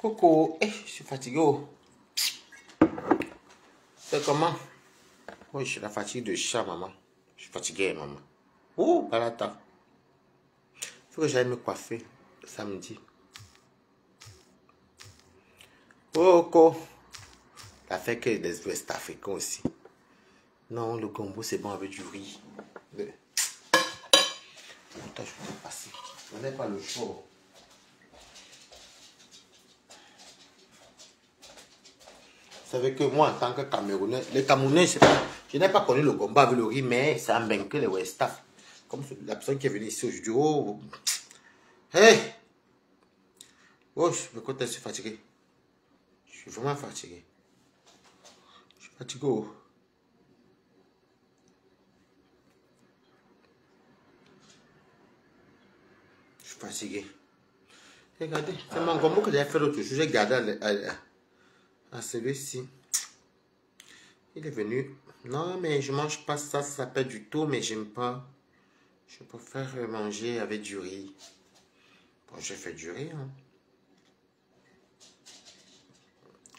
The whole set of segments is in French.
Coco, je suis fatigué. C'est comment? Oui, je suis la fatigue de chat, maman. Je suis fatigué, maman. Oh, balata. Il faut que j'aille me coiffer samedi. Coco. Ça fait que les Ouest africains aussi. Non, le gombo, c'est bon avec du riz. Attends, je peux passer. On n'a pas le choix. Vous savez que moi, en tant que Camerounais, les Camerounais, je n'ai pas connu le gombo avec le riz, mais ça a vaincu les West Af. Comme la personne qui est venue ici aujourd'hui. Oh, hey! Oh, je suis fatigué. Je suis vraiment fatigué. Je suis fatigué. Oh. Je suis fatigué. Regardez, c'est mon gombo que j'ai fait l'autre jour. J'ai gardé à celui-ci. Il est venu. Non, mais je mange pas ça. Ça s'appelle du tout, mais j'aime pas. Je préfère manger avec du riz. Bon, j'ai fait du riz. Hein.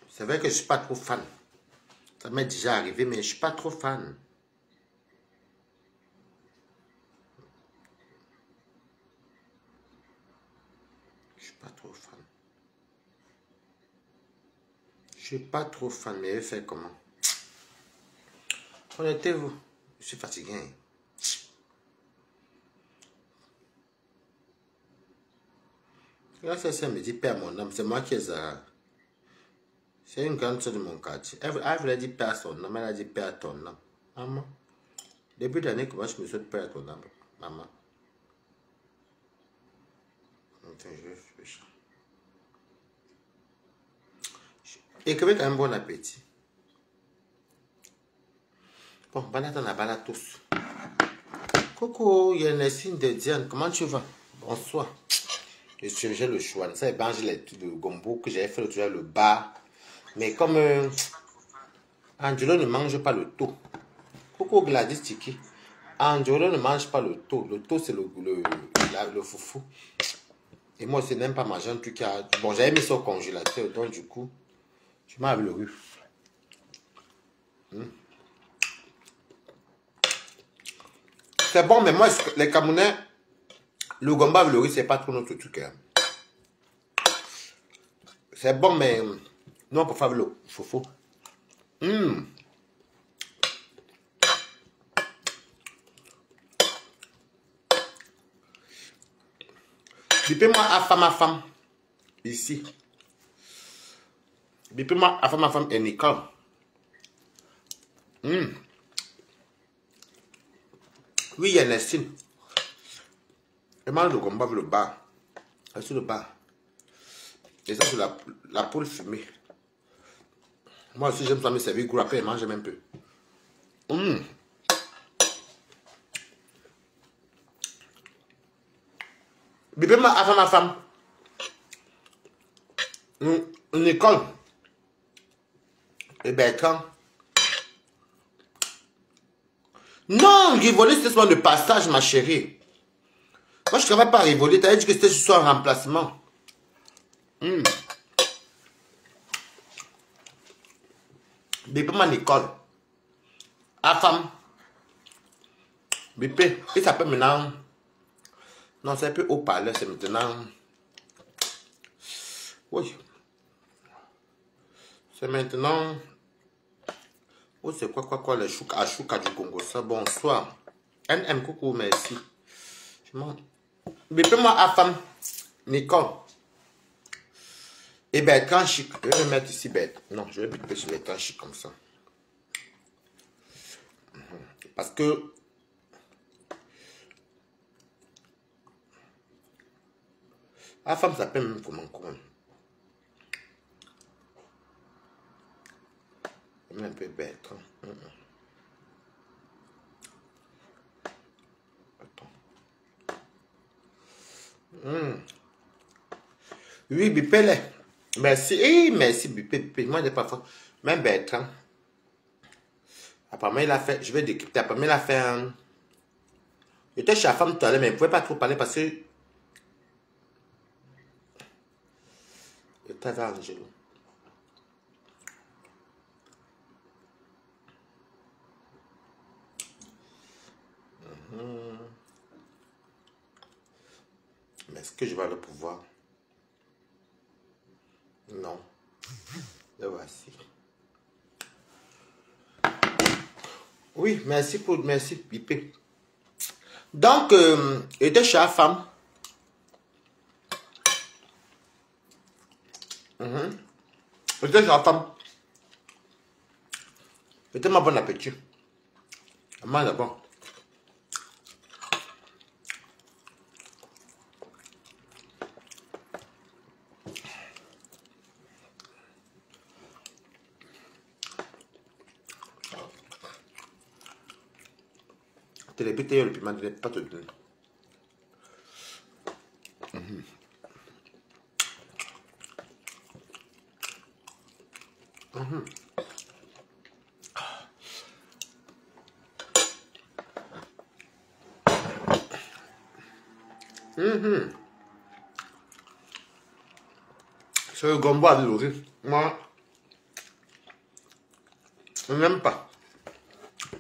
C'est vrai que je suis pas trop fan. Ça m'est déjà arrivé, mais je suis pas trop fan. Je suis pas trop fan. Je suis pas trop fan, mais je fais comment? Honnêtement, je suis fatigué. Là, ça me dit père mon âme, c'est moi qui ai ça. C'est une grande soeur de mon quartier. Elle voulait dire père son âme, elle a dit père ton âme. Maman, début d'année, comment je me souhaite père ton âme? Maman. Attends, je vais réfléchir. Écrivez quand même bon appétit. Bon, balade on a balade tous. Coucou, il y a une signe de Diane. Comment tu vas? Bonsoir. J'ai le choix. Ça, j'ai mangé le gombo que j'avais fait l'autre jour, le bar. Mais comme Angelo ne mange pas le taux. Coucou Gladys Tiki. Angelo ne mange pas le taux. Le taux, c'est le foufou. Et moi, je n'aime pas manger un truc qui a... Bon, j'avais mis ça au congélateur, donc du coup, je mange avec le riz. C'est bon, mais moi, les Camerounais, le gombo avec le riz, c'est pas trop notre truc. Hein. C'est bon, mais nous, on peut faire le foufou. Bipez-moi à ma femme. Ici. Bipez-moi à ma femme et Nicole. Oui, il y a Nestine. Elle mange le gombo avec le bar. Elle est sur le bar. Et ça, c'est la poule fumée. Moi aussi, j'aime ça me servir gros. Après, elle mange même un peu. Bipez-moi à ma femme. Nicole. Et Bertrand. Non, Rivoli, c'est seulement le passage, ma chérie. Moi, je ne travaille pas à Rivoli. Tu as dit que c'était juste un remplacement. Bipez-moi Nicole. À femme. Bipé. Il s'appelle maintenant... Non, c'est un peu haut-parleur, c'est maintenant... Oui. C'est maintenant... Oh, c'est quoi, le chouka du Congo, ça, bonsoir. NM, coucou, merci. Bipez-moi à femme. Nicole. Et Bertrand Chic. Je vais le mettre ici, bête. Non, je vais biper sur Bertrand Chic comme ça. Parce que... La femme s'appelle même comment? Un peu Bertrand. Attends. Oui, bipez-les. Merci. Merci, bipez. Moi, j'ai pas fait. Même Bertrand. Apparemment, il a fait. Je vais décrypter. Apparemment, il a fait un. J'étais chez la femme tout à l'heure, mais il ne pouvait pas trop parler parce que. Et t'avais Angelo. Mais est-ce que je vais le pouvoir? Non. Le voici. Oui, merci pour... Merci, Pipé. Donc, il était chez la femme. Il était chez la femme. C'était ma bon appétit. Moi d'abord. Télébité, le piment de pas te donner. C'est le gombo avec le riz. Moi, je n'aime pas.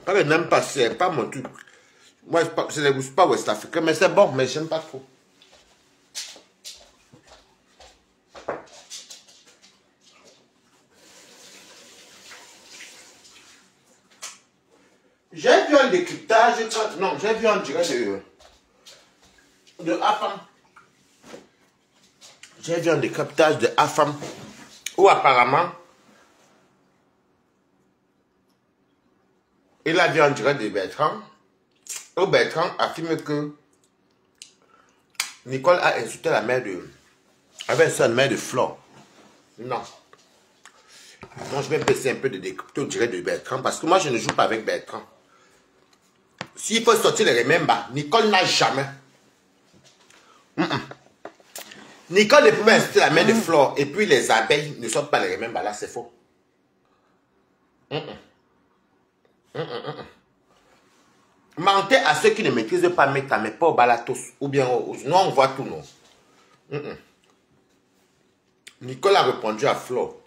Pas que je n'aime pas, c'est pas mon truc. Moi, je ne goûte pas ouest africain, mais c'est bon, mais j'aime pas trop. J'ai vu un décryptage, non, j'ai vu un direct de AFAM. J'ai vu un décryptage de AFAM où apparemment il a vu un direct de Bertrand où Bertrand affirme que Nicole a insulté la mère de... avec sa mère de Flore. Non. Moi je vais baisser un peu de décryptage au direct de Bertrand parce que moi je ne joue pas avec Bertrand. S'il faut sortir les remembers, Nicole n'a jamais. Nicole ne pouvait insulter la mère de Flore et puis les abeilles ne sortent pas les remembers. Là, c'est faux. Mentez à ceux qui ne maîtrisent pas Meta, mais pas au balatos. Ou bien, nous on voit tout, non. Nicole a répondu à Flore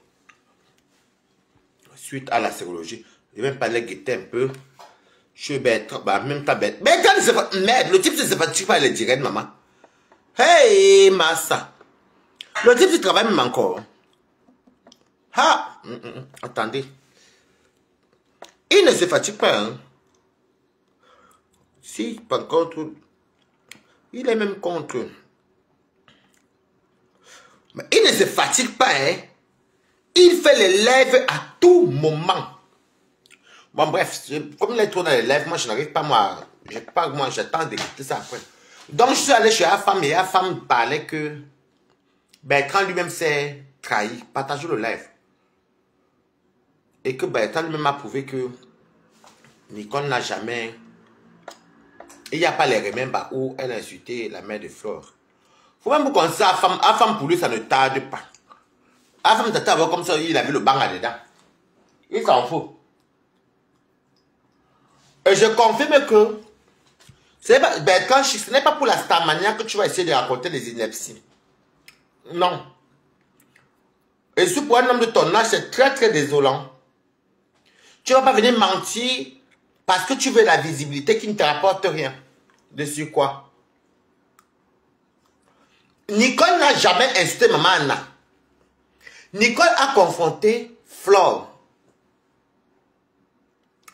suite à la sérologie. Je vais même parler guetter un peu. Je suis bête, bah, même ta bête. Bertrand, merde, le type ne se fatigue pas les directs, maman. Hey, massa. Le type, il travaille même encore. Ah, attendez. Il ne se fatigue pas, hein. Si, par contre, il est même contre. Mais il ne se fatigue pas, hein. Il fait les lèvres à tout moment. Bon, bref, comme il est trop dans les lèvres, moi, je n'arrive pas, moi, j'attends d'écouter ça après. Donc, je suis allé chez la femme et la femme parlait que Bertrand lui-même s'est trahi, partagé le live. Et que Bertrand lui-même a prouvé que Nicole n'a jamais... Il n'y a pas les remembers où elle a insulté la mère de Flore. Faut même qu'on sait à femme pour lui, ça ne tarde pas. À femme t'attend comme ça, il avait le bang dedans. Il s'en fout. Et je confirme que Bertrand, ce n'est pas pour la starmania que tu vas essayer de raconter des inepties. Non. Et si pour un homme de ton âge, c'est très très désolant. Tu ne vas pas venir mentir parce que tu veux la visibilité qui ne te rapporte rien. Dessus quoi? Nicole n'a jamais insulté maman Anna. Nicole a confronté Flore.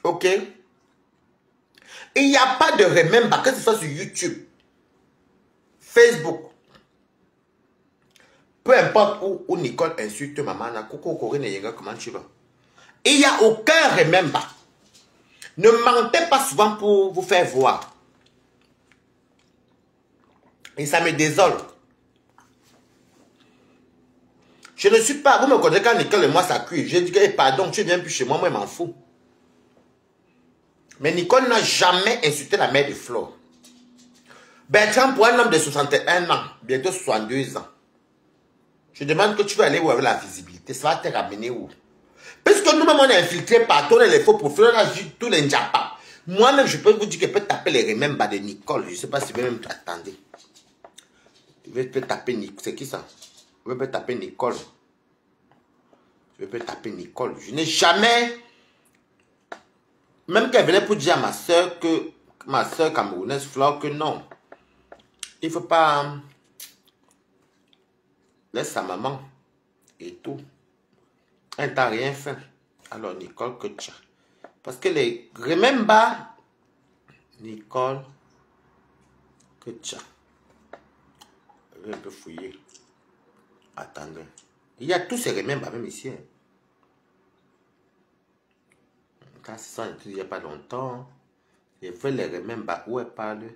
Ok? Il n'y a pas de remember, que ce soit sur YouTube, Facebook. Peu importe où Nicole insulte maman Anna. Coucou, Corinne et comment tu vas? Il n'y a aucun remember. Ne mentez pas souvent pour vous faire voir. Et ça me désole. Je ne suis pas... Vous me connaissez quand Nicole et moi ça cuit. Je dis que pardon, tu viens plus chez moi, moi je m'en fous. Mais Nicole n'a jamais insulté la mère de Flore. Bertrand, pour un homme de 61 ans, bientôt 62 ans, je demande que tu vas aller où avec la visibilité. Ça va te ramener où? Puisque nous-mêmes on est infiltrés partout, on est les faux profils, on a vu tous les njapas. Moi-même, je peux vous dire que je peux taper les remembers de Nicole. Je ne sais pas si vous même attendez. Je vais te taper Nicole. C'est qui ça? Je peux taper Nicole. Je peux taper Nicole. Je n'ai jamais... Même qu'elle venait pour dire à ma soeur que... Ma soeur camerounaise, Flore, que non. Il ne faut pas... Laisse sa maman. Et tout. Elle t'a rien fait. Alors, Nicole, que tu as. Parce que les... Remember... Nicole... Que tu as. Je vais un peu fouiller. Attendez. Il y a tous ces remembers même ici. Hein. Quand c'est ça, il n'y a pas longtemps. Je veux les remembers. Où elle parle.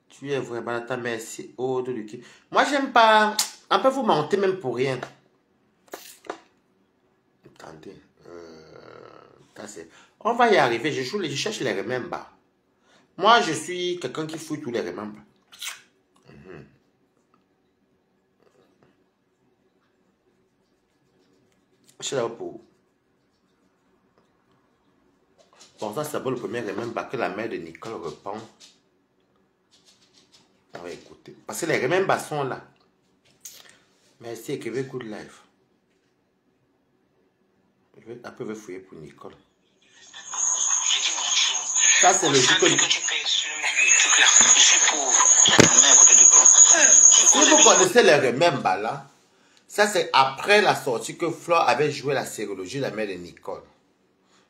Tu es vraiment ta merci. Oh, de Lucky. Moi, j'aime pas. On peut vous mentir même pour rien. Attendez. On va y arriver. Je cherche les remembers. Moi, je suis quelqu'un qui fouille tous les remembers. Je sais là pour. Bon, ça, c'est le premier remember que la mère de Nicole répond. On va écouter. Parce que les remembers sont là. Merci, écrivez Good Life. Je vais un peu fouiller pour Nicole. Ça, c'est le jeu que tu payes sur YouTube là. Je suis pauvre. Si vous connaissez les remembers là, ça c'est après la sortie que Flore avait joué la sérologie de la mère de Nicole.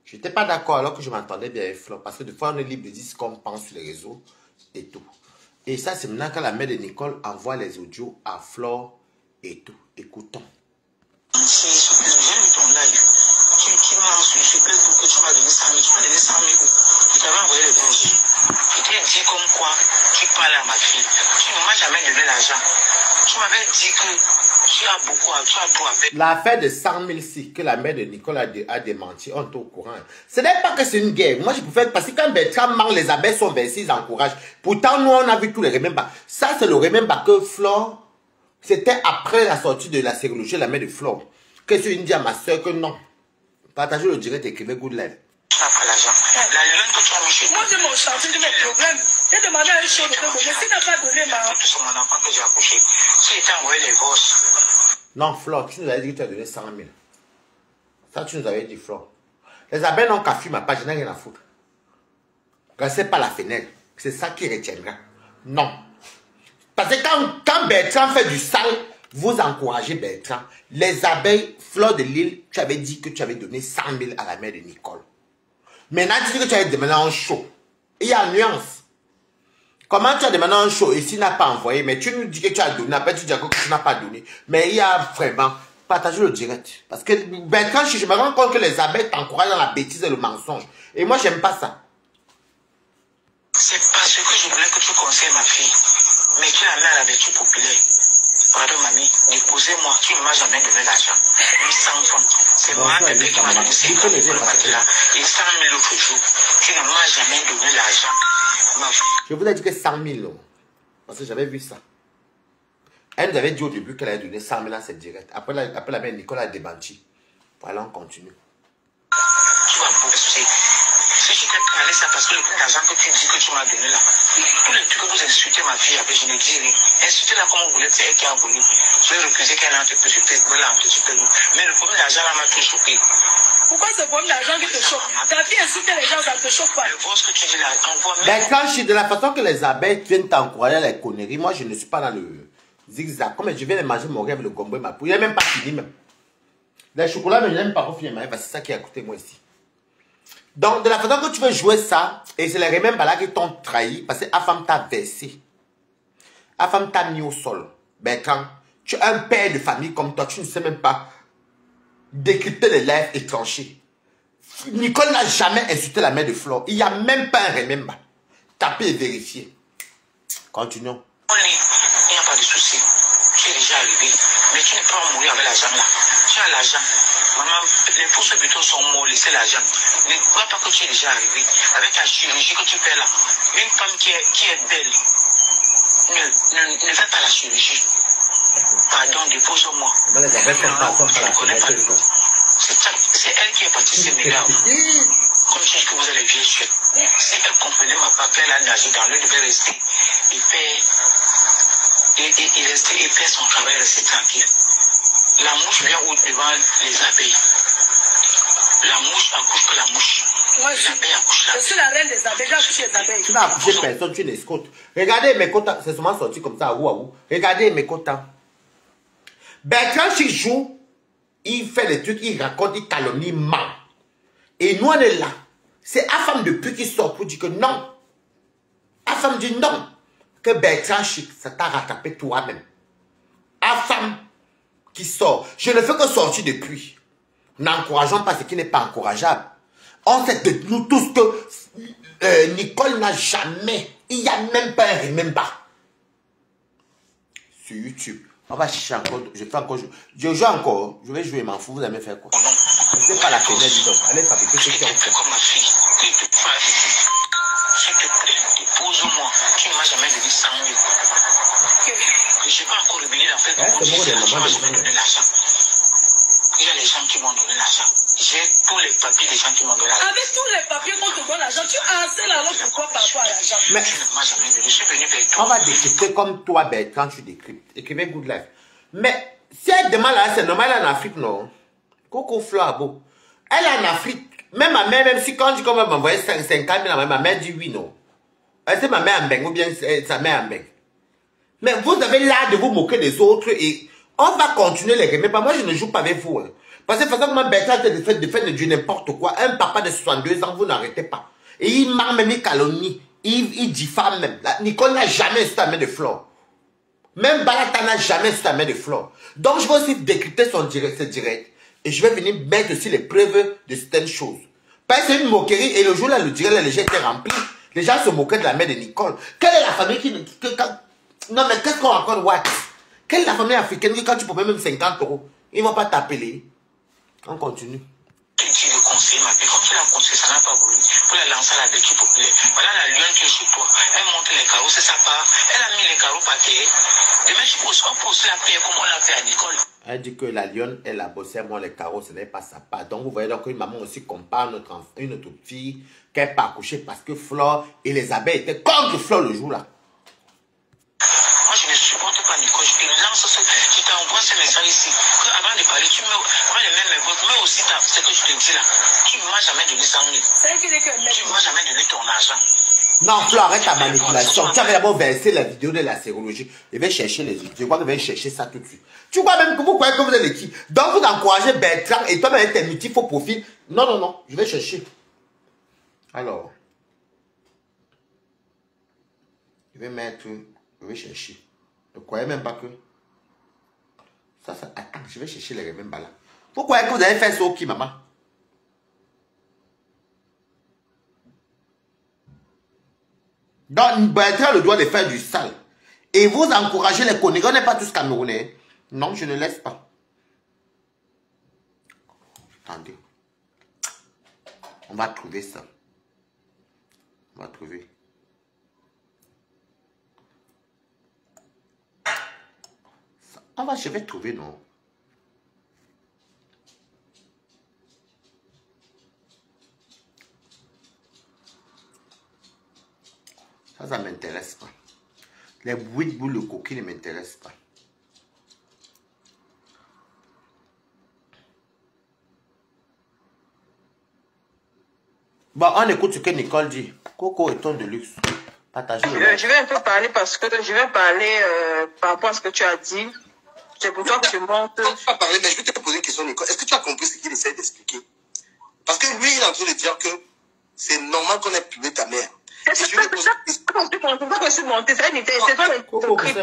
Je n'étais pas d'accord alors que je m'entendais bien avec Flore. Parce que des fois on est libre de dire ce qu'on pense sur les réseaux et tout. Et ça c'est maintenant que la mère de Nicole envoie les audios à Flore et tout. Écoutons. J'ai vu ton live. Tu m'as ensuite que tu m'as donné 100 000. Tu m'as donné 100 000. Je t'avais envoyé le bonjour. Je t'ai dit comme quoi tu parles à ma fille. Tu ne m'as jamais donné l'argent. Tu m'avais dit que tu as beaucoup à tout avec. L'affaire de 100 000 que la mère de Nicole a démenti, on est au courant. Ce n'est pas que c'est une guerre. Moi, je préfère, parce que quand Bertrand manque, les abeilles sont versées, ils encouragent. Pourtant, nous, on a vu tous les remembers. Ça, c'est le remember que Flore, c'était après la sortie de la sérologie, la mère de Flore. Que c'est une dit à ma soeur que non. Partagez le direct, écrivez Good Life. La lune que tu as mis chez toi. Moi, j'ai mon chantier de mes problèmes. J'ai demandé à une chose de me donner. S'il n'a pas donné ma... C'est mon enfant que j'ai accouché. S'il t'a envoyé les gosses. Non, Flore, tu nous avais dit que tu as donné 100 000. Ça, tu nous avais dit, Flore. Les abeilles n'ont qu'à fuir ma page, je n'ai rien à foutre. Restez pas la fenêtre. C'est ça qui retiendra. Non. Parce que quand Bertrand fait du sale, vous encouragez Bertrand. Les abeilles, Flore de Lille, tu avais dit que tu avais donné 100 000 à la mère de Nicole. Maintenant, tu dis que tu as demandé un show. Il y a une nuance. Comment tu as demandé un show et s'il n'a pas envoyé, mais tu nous dis que tu as donné, après tu dis que tu n'as pas donné. Mais il y a vraiment, partagez le direct. Parce que quand je me rends compte que les abeilles t'encouragent dans la bêtise et le mensonge. Et moi, j'aime pas ça. C'est parce que je voulais que tu conseilles ma fille. Mais tu l'as mis à la vertu populaire. Pardon, mamie, déposez-moi. Tu ne m'as jamais donné l'argent. Même 100 francs. C'est moi qui m'a donné 50 000 pour le matelas. Et 100 000 l'autre jour. Tu ne m'as jamais donné l'argent. Je vous ai dit que 100 000. Parce que j'avais vu ça. Elle nous avait dit au début qu'elle avait donné 100 000 à cette directe. Après la mère Nicole a démenti. Voilà, on continue. Tu vas pour souci. Si je t'ai parlé ça parce que le coup d'argent que tu dis que tu m'as donné là, tous les trucs que vous insultez ma fille avec, je ne dis rien. Insultez-la comme vous voulez, c'est elle qui a voulu. Je vais refuser qu'elle a un truc, je peux voilà, mais le problème d'argent là m'a tout choqué. Pourquoi ce problème d'argent qui te choque? Ta fille insulter les gens, ça ne te choque pas. Ce que tu dis là, envoie même. Mais quand je suis de la façon que les abeilles viennent t'encourager à les conneries, moi je ne suis pas dans le zigzag. Comme je viens de manger mon rêve, le gombo et ma poule, il n'est même pas fini même. Les chocolats, mais je n'aime pas refinir ma rêve, parce que c'est ça qui a coûté moi ici. Donc, de la façon que tu veux jouer ça, et c'est les remembers là qui t'ont trahi, parce que Afam t'a versé. Afam t'a mis au sol. Ben, quand tu as un père de famille comme toi, tu ne sais même pas décrypter les lives étrangers. Nicole n'a jamais insulté la mère de Flore. Il n'y a même pas un remember. Tapez et vérifiez. Continuons. Il n'y a pas de souci. Tu es déjà arrivé. Mais tu ne peux pas mourir avec l'argent là. Tu as l'argent. Maman, les fausses bureaux sont morts, laissez l'argent. Ne crois pas que tu es déjà arrivé avec la chirurgie que tu fais là. Une femme qui est belle, ne fais pas la chirurgie. Pardon, dépose-moi. C'est elle qui est partie se mélanger. Comme si que vous allez bien sûr. Si elle comprenait ma papa, elle a nagé dans l'eau, devait rester et faire il fait son travail, rester tranquille. La mouche vient devant les abeilles. La mouche accouche que la mouche. Moi, je suis la reine des abeilles, j'ai accouché les abeilles. Tu n'as accouché personne, tu es une escorte. Regardez mes quotas, c'est seulement sorti comme ça, waouh. Regardez mes quotas. Bertrand, chaque jour, il fait des trucs, il raconte, il calomnie, il ment. Et nous, on est là. C'est la femme de pute qui sort pour dire que non. La femme dit non. Que Bertrand Chic, ça t'a rattrapé toi-même. La femme qui sort. Je ne fais que sortir depuis. N'encourageons pas ce qui n'est pas encourageable. On sait de nous tous que Nicole n'a jamais, il n'y a même pas un remember. Sur YouTube. On va chercher encore, je fais encore, je joue encore, je vais jouer, m'en fous, vous allez faire quoi? Je ne sais pas la fenêtre du donc, allez fabriquer ce qui est en fait. Comme ma fille, s'il te plaît, épouse-moi, tu ne m'as jamais donné 100 000. Je n'ai pas encore réveillé la fête. C'est bon, tu m'as jamais donné l'argent. Il y a les gens qui m'ont donné l'argent. J'ai tous les papiers des gens qui m'ont donné l'argent. Avec tous les papiers qu'on te donne l'argent, tu as assez l'argent pourquoi par rapport à l'argent? Mais tu ne m'as jamais donné. Je suis venu vers toi. on va décrypter comme toi, Bertrand, tu décryptes. Écrivez Good Life. Mais si elle demande là, c'est normal en Afrique, non? Coco Flabo. Elle est en Afrique. Même ma mère, même si quand je commence à m'envoyer 50 000, ma mère dit oui, non. C'est ma mère en beng ou bien sa mère en beng. Mais vous avez l'art de vous moquer des autres et on va continuer les remettre. Moi, je ne joue pas avec vous. Hein. Parce que de toute façon, moi, Bertrand, de fait de dire n'importe quoi. Un papa de 62 ans, vous n'arrêtez pas. Et il m'a même il calomnie. Il diffame même. Nicole n'a jamais su la main de Flore. Même Balata n'a jamais su la main de Flore. Donc, je vais aussi décrypter son direct. Et je vais venir mettre aussi les preuves de certaines choses. Parce que c'est une moquerie. Et le jour là, le direct, les gens étaient remplis. Les gens se moquaient de la mère de Nicole. Quelle est la famille qui... non, mais qu'est-ce qu'on raconte, what? Quelle est la famille africaine qui, quand tu peux même 50 €, ils ne vont pas t'appeler? On continue. Tu le conseiller, ma fille, comme tu l'as conseillé, ça n'a pas voulu. Pour la lancer à la bête populaire. Voilà la lionne qui est chez toi. Elle monte les carreaux, c'est sa part. Elle a mis les carreaux par terre. Demain, on peut aussi la payer comme on l'a fait à Nicole. Elle dit que la lionne, elle a bossé, moi, les carreaux, ce n'est pas sa part. Donc, vous voyez donc une maman aussi compare une autre fille qu'elle n'a pas accouché parce que Flore et les abeilles étaient contre Flore le jour là. Moi, je ne supporte pas Nicole. Je te lance je t'envoie ce message ici. Avant de parler, tu avant de mettre mes votes, mais aussi ce que je te dis là. Tu ne m'as jamais donné 100 000. Tu ne m'as jamais donné ton argent. Non, Flore, arrête ta manipulation. Tu avais d'abord versé la vidéo de la sérologie. Je vais chercher les vidéos. Je crois que je vais chercher ça tout de suite. Tu crois même que vous croyez que vous êtes qui? Donc, vous encouragez Bertrand et toi-même tes multi faux profils. Non, non, non. Je vais chercher. Alors. Je vais mettre... Je vais chercher. Ne croyez même pas que... Ça... Attends, je vais chercher les mêmes là. Vous croyez que vous avez fait ça au qui, maman? Donc, Bertrand le droit de faire du sale. Et vous encouragez les conneries. On n'est pas tous Camerounais. Non, je ne laisse pas. Attendez. On va trouver ça. On va trouver. Ça. Je vais trouver, non? Ça ne m'intéresse pas. Les bruits de boules de coquille ne m'intéressent pas. Bon, on écoute ce que Nicole dit. Coco est ton de luxe. Partagez le je vais un peu parler parce que je vais parler par rapport à ce que tu as dit. C'est pour toi que je monte. Je ne vais pas parler, mais je vais te poser une question, Nicole. Est-ce que tu as compris ce qu'il essaie d'expliquer? Parce que lui, il est en train de dire que c'est normal qu'on ait publié ta mère. C'est pas que je suis montée. C'est pas les hypocrites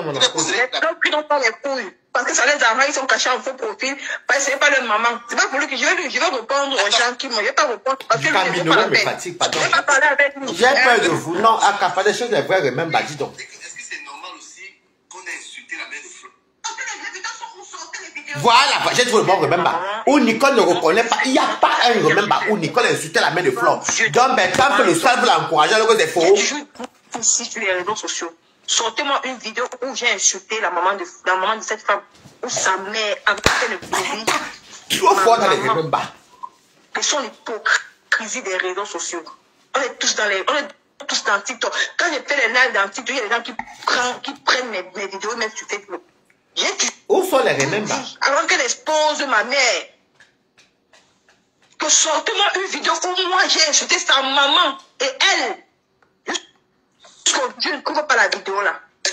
qui n'ont pas les couilles. Parce que ça, les enfants, ils sont cachés en faux profil. Parce que ce n'est pas leur maman. C'est pas pour lui que je vais répondre aux gens qui m'ont. Je ne vais pas répondre parce que lui, ne me fatigue pas. Je ne vais pas parler avec lui. J'ai peur de vous. Non, à Kappa, des choses, les vrais, même pas dit donc. Est-ce que c'est normal aussi qu'on ait insulté la mère de Flo? Voilà, j'ai trouvé le bon remember. Où Nicole ne reconnaît pas. Il n'y a pas un remember où Nicole a insulté la mère de Flore. Donc, ben, tant que le sol vous l'encourage, alors que c'est faux. Je joue ici sur les réseaux sociaux. Sortez-moi une vidéo où j'ai insulté la maman de cette femme. Où sa mère a fait le bébé. Trop fort dans les remember. Quelles sont l'hypocrisie des réseaux sociaux? On est tous dans les... tous dans TikTok. Quand je fais les lives dans TikTok, il y a des gens qui prennent mes vidéos et mettent sur Facebook. Où sont les remembers? Avant qu'elle expose ma mère, que sortez-moi une vidéo où moi j'ai insulté sa maman et elle. Je ne comprends pas la vidéo là. Ça,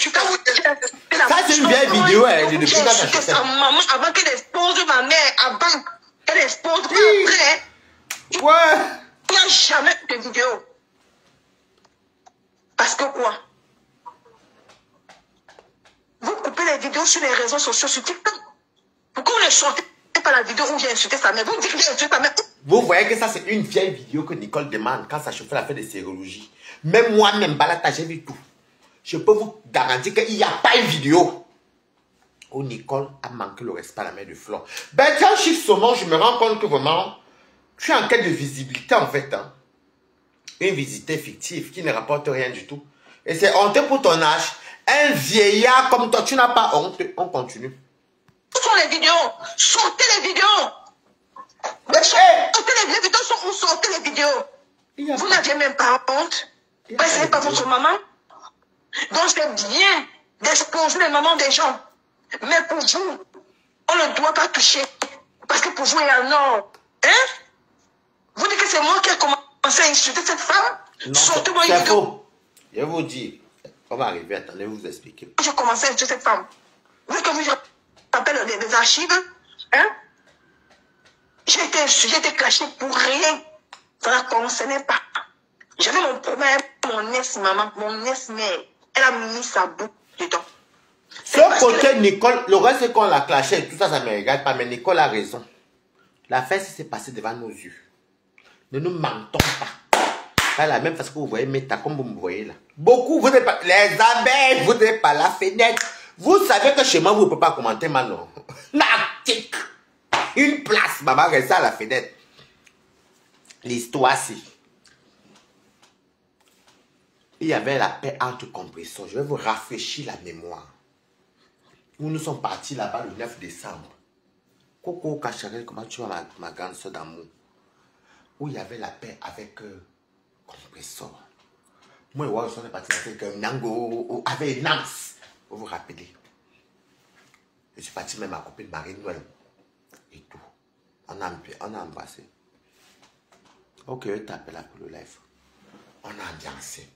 c'est une vieille vidéo, depuis quand ça se fait. Sa maman avant qu'elle expose ma mère, avant qu'elle expose après. Ouais. Il n'y a jamais de vidéo. Parce que quoi? Vous coupez les vidéos sur les réseaux sociaux, sur TikTok. Pourquoi vous ne sortez pas la vidéo où j'ai insulté sa mère? Vous dites que j'ai insulté sa mère. Vous voyez que ça, c'est une vieille vidéo que Nicole demande quand ça chauffait la fête de sérologie. Même moi-même, Balata, j'ai vu tout. Je peux vous garantir qu'il n'y a pas une vidéo où Nicole a manqué le respect à la mère de Flore. Ben, quand je suis saumon, je me rends compte que vraiment, tu es en quête de visibilité en fait. Hein. Une visibilité fictive qui ne rapporte rien du tout. Et c'est honteux pour ton âge. Un vieillard comme toi, tu n'as pas honte. On continue. Où sont les vidéos? Sortez les vidéos. Sortez les vidéos. Sortez les vidéos. Vous n'aviez même pas honte. Vous ne savez pas votre maman. Donc c'est bien d'exposer les mamans des gens. Mais pour vous, on ne doit pas toucher. Parce que pour vous, il y a un ordre. Hein? Vous dites que c'est moi qui ai commencé à insulter cette femme? Non, sortez-moi une c'est vidéo. faux. Je vous dis. On va arriver, attendez, vous expliquer. J'ai commencé à insulter cette femme. Vous voyez comme je rappelle des archives, hein? J'ai été clashée pour rien. Ça ne concernait pas. J'avais mon problème, mon ex-maman, mon ex-mère. Elle a mis sa bouche dedans. Ce côté, Nicole, le reste, c'est qu'on l'a clashé et tout ça, ça ne me regarde pas. Mais Nicole a raison. L'affaire s'est passée devant nos yeux. Ne nous mentons pas. Pas la même façon que vous voyez Meta, comme vous me voyez là. Beaucoup, vous n'êtes pas. Les abeilles, vous n'êtes pas la fenêtre. Vous savez que chez moi, vous ne pouvez pas commenter maintenant. L'article. Une place, maman, reste à la fenêtre. L'histoire, si. Il y avait la paix entre compresseurs. Je vais vous rafraîchir la mémoire. Nous sommes partis là-bas le 9 décembre. Coco Kacharel, comment tu vois ma grande soeur d'amour? Où il y avait la paix avec compresseur. Moi, on est parti avec Nango, avec Nance. Vous vous rappelez? Je suis parti même à ma copine Marie-Noël. Et tout. On a embrassé. Ok, je t'appelle là pour le live. On a ambiancé.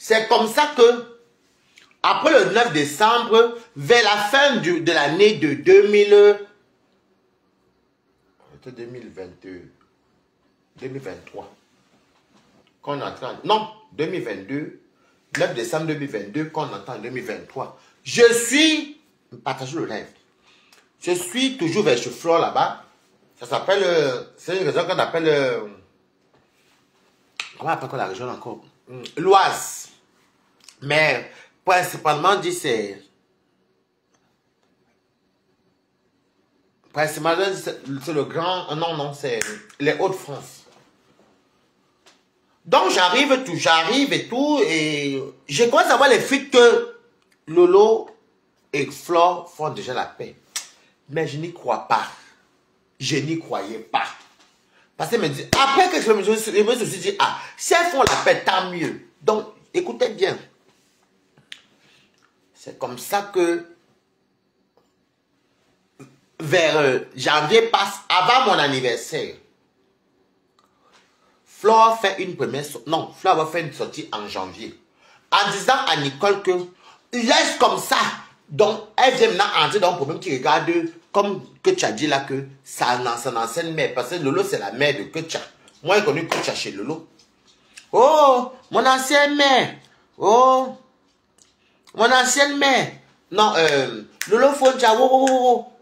C'est comme ça que, après le 9 décembre, vers la fin de l'année de 2023, qu'on entend, non, 2022, 9 décembre 2022, qu'on entend en 2023, je suis, partagez le live, je suis toujours vers chez Flore là-bas, ça s'appelle, c'est une région qu'on appelle, comment on appelle la région encore? L'Oise. Mais principalement dit c'est le grand, non, c'est les Hauts-de-France. Donc j'arrive et tout, et je commence à voir les fuites que Lolo et Flore font déjà la paix. Mais je n'y crois pas. Je n'y croyais pas. Parce qu'elle me dit, après que je me suis dit, ah, si elles font la paix, tant mieux. Donc, écoutez bien. C'est comme ça que vers janvier passe, avant mon anniversaire, Flore fait une première sortie. Non, Flore va faire une sortie en janvier. En disant à Nicole que laisse comme ça. Donc, elle vient maintenant entrer dans un problème qui regarde, comme que tu as dit là, que ça ancienne mère. Parce que Lolo, c'est la mère de Ketcha. Moi, j'ai connu Ketcha chez Lolo. Oh, mon ancienne mère. Oh, mon ancienne mère. Non, Lolo Fonja,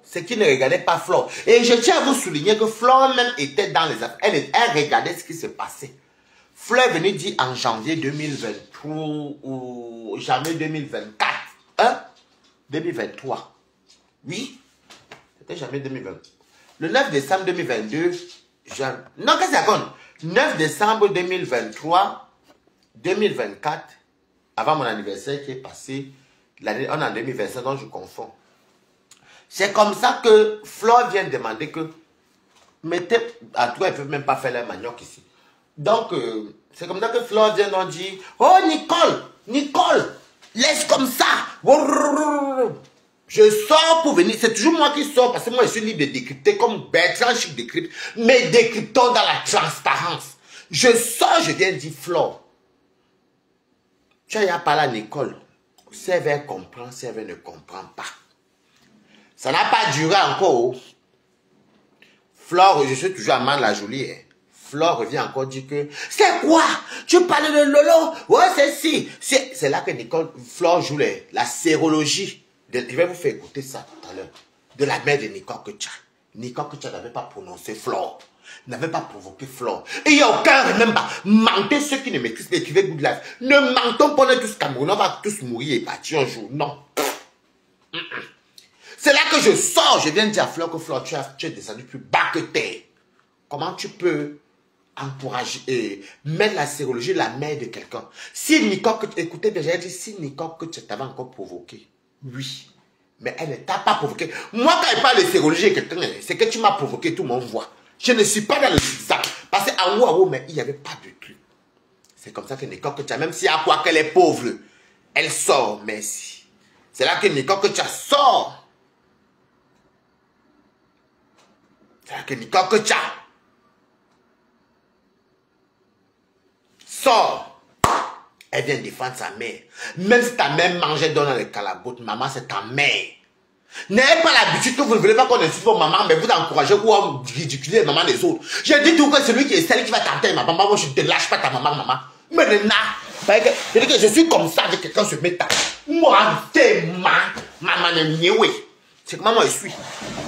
c'est qui ne regardait pas Flore. Et je tiens à vous souligner que Flore même était dans les affaires. Elle regardait ce qui se passait. Flore est venue dire en janvier 2023 ou janvier 2024. Hein? 2023. Oui. C'était janvier 2020. Le 9 décembre 2022. Non, qu'est-ce que ça compte? 9 décembre 2023. 2024. Avant mon anniversaire qui est passé. On est en 2025, donc je confonds. C'est comme ça que Flore vient demander que mettez, en tout cas, ils ne peuvent même pas faire leur manioc ici. Donc, C'est comme ça que Flore vient d'en dire, oh Nicole, laisse comme ça. Je sors pour venir, c'est toujours moi qui sors parce que moi je suis libre de décrypter comme Bertrand Chic décrypte, mais décryptons dans la transparence. Je sors, je viens dire Flore. Tu as parlé à Nicole. Si elle comprend, si elle ne comprend pas. Ça n'a pas duré encore. Flore, je suis toujours à Man-la-Jolie. Hein. Flore revient encore dire que c'est quoi? Tu parles de Lolo? Ouais, c'est si. C'est là que Flore joue la sérologie. Je vais vous faire écouter ça tout à l'heure. De la mère de Nicole Ketia. Nicole Ketia n'avait pas prononcé Flore. N'avait pas provoqué Flore. Et il n'y a aucun même pas. Mentez ceux qui ne maîtrisent l'écrivain Good Life. Ne mentons pas, on est tous Camerounais, on va tous mourir et partir un jour. Non. C'est là que je sors. Je viens dire à Flore que Flore, tu es descendu plus bas que terre. Comment tu peux encourager et mettre la sérologie la mère de quelqu'un? Si Nicole, écoutez bien, j'ai dit, si Nicole que tu t'avais encore provoqué, oui. Mais elle ne t'a pas provoqué. Moi, quand elle parle de sérologie, c'est que tu m'as provoqué, tout le monde voit. Je ne suis pas dans le zigzag. Parce qu'en haut, mais il n'y avait pas de truc. C'est comme ça que Nicole, même si à quoi qu'elle est pauvre, elle sort, merci. C'est là que Nicole, sort. C'est là que Nicole, sort. Elle vient défendre sa mère. Même si ta mère mangeait dans le calabote, maman, c'est ta mère. N'ayez pas l'habitude que vous ne voulez pas qu'on insulte vos mamans, mais vous encouragez ou ridiculisez les mamans des autres. Je dis tout que celui qui est celle qui va tenter ma maman, moi je ne te lâche pas ta maman. Mais je dis que je suis comme ça avec quelqu'un se met à. Moi, t'es maman n'est mieux. C'est comment moi je suis.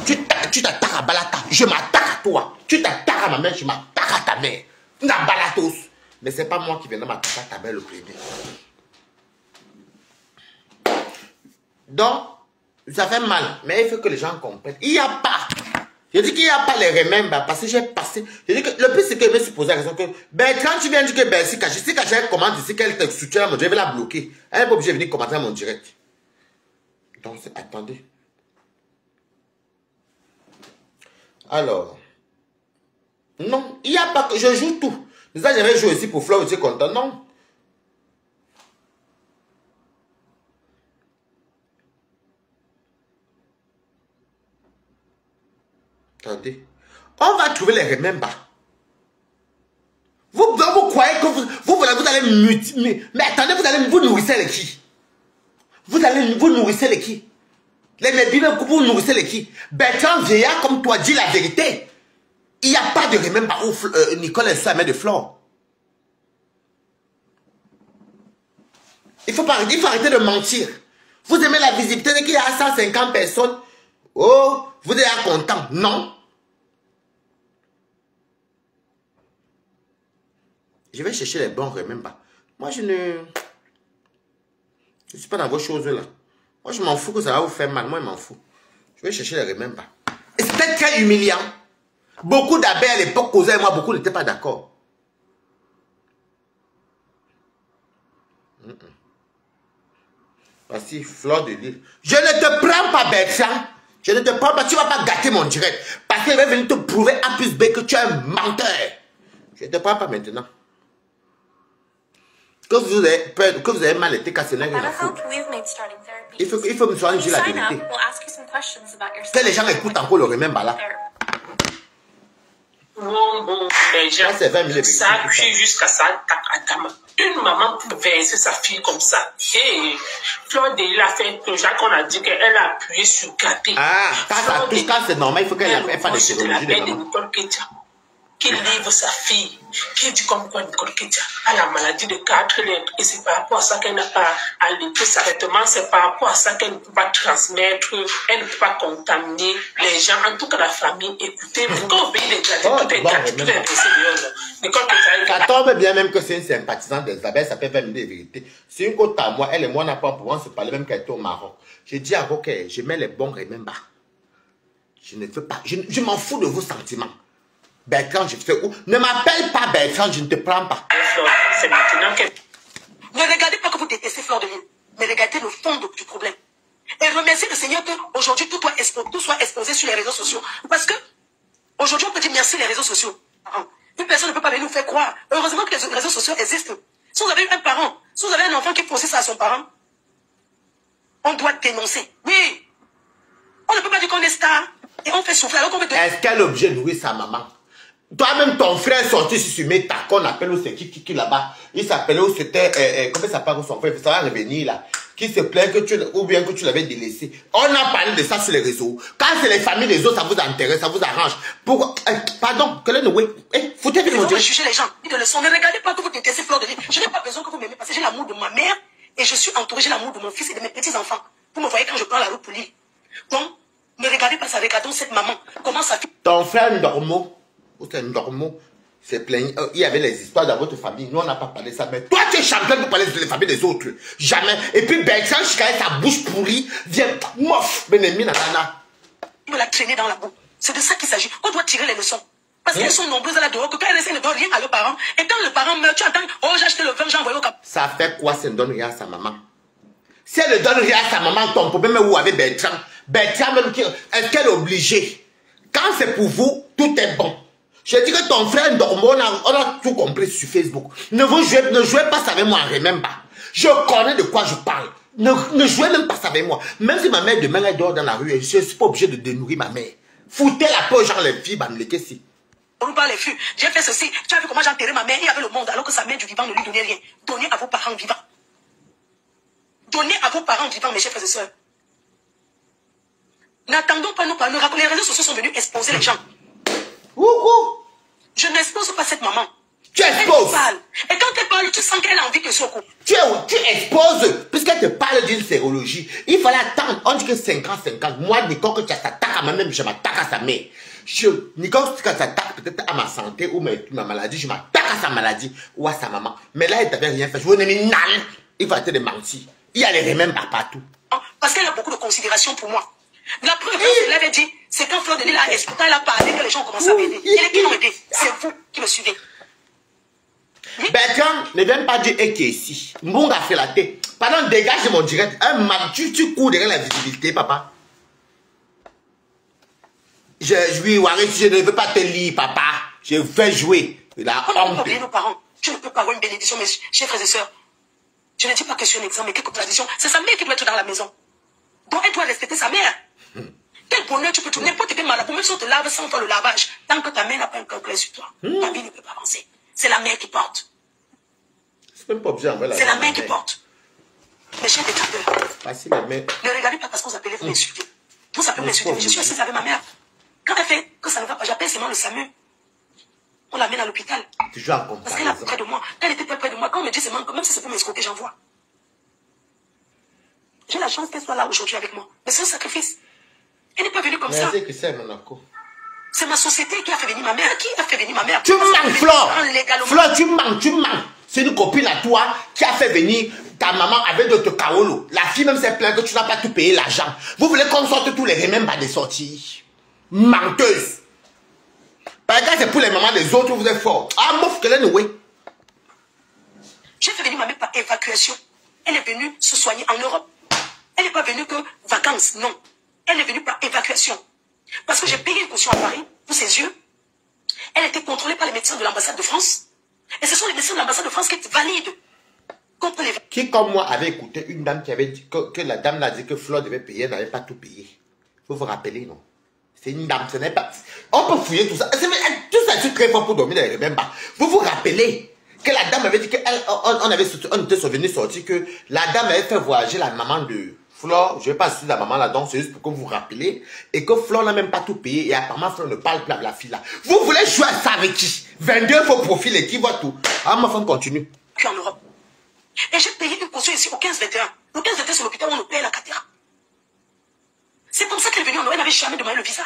Tu t'attaques à Balata, je m'attaque à toi. Tu t'attaques à ma mère, je m'attaque à ta mère. Na Balatos. Mais c'est pas moi qui viendrai m'attaquer à ta mère le premier. Donc, ça fait mal, mais il faut que les gens comprennent. Il n'y a pas. Je dis qu'il n'y a pas les remembers parce que j'ai passé. Je dis que le plus c'est que je me suis posé la question que quand tu viens dire que si elle commande ici, qu'elle te soutient, je vais la bloquer. Elle n'est pas obligée de venir commenter à mon direct. Donc, attendez. Alors, non, il n'y a pas que je joue tout. Ça, j'avais joué aussi pour Flore, je suis content. Non. Attendez. On va trouver les remembers. Vous croyez que vous allez mais attendez, vous nourrissez les qui? Vous nourrissez les qui? Les mébines, vous nourrissez les qui? Bertrand vieillard comme toi dit la vérité. Il n'y a pas de remember où Nicole est sa mère de Flore. Il faut arrêter de mentir. Vous aimez la visibilité qu'il y a 150 personnes. Oh, vous êtes content. Non. Je vais chercher les bons remembers. Moi, je ne suis pas dans vos choses là. Moi, je m'en fous que ça va vous faire mal. Moi, je m'en fous. Je vais chercher les remembers. Et c'était très humiliant. Beaucoup d'abeilles à l'époque causaient et moi, beaucoup n'étaient pas d'accord. Voici, Flore de Lille. Je ne te prends pas, Bertrand. Je ne te prends pas. Tu ne vas pas gâter mon direct. Parce qu'il va venir te prouver A plus B que tu es un menteur. Je ne te prends pas maintenant. Que vous avez mal été cassé. Il faut me soigner, dire la vérité. Que les gens écoutent encore le remember là. Les gens s'appuient jusqu'à ça. Une maman pour verser sa fille comme ça. Et Flore de Lille a fait un projet qu'on a dit qu'elle a appuyé sur Gâté. Ah, quand c'est normal, il faut qu'elle fasse des chirurgies de maman. Qui livre sa fille, qui dit comme quoi Nicole Ketia a la maladie de 4 lettres. Et c'est par rapport à ça qu'elle n'a pas allaité sa traitement, c'est par rapport à ça qu'elle ne peut pas transmettre, elle ne peut pas contaminer les gens, en tout cas la famille. Écoutez-vous, quand vous payez les gradés, tout est gâté, tout est baissé dehors. Nicole Ketia, ça tombe bien même que c'est une sympathisante d'Isabelle, ça peut faire une vérité. C'est une côte à moi, elle et moi n'a pas pouvoir se parler même qu'elle était au Maroc. J'ai dit à OK, je mets les bons remembers. Je ne veux pas, je m'en fous de vos sentiments. Bertrand, je fais où? Ne m'appelle pas Bertrand, je ne te prends pas. C'est maintenant que... Ne regardez pas que vous détestez Flore de Lille, mais regardez le fond du problème. Et remerciez le Seigneur qu'aujourd'hui tout soit exposé sur les réseaux sociaux. Parce que aujourd'hui on peut dire merci les réseaux sociaux. Une personne ne peut pas venir nous faire croire. Heureusement que les réseaux sociaux existent. Si vous avez un parent, si vous avez un enfant qui pose ça à son parent, on doit dénoncer. Oui. On ne peut pas dire qu'on est star et on fait souffrir alors qu'on veut... Est-ce qu'elle est obligée de nourrir sa maman? Toi-même, ton frère est sorti sur Meta, qu'on appelle où c'est qui là-bas. Il s'appelait où c'était, comment ça s'appelle son frère? Ça va revenir là. Qui se plaint que ou bien que tu l'avais délaissé. On a parlé de ça sur les réseaux. Quand c'est les familles des autres, ça vous intéresse, ça vous arrange. Pourquoi, pardon, que foutez bien mon Dieu. Juger les gens. Ils ne le sont. Ne regardez pas que vous détestez Fleur de Lys. Je n'ai pas besoin que vous m'aimez parce que j'ai l'amour de ma mère et je suis entourée, j'ai l'amour de mon fils et de mes petits-enfants. Vous me voyez quand je prends la route pour lire. Donc, ne regardez pas ça, regardons cette maman. Comment ça fait? Ton frère Ndormo, c'est plein. Il y avait les histoires dans votre famille. Nous, on n'a pas parlé de ça. Mais toi, tu es champion pour parler des familles des autres. Jamais. Et puis, Bertrand, sa bouche pourrie, vient, mof, Benemi, nanana. Il me l'a traîné dans la boue. C'est de ça qu'il s'agit. On doit tirer les leçons. Parce qu'elles sont nombreuses là dehors, que quand elles essaient de donner rien à leurs parents, et quand le parent meurt, tu attends, oh, j'ai acheté le vin, j'ai envoyé au cap. Ça fait quoi si elle ne donne rien à sa maman? Si elle ne donne rien à sa maman, ton problème est où avec Bertrand? Bertrand, même, est-ce qu'elle est obligée? Quand c'est pour vous, tout est bon. Je dis que ton frère Ndormo, on a tout compris sur Facebook. Ne jouez pas ça avec moi, même pas. Je connais de quoi je parle. Ne jouez même pas ça avec moi. Même si ma mère demain elle dort dans la rue, je ne suis pas obligé de dénourrir ma mère. Foutez la peau, genre les filles, si. On parle les filles. J'ai fait ceci. Tu as vu comment j'ai enterré ma mère? Il y avait le monde, alors que sa mère du vivant ne lui donnait rien. Donnez à vos parents vivants. Donnez à vos parents vivants, mes chers frères et sœurs. N'attendons pas nos parents. Les réseaux sociaux sont venus exposer les gens. Je n'expose pas cette maman. Tu exposes. Et quand elle parle, tu sens qu'elle a envie que ce coup. Tu exposes. Puisqu'elle te parle d'une sérologie, il fallait attendre. On dit que 50-50. Moi, Nicole, que tu t'attaques à moi-même, je m'attaque à sa mère. Nicole, quand tu t'attaques peut-être à ma santé ou ma maladie, je m'attaque à sa maladie ou à sa maman. Mais là, elle t'avait rien fait. Je vous ai mis nan. Il faut arrêter de mentir. Il y a les remèdes partout. Parce qu'elle a beaucoup de considération pour moi. La preuve, elle avait dit, c'est quand Fleur de Lys a expliqué, elle a parlé que les gens ont commencé à m'aider. Et les qui m'ont aidé, c'est vous qui me suivez. Bertrand, ne viens pas dire qui est ici. Mbonga fait la tête. Pardon, dégage de mon direct. Tu cours derrière la visibilité, papa. Je ne veux pas te lire, papa. Je vais jouer. La honte. Nos parents. Tu ne peux pas avoir une bénédiction, mes chers frères et sœurs. Je ne dis pas que je suis un exemple, mais quelle contradiction. C'est sa mère qui doit être dans la maison. Donc elle doit respecter sa mère. Quel bonheur tu peux trouver. N'importe quel malade. Même si on te lave sans faire le lavage, tant que ta mère n'a pas un cœur clair sur toi, ta vie ne peut pas avancer. C'est la mère qui porte. C'est même pas obligé. C'est la mère qui porte. Mes chers détracteurs. Ne regardez pas parce que vous appelez, vous m'insultez. Vous appelez m'insulter, mais je suis assise avec ma mère. Quand elle fait que ça ne va pas, j'appelle seulement le SAMU. On l'amène à l'hôpital. Parce qu'elle est près de moi. Quand elle était près de moi, quand on me dit seulement, même si c'est pour m'escroquer, j'envoie. J'ai la chance qu'elle soit là aujourd'hui avec moi. Mais c'est un sacrifice. Elle n'est pas venue comme ça. C'est ma société qui a fait venir ma mère. Qui a fait venir ma mère? Tu manques, Flore. Flore, tu manques. C'est une copine à toi qui a fait venir ta maman avec d'autres Kaolo. La fille même s'est plainte que tu n'as pas tout payé l'argent. Vous voulez qu'on sorte tous les remèdes des sorties. Menteuse. Par exemple, c'est pour les mamans des autres, vous êtes fort. Ah, mouf, quelle est nous? J'ai fait venir ma mère par évacuation. Elle est venue se soigner en Europe. Elle n'est pas venue que vacances, non. Elle est venue par évacuation. Parce que j'ai payé une caution à Paris pour ses yeux. Elle était contrôlée par les médecins de l'ambassade de France. Et ce sont les médecins de l'ambassade de France qui valident contre les... Qui, comme moi, avait écouté une dame qui avait dit que la dame l'a dit que Flore devait payer, elle n'avait pas tout payé. Vous vous rappelez, non? C'est une dame, ce n'est pas... On peut fouiller tout ça. Tout ça, c'est très fort pour dormir dans les remèdes. Vous vous rappelez que la dame avait dit on était survenu sortir que la dame avait fait voyager la maman de Flore. Je ne vais pas suivre la maman là-dedans, c'est juste pour que vous vous rappelez. Et que Flore n'a même pas tout payé. Et apparemment, Flore ne parle plus avec la fille là. Vous voulez jouer à ça avec qui? 22 faux profils et qui voit tout. Ah, ma femme continue. En Europe. Et j'ai payé une caution ici au 15-21. Le 15-21, c'est l'hôpital où on nous paye la catéra. C'est comme ça qu'elle est venue en Europe. Elle n'avait jamais demandé le visa.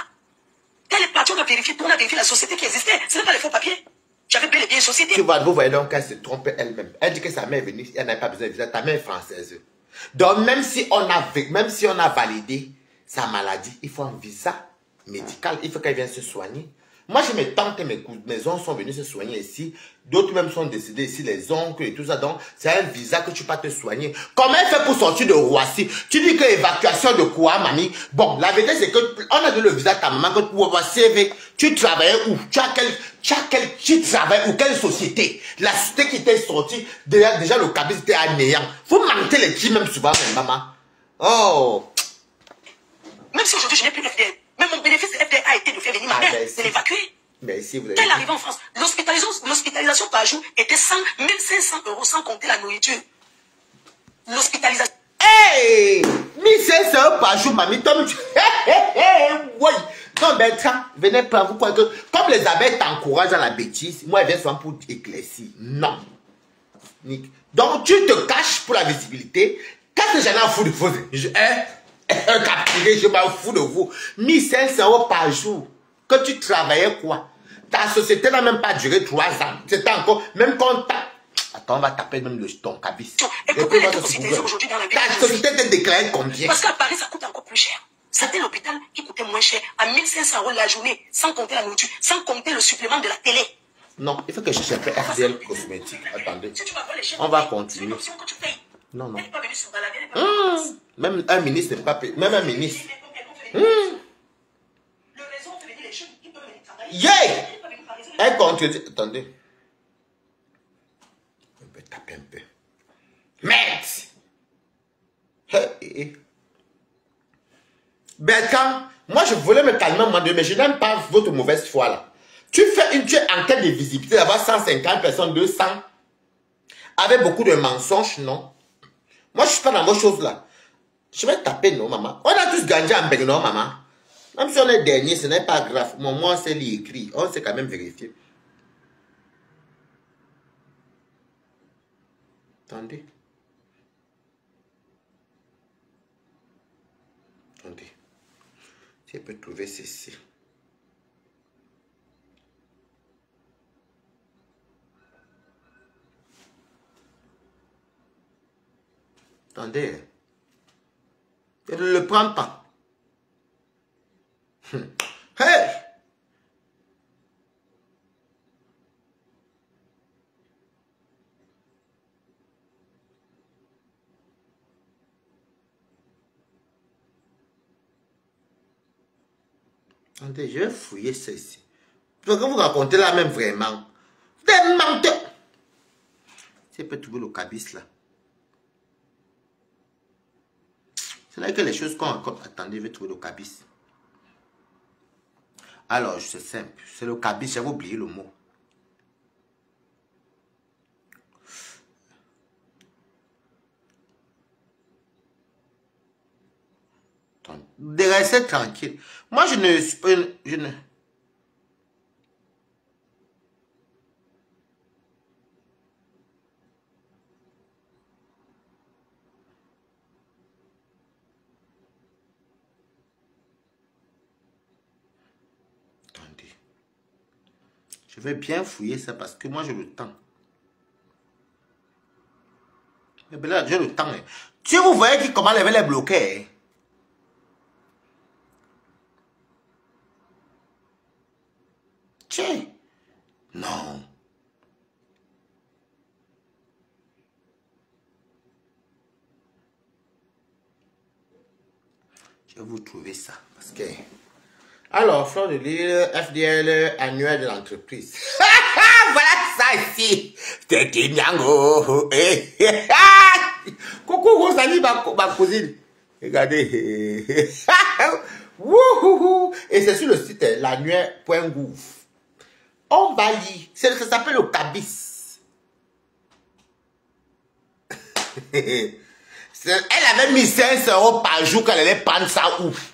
Elle est partie, on a vérifié la société qui existait. Ce n'est pas les faux papiers. J'avais bel et bien une société. Vous voyez donc qu'elle se trompe elle-même. Elle dit que sa mère est venue, elle n'avait pas besoin de visa. Ta mère est française. Donc même si on a validé sa maladie, il faut un visa médical. Il faut qu'elle vienne se soigner. Moi, j'ai mes tantes et mes oncles sont venus se soigner ici. D'autres même sont décédés ici, les oncles et tout ça. Donc, c'est un visa que tu peux te soigner. Comment elle fait pour sortir de Roissy? Tu dis que évacuation de quoi, mamie? Bon, la vérité, c'est que on a donné le visa à ta maman que pour avoir CV. Tu travaillais où? Tu travailles où? Quelle société? La société qui t'est sortie, déjà le cabis était à néant. Vous mentez les petits même souvent, maman. Oh! Même si aujourd'hui je n'ai plus FDL, même mon bénéfice de FDL a été de faire venir ma mère, de l'évacuer. Mais si vous avez... Quand elle est arrivée en France, l'hospitalisation par jour était 100, 1500 € sans compter la nourriture. L'hospitalisation. Hey! 1500 € par jour, mamie. Tom, oui. Non, Bertrand, venez prendre. Vous croyez que, comme les abeilles t'encouragent dans la bêtise, moi, elles viennent souvent pour éclaircir. Non. Donc, tu te caches pour la visibilité. Qu'est-ce que j'en ai à foutre de vous? Capturé, je m'en fous de vous. 1500 € par jour. Que tu travaillais quoi? Ta société n'a même pas duré 3 ans. C'était encore, même quand t'as... Attends, on va taper même ton cabis. Et pourquoi elle est hospitalisée aujourd'hui dans la ville? Ta société t'a déclaré combien? Parce qu'à Paris, ça coûte encore plus cher. C'était l'hôpital qui coûtait moins cher, à 1500 € la journée, sans compter la nourriture, sans compter le supplément de la télé. Non, il faut que je cherche un peu FDL cosmétique. Attendez. On va continuer. Non, non. Même un ministre n'est pas payé. Même un ministre. Yeah! Elle contredit. Attendez. On peut taper un peu. Merde! Hey. Bertrand, moi je voulais me calmer un moment donné, mais je n'aime pas votre mauvaise foi là. Tu es en quête de visibilité d'avoir 150 personnes, 200, avec beaucoup de mensonges, non? Moi je ne suis pas dans vos choses là. Je vais taper, non, maman? On a tous gagné en Bénin, non, maman? Même si on est dernier, ce n'est pas grave. Moi, on sait lire écrit. On sait quand même vérifier. Attendez. Attendez. Si elle peut trouver ceci. Attendez. Elle ne le prend pas. Hey! Attendez, je vais fouiller ça ici. Parce que vous racontez là même vraiment. Des menteurs. Si elle peut trouver le cabis là. C'est là que les choses qu'on raconte. Attendez, je vais trouver le cabis. Alors, c'est simple. C'est le cabis, j'avais oublié le mot. De rester tranquille. Moi, je ne... Attendez. Je vais bien fouiller ça parce que moi, j'ai le temps. Mais ben là, j'ai le temps. Si vous voyez comment elle les bloquer. Tiens. Non. Je vais vous trouver ça. Parce que... Alors, Fleur de Lille, FDL annuel de l'entreprise. Voilà ça ici. C'est Kinyango. Coucou, vous salut ma cousine. Regardez. Et c'est sur le site l'annuel.gouv. On va lire. Ça s'appelle le cabis. Elle avait mis 500 € par jour quand elle allait prendre ça ouf.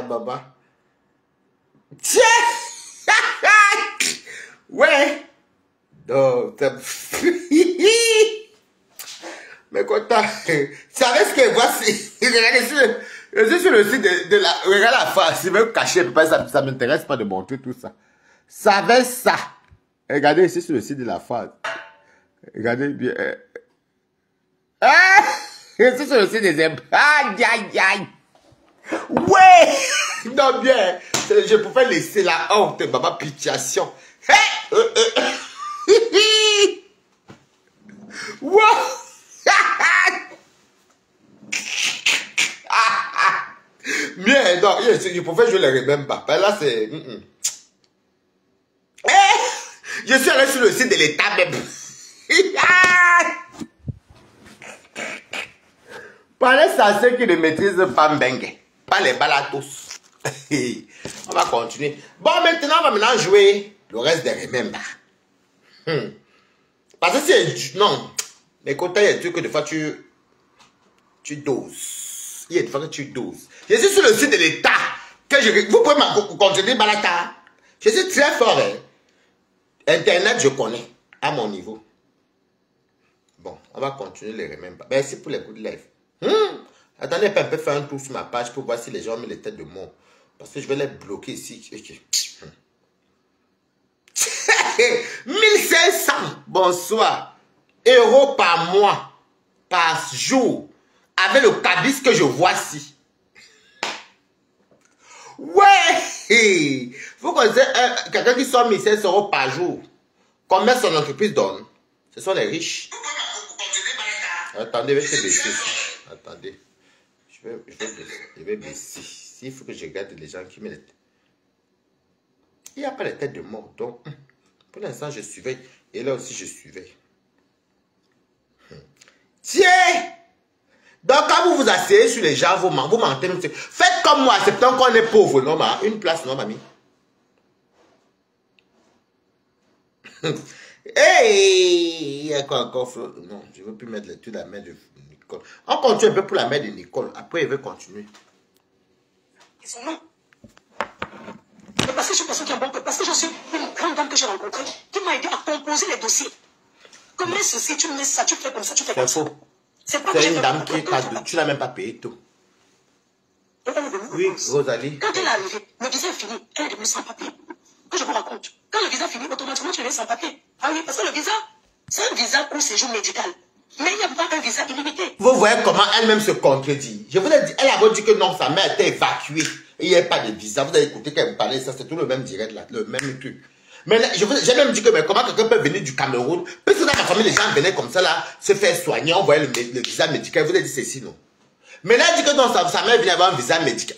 Baba. Tiens. Ouais. Donc, mais content. Savez ce que voici. Regardez je suis sur le site de la... Regarde la face. Si je veux cacher, ça ne m'intéresse pas de montrer tout ça. savait ça. Regardez ici sur le site de la phase. Regardez bien. C'est sur le site des impôts. Aïe, aïe, aïe. Ouais. Non, bien. Je pouvais laisser la honte, maman, pitiation. Wow. Bien, non, je pouvais jouer les mêmes pas. Là, c'est... Je suis allé sur le site de l'État même. Par les sensés qui ne maîtrisent pas Mbengue. Pas les balatos. On va continuer. Bon, maintenant, on va maintenant jouer le reste des remember. Parce que c'est... Non. Mais quand il y a des trucs que des fois tu doses. Il y a des fois que tu doses. Je suis sur le site de l'État. Vous pouvez me continuer Balata. Je suis très fort. Hein. Internet, je connais. À mon niveau. Bon, on va continuer les remember. Merci pour les coups de lèvres. Attendez, un peu faire un tour sur ma page pour voir si les gens ont mis les têtes de mort. Parce que je vais les bloquer ici. 1500, bonsoir, euros par mois, par jour, avec le cabis que je vois ici. Ouais! Vous connaissez quelqu'un qui sort 1500 euros par jour. Combien son entreprise donne? Ce sont les riches. Attendez, je vais baisser. Attendez. Je vais baisser. Il faut que je regarde les gens qui me les... Il n'y a pas de tête de mort. Donc, pour l'instant, je surveille. Et là aussi, je surveille. Tiens! Donc, quand vous vous asseyez sur les gens, vous mentez. Faites comme moi, acceptons qu'on est pauvre. Non, ma, une place, non, mamie. Hey! Il y a quoi encore? Non, je ne veux plus mettre l'étude à la main de Nicole. On continue un peu pour la main de Nicole. Après, il veut continuer. Ils sont non. Mais parce que je suis personne qui est bon, parce que je suis une grande dame que j'ai rencontrée, qui m'a aidé à composer les dossiers. Comme mets ceci, tu mets ça, tu fais comme ça, tu fais comme ça. C'est une dame qui est... Tu n'as même pas payé tout. Oui, Rosalie. Quand elle est arrivée, le visa est fini. Elle est devenue sans papier. Que je vous raconte. Quand le visa finit, automatiquement, tu deviens sans papier. Ah oui, parce que le visa, c'est un visa pour séjour médical. Mais il n'y a pas un visa illimité. Vous voyez comment elle-même se contredit. Je vous ai dit, elle a dit que non, sa mère était évacuée. Et il n'y a pas de visa. Vous avez écouté qu'elle me parlait, ça c'est tout le même direct là, le même truc. Mais j'ai même dit que mais comment quelqu'un peut venir du Cameroun, parce que dans ma famille, les gens venaient comme ça là, se faire soigner, on voyait le visa médical. Vous avez dit ceci, non? Mais là, elle dit que non, sa mère vient avoir un visa médical.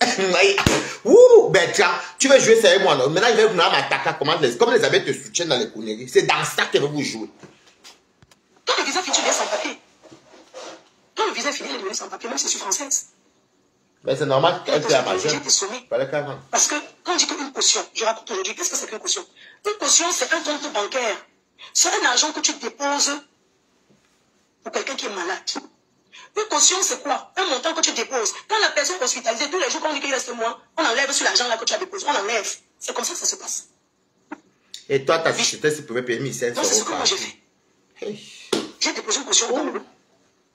Ouh, Bertrand, tu veux jouer ça avec moi, non? Maintenant, il va venir m'attaquer comme les abeilles te soutiennent dans les conneries. C'est dans ça qu'elle veut vous jouer. Quand le visa finit, tu viens sans papier. Quand le visa finit, elle est sans papier, même si je suis française. Mais c'est normal qu'elle soit majeure. Parce que quand on dit qu'une caution, je raconte aujourd'hui, qu'est-ce que c'est qu'une caution? Une caution, c'est un compte bancaire. C'est un argent que tu déposes pour quelqu'un qui est malade. Une caution, c'est quoi? Un montant que tu déposes. Quand la personne est hospitalisée, tous les jours, quand on dit qu'il reste moins, on enlève sur l'argent là que tu as déposé. On enlève. C'est comme ça que ça se passe. Et toi, ta société, si tu pouvais payer 1500 euros. C'est ce que moi j'ai fait. Hey. J'ai déposé une caution au Cameroun.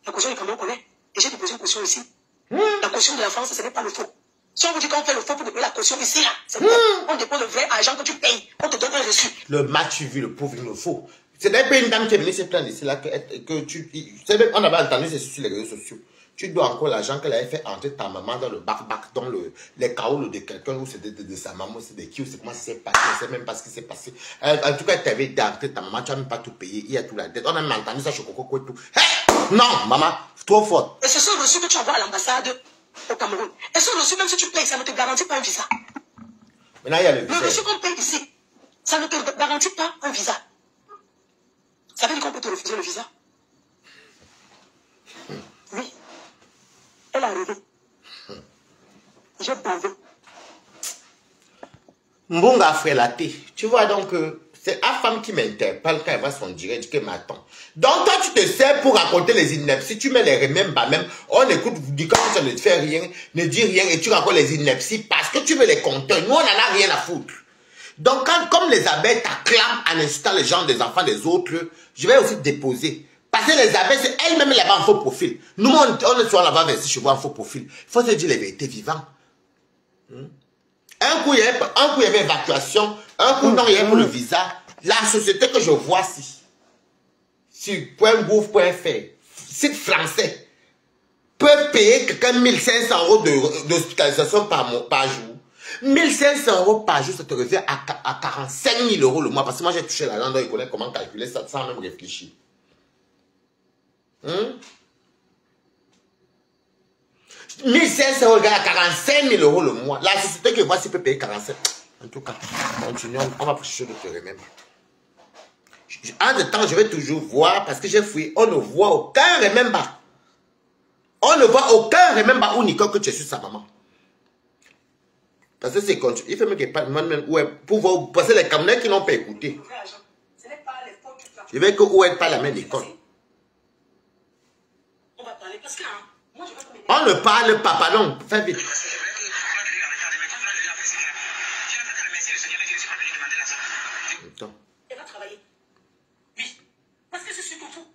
La caution du Cameroun connaît. Et j'ai déposé une caution ici. La caution de la France, ce n'est pas le faux. Si on vous dit qu'on fait le faux pour déposer la caution ici, là, c'est bon. On dépose le vrai argent que tu payes. On te donne un reçu. Le match, tu vu, le pauvre, il le faut. C'est d'ailleurs une dame qui est venue se plaindre ici, là, que tu... On avait entendu ceci sur les réseaux sociaux. Tu dois encore l'argent qu'elle avait fait entrer ta maman dans le bac-bac, dans les caots de quelqu'un, ou c'est de sa maman, c'est de qui, ou c'est comment ça s'est passé, on ne sait même pas ce qui s'est passé. En tout cas, tu avais d'entrer ta maman, tu n'as même pas tout payé, il y a tout la dette. On a même entendu ça chez Coco et tout. Hey! Non, maman, trop fort. Et ce sont reçus que tu envoies à l'ambassade au Cameroun. Et ce reçu, même si tu payes, ça ne te garantit pas un visa. Maintenant, il y a le visa. Le reçu qu'on paye ici, ça ne te garantit pas un visa. Ça veut dire qu'on peut te refuser le visa? Oui. Elle est arrivée. J'ai bavé. Mbonga frelaté. Tu vois donc, c'est la femme qui m'interpelle quand elle va son direct, dit que m'attend. Donc toi tu te sers pour raconter les inepties, tu mets les remembers même, on écoute, dis quand ça ne te fait rien, ne dis rien et tu racontes les inepties parce que tu veux les compter. Nous on n'en a rien à foutre. Donc comme les abeilles t'acclament en incitant les gens des enfants des autres, je vais aussi déposer. Parce que les abeilles, c'est elles-mêmes là-bas en faux profil. Nous, on est sur là-bas versé chez vous en faux profil. Il faut se dire les vérités vivantes. Un coup, il y avait évacuation Un coup, non, il y a pour le visa. La société que je vois ici, sur .gouv.fr, site français, peut payer quelqu'un 1500 € d'hospitalisation par jour. 1500 € par jour, ça te revient à 45 000 € le mois. Parce que moi, j'ai touché la langue, donc il connaît comment calculer ça sans même réfléchir. 1500 € à 45 000 € le mois. La société que voici peut payer 47. En tout cas, continuons. On va chercher d'autres remèdes. En ce temps, je vais toujours voir parce que j'ai fouillé. On ne voit aucun remède. On ne voit aucun remède où Nicole que tu es sur sa maman. Parce que c'est continu. Il faut même pas même pour voir. Parce que les Camerounais qui n'ont pas écouté. Je vais que où est pas la main d'école. On va parler parce que moi je vais pas. On ne parle pas, pardon. Fais vite. Elle va travailler. Oui. Parce que je suis pour vous.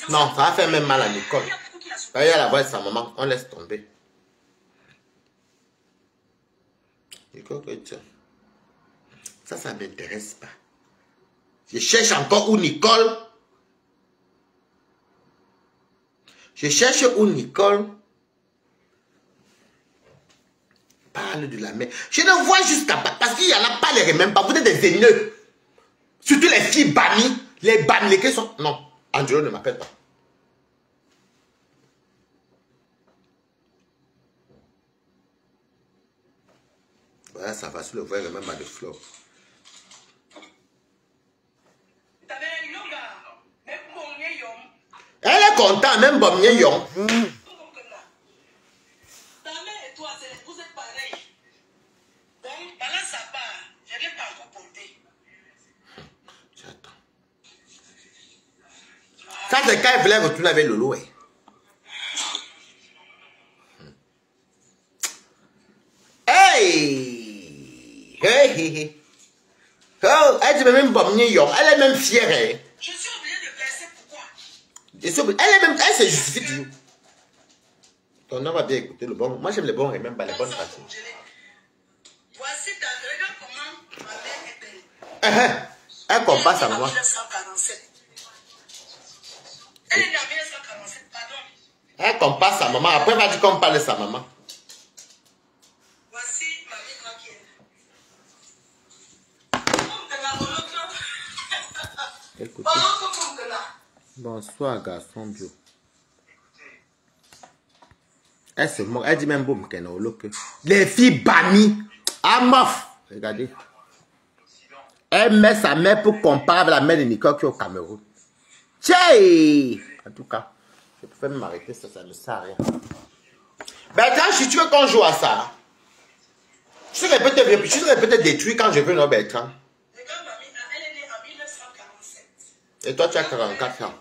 Non, ça va faire même mal à Nicole. Il y a la voix de sa maman. On laisse tomber. Nicole, ça ne m'intéresse pas. Je cherche encore où Nicole. Je cherche où Nicole parle de la mère. Je ne vois jusqu'à pas. Parce qu'il n'y en a pas les remèdes pas. Vous êtes des haineux. Surtout les filles bannies. Les bannies qui sont. Non, Angelo ne m'appelle pas. Voilà, ça va sur le vrai remède de fleurs. Elle est contente, même bon mieux yon. Ta mère et toi, vous êtes pareils. Donc, pendant sa part, je ne l'ai pas encore porté. J'attends. Ça, c'est quand elle voulait retourner avec Lolo. Hey! Hey! Oh, elle dit même bon mieux yon. Elle est même fière. Je suis obligée de blesser pourquoi? Elle se justifie toujours. Ton nom va bien écouter le bon. Moi j'aime les bons et même pas les bonnes parties. Voici ta regarde comment ma mère est belle. Elle compare sa maman. Elle est née en 1947, pardon. Elle compare sa maman. Après elle va dire qu'on parle de sa maman. Voici ma vie tranquille. Écoutez. Bonsoir garçon bio. Elle se moque. Elle dit même boum qu'elle n'a que les filles bannies. Ah mof. Regardez. Elle met sa mère pour comparer avec la mère de Nicole qui est au Cameroun. Tchè. En tout cas, je préfère m'arrêter, ça ne sert à rien. Bertrand, si tu veux qu'on joue à ça, je serais peut-être détruit quand je veux, non, Bertrand. Elle est née en 1947. Et toi, tu as 44 ans.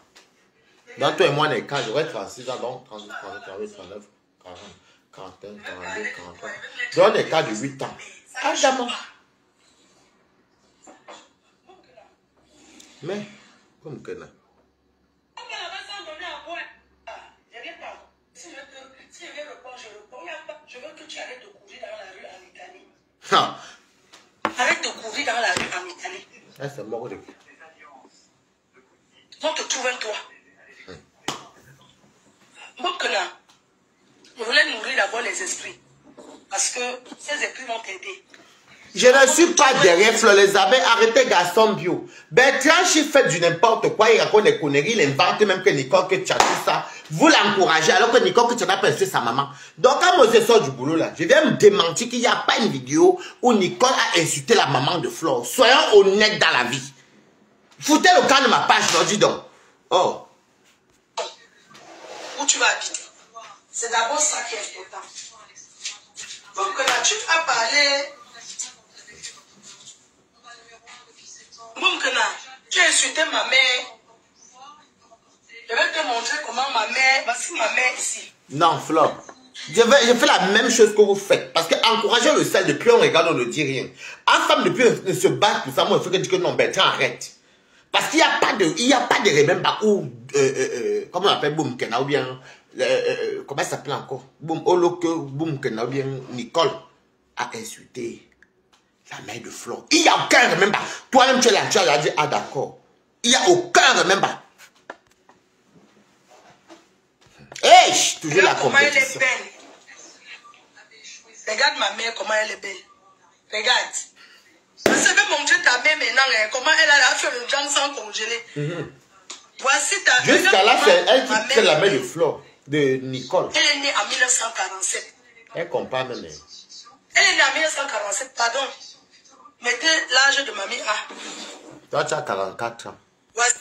Dans toi et moi, on est 4, j'aurais 36 ans, donc 38, 39, 40, 39, 40, 41, 42, 43. Donc on est 4 de 8 ans. Ah, d'abord. Mais, comme que non. Si je vais répondre, je réponds. Je veux que tu arrêtes de courir dans la rue en Italie. Ah. Arrête de courir dans la rue en Italie. Elle se moque de... On te trouve un toit. Mokena, je voulais nourrir d'abord les esprits. Parce que ces esprits vont t'aider. Je ne suis pas derrière Fleur Elisabeth. Arrêtez garçon bio. Bertrand, il fait du n'importe quoi. Il raconte des conneries. Il invente même que Nicole, que tu as tout ça. Vous l'encouragez alors que Nicole, que tu n'as pas insulté sa maman. Donc quand Moses sort du boulot là, je viens me démentir qu'il n'y a pas une vidéo où Nicole a insulté la maman de Fleur. Soyons honnêtes dans la vie. Foutez le camp de ma page, non, dis donc. Oh. Où tu vas habiter. C'est d'abord ça qui est important. Donc là, tu as parlé. Moukena, tu as insulté ma mère. Je vais te montrer comment ma mère. Voici ma mère ici. Non, Fleur. Je fais la même chose que vous faites. Parce que encourager le sel, depuis on regarde, on ne dit rien. En femme, depuis on se bat pour ça, moi, il faut que dire que non, Bertrand, arrête. Parce qu'il n'y a pas de remède où, comment on appelle Boumkena, ou bien, comment ça s'appelle encore? Oloke Boumkena, ou bien Nicole a insulté La mère de Flore. Il n'y a aucun remember. Toi-même, tu es là, tu as dit, ah d'accord. Il n'y a aucun remember. Hey, toujours la comment elle est compétition. belle. Regarde ma mère, comment elle est belle. Regarde. Je vais montrer ta mère maintenant, comment elle a fait le jam sans congeler. Voici ta mère. Jusqu'à là, c'est elle qui fait la mère de Flore, de Nicole. Elle est née en 1947. Elle compare même. Elle est née en 1947, pardon. Mettez l'âge de mamie A. Toi, tu as 44 ans. Voici.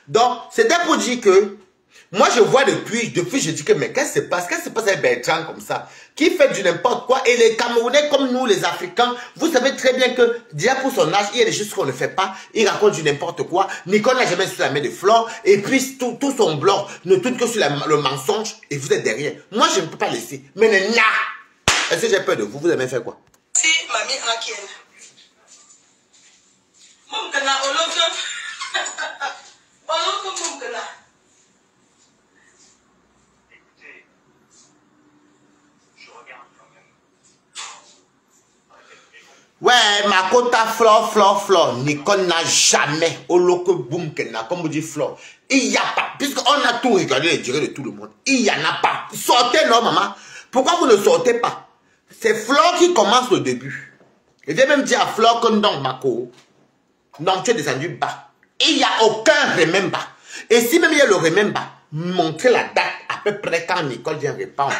Donc, c'était pour dire que moi, je vois depuis je dis que, mais qu'est-ce qui se passe? Qu'est-ce qui se passe avec Bertrand comme ça? Qui fait du n'importe quoi? Et les Camerounais comme nous, les Africains, vous savez très bien que, déjà pour son âge, il y a des choses qu'on ne fait pas. Il raconte du n'importe quoi. Nicole n'a jamais su la main de Flore. Et puis, tout son blog ne tourne que sur le mensonge. Et vous êtes derrière. Moi, je ne peux pas laisser. Mais là, est-ce que j'ai peur de vous? Vous avez fait quoi? Si, mamie A qui est là. Mon gana, Oloko. Oloko, mon gana. Ouais, ma quota Flore. Nicole n'a jamais, au loco boom, comme vous dites Flore. Il n'y a pas, puisqu'on a tout regardé les durées de tout le monde. Il n'y en a pas. Sortez, non, maman. Pourquoi vous ne sortez pas? C'est Flore qui commence le début. Je vais même dire à Flore que non, Mako. Non, tu es descendu bas. Il n'y a aucun remember. Et si même il y a le remember, montrez la date à peu près quand Nicole vient répondre.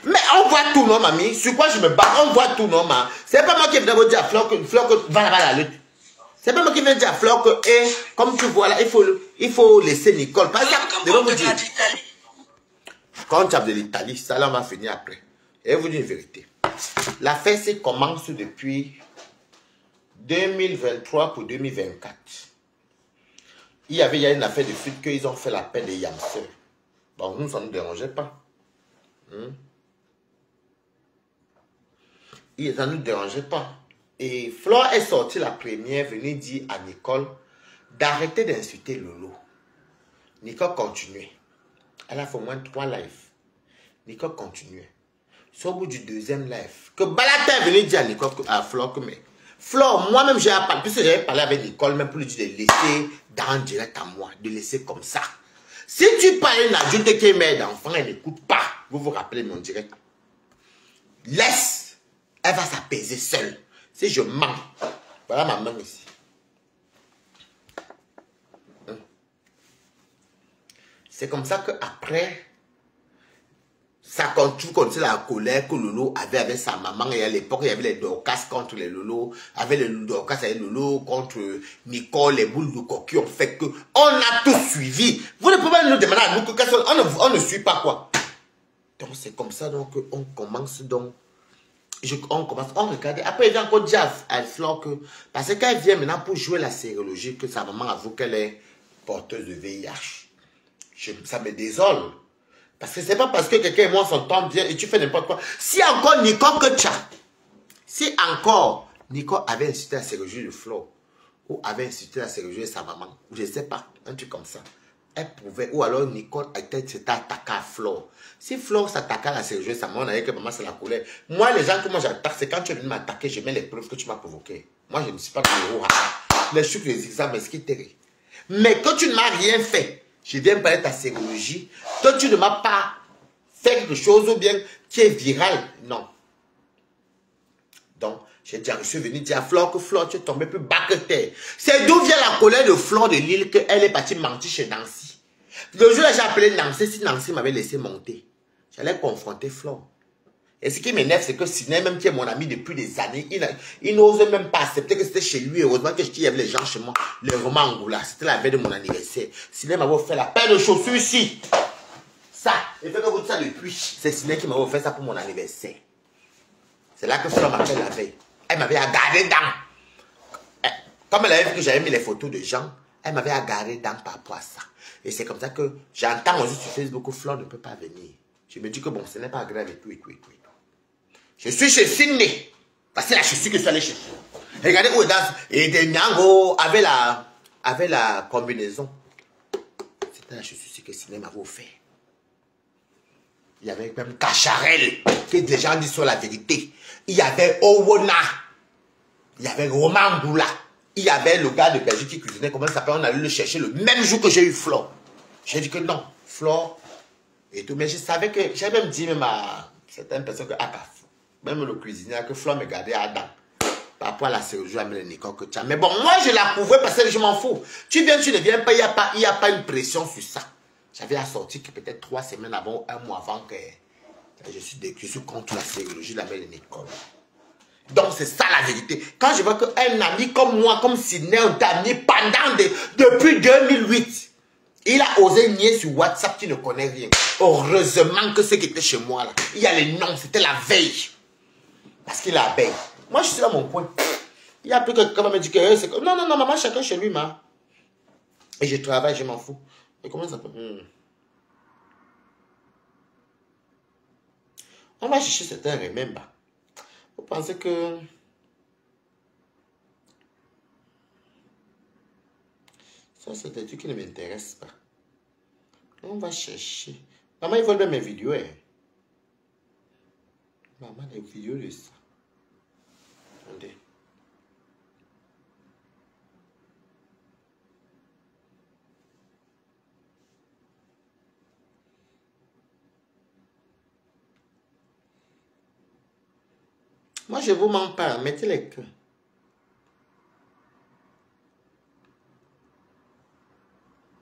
Mais on voit tout, non, mamie? Sur quoi je me bats? On voit tout, non, ma? C'est pas moi qui viens vous dire à Flore que va là-bas la lutte. C'est pas moi qui viens dire à Flore que, comme tu vois là, il faut laisser Nicole. Par exemple, je vais vous dire. Quand tu as de l'Italie, ça là, on va finir après. Et je vous dis une vérité. La fête commence depuis 2023 pour 2024. Il y a une affaire de fuite qu'ils ont fait la paix des Yamseurs. Bon, nous, ça ne nous dérangeait pas. Ça ne nous dérangeait pas. Et Flore est sortie la première, venue dire à Nicole d'arrêter d'insulter Lolo. Nicole continuait. Elle a fait au moins 3 lives. Nicole continuait. C'est au bout du 2e live que Balata est venu dire à Nicole, à Flore que mais Flore, moi-même j'ai parlé, puisque j'avais parlé avec Nicole, même pour lui dire de laisser dans direct à moi, de laisser comme ça. Si tu parles à une adulte qui est mère d'enfant, elle n'écoute pas. Vous vous rappelez mon direct. Laisse. Elle va s'apaiser seule. Si je mens, voilà ma main ici. C'est comme ça qu'après, ça continue comme la colère que Lolo avait avec sa maman. Et à l'époque, il y avait les Dorcas contre les Lolo. Avec les Dorcas et les Lolo contre Nicole, les boules de coquille ont fait que on a tout suivi. Vous ne pouvez pas nous demander à nous que on ne suit pas quoi. Donc c'est comme ça donc on commence donc. On regarde. Après, il a encore dit à Flore que, parce qu'elle vient maintenant pour jouer la sérologie, que sa maman avoue qu'elle est porteuse de VIH. Ça me désole. Parce que c'est pas parce que quelqu'un et moi s'entend bien et tu fais n'importe quoi. Si encore Nicole que tu as, si encore Nicole avait insulté la sérologie de Flore, ou avait insulté la sérologie de sa maman, ou je ne sais pas, un truc comme ça, elle pouvait, ou alors Nicole s'était attaquée à Flore. Si Flore s'attaquait à la sérologie de sa maman, on avait que maman c'est la colère. Moi, les gens que moi j'attaque, c'est quand tu es venu m'attaquer, je mets les preuves que tu m'as provoqué. Moi, je ne suis pas dans le héros. Les trucs, les examens, ce qui t'est. Mais quand tu ne m'as rien fait, je viens parler de ta sérologie, toi tu ne m'as pas fait quelque chose ou bien qui est viral. Non. Donc, je suis venu dire à Flore que Flore, tu es tombé plus bas que terre. C'est d'où vient la colère de Flore de Lille qu'elle est partie mentir chez Nancy. Le jour où j'ai appelé Nancy, si Nancy m'avait laissé monter, j'allais confronter Flore. Et ce qui m'énerve, c'est que Sidney, même qui est mon ami depuis des années, il n'ose même pas accepter que c'était chez lui. Heureusement que je dis, il y avait les gens chez moi. Le roman Angoula, c'était la veille de mon anniversaire. Sidney m'avait offert la paire de chaussures ici. Ça, il fait que vous dites ça depuis. C'est Sidney qui m'avait offert ça pour mon anniversaire. C'est là que Flore m'appelle la veille. Elle m'avait agarré dans. Comme elle avait vu que j'avais mis les photos de gens, elle m'avait agarré dans par rapport à ça. Et c'est comme ça que j'entends aussi sur Facebook que Flore ne peut pas venir. Je me dis que bon, ce n'est pas grave et tout. Je suis chez Sidney. Parce que là, je suis que je suis allé chez. Regardez où est dans. Et des Nyango avait la combinaison. C'était la chaussure que Sidney m'avait offert. Il y avait même Cacharel, que des gens disent sur la vérité. Il y avait Owona. Il y avait Roman Goula. Il y avait le gars de Belgique qui cuisinait. Comment ça s'appelle? On allait le chercher le même jour que j'ai eu Flore. J'ai dit que non, Flore et tout. Mais je savais que, j'ai même dit même à certaines personnes que, même le cuisinier, que Flore me gardait à Adam. Par rapport à la chirurgie à Nicole que tu as. Mais bon, moi je la couvrais parce que je m'en fous. Tu viens, tu ne viens pas, il n'y a pas une pression sur ça. J'avais assorti que peut-être 3 semaines avant, 1 mois avant que je suis contre la chirurgie de la Nicole. Donc c'est ça la vérité. Quand je vois qu'un ami comme moi, comme Sidney, un ami pendant depuis 2008, il a osé nier sur WhatsApp qu'il ne connaît rien. Heureusement que ce qui était chez moi là, il y a les noms, c'était la veille. Parce qu'il a veille. Moi je suis dans mon coin. Il y a plus que quelqu'un me dit que c'est comme... Non, maman, chacun chez lui, ma. Et je travaille, je m'en fous. Et comment ça peut... On va chercher certains remember. Vous pensez que... Ça, c'est des trucs qui ne m'intéressent pas. On va chercher. Maman, ils veulent même mes vidéos. Hein. Maman, les vidéos de ça. Attendez. Moi, je vous mens pas. Mettez les cœurs.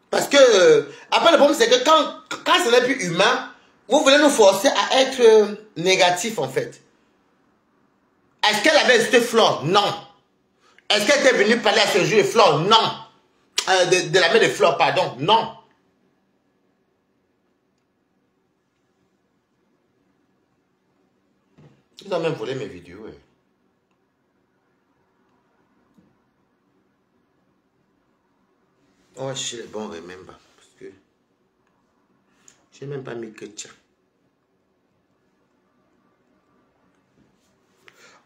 Parce que, après le problème, c'est que quand ce n'est plus humain, vous voulez nous forcer à être négatif, en fait. Est-ce qu'elle avait hésité Flore? Non. Est-ce qu'elle était venue parler à ce jeu de Flore? Non. De la mère de Flore, pardon. Non. Ils ont même volé mes vidéos. Ouais. On va chercher les bons remember. Parce que j'ai même pas mis que tiens.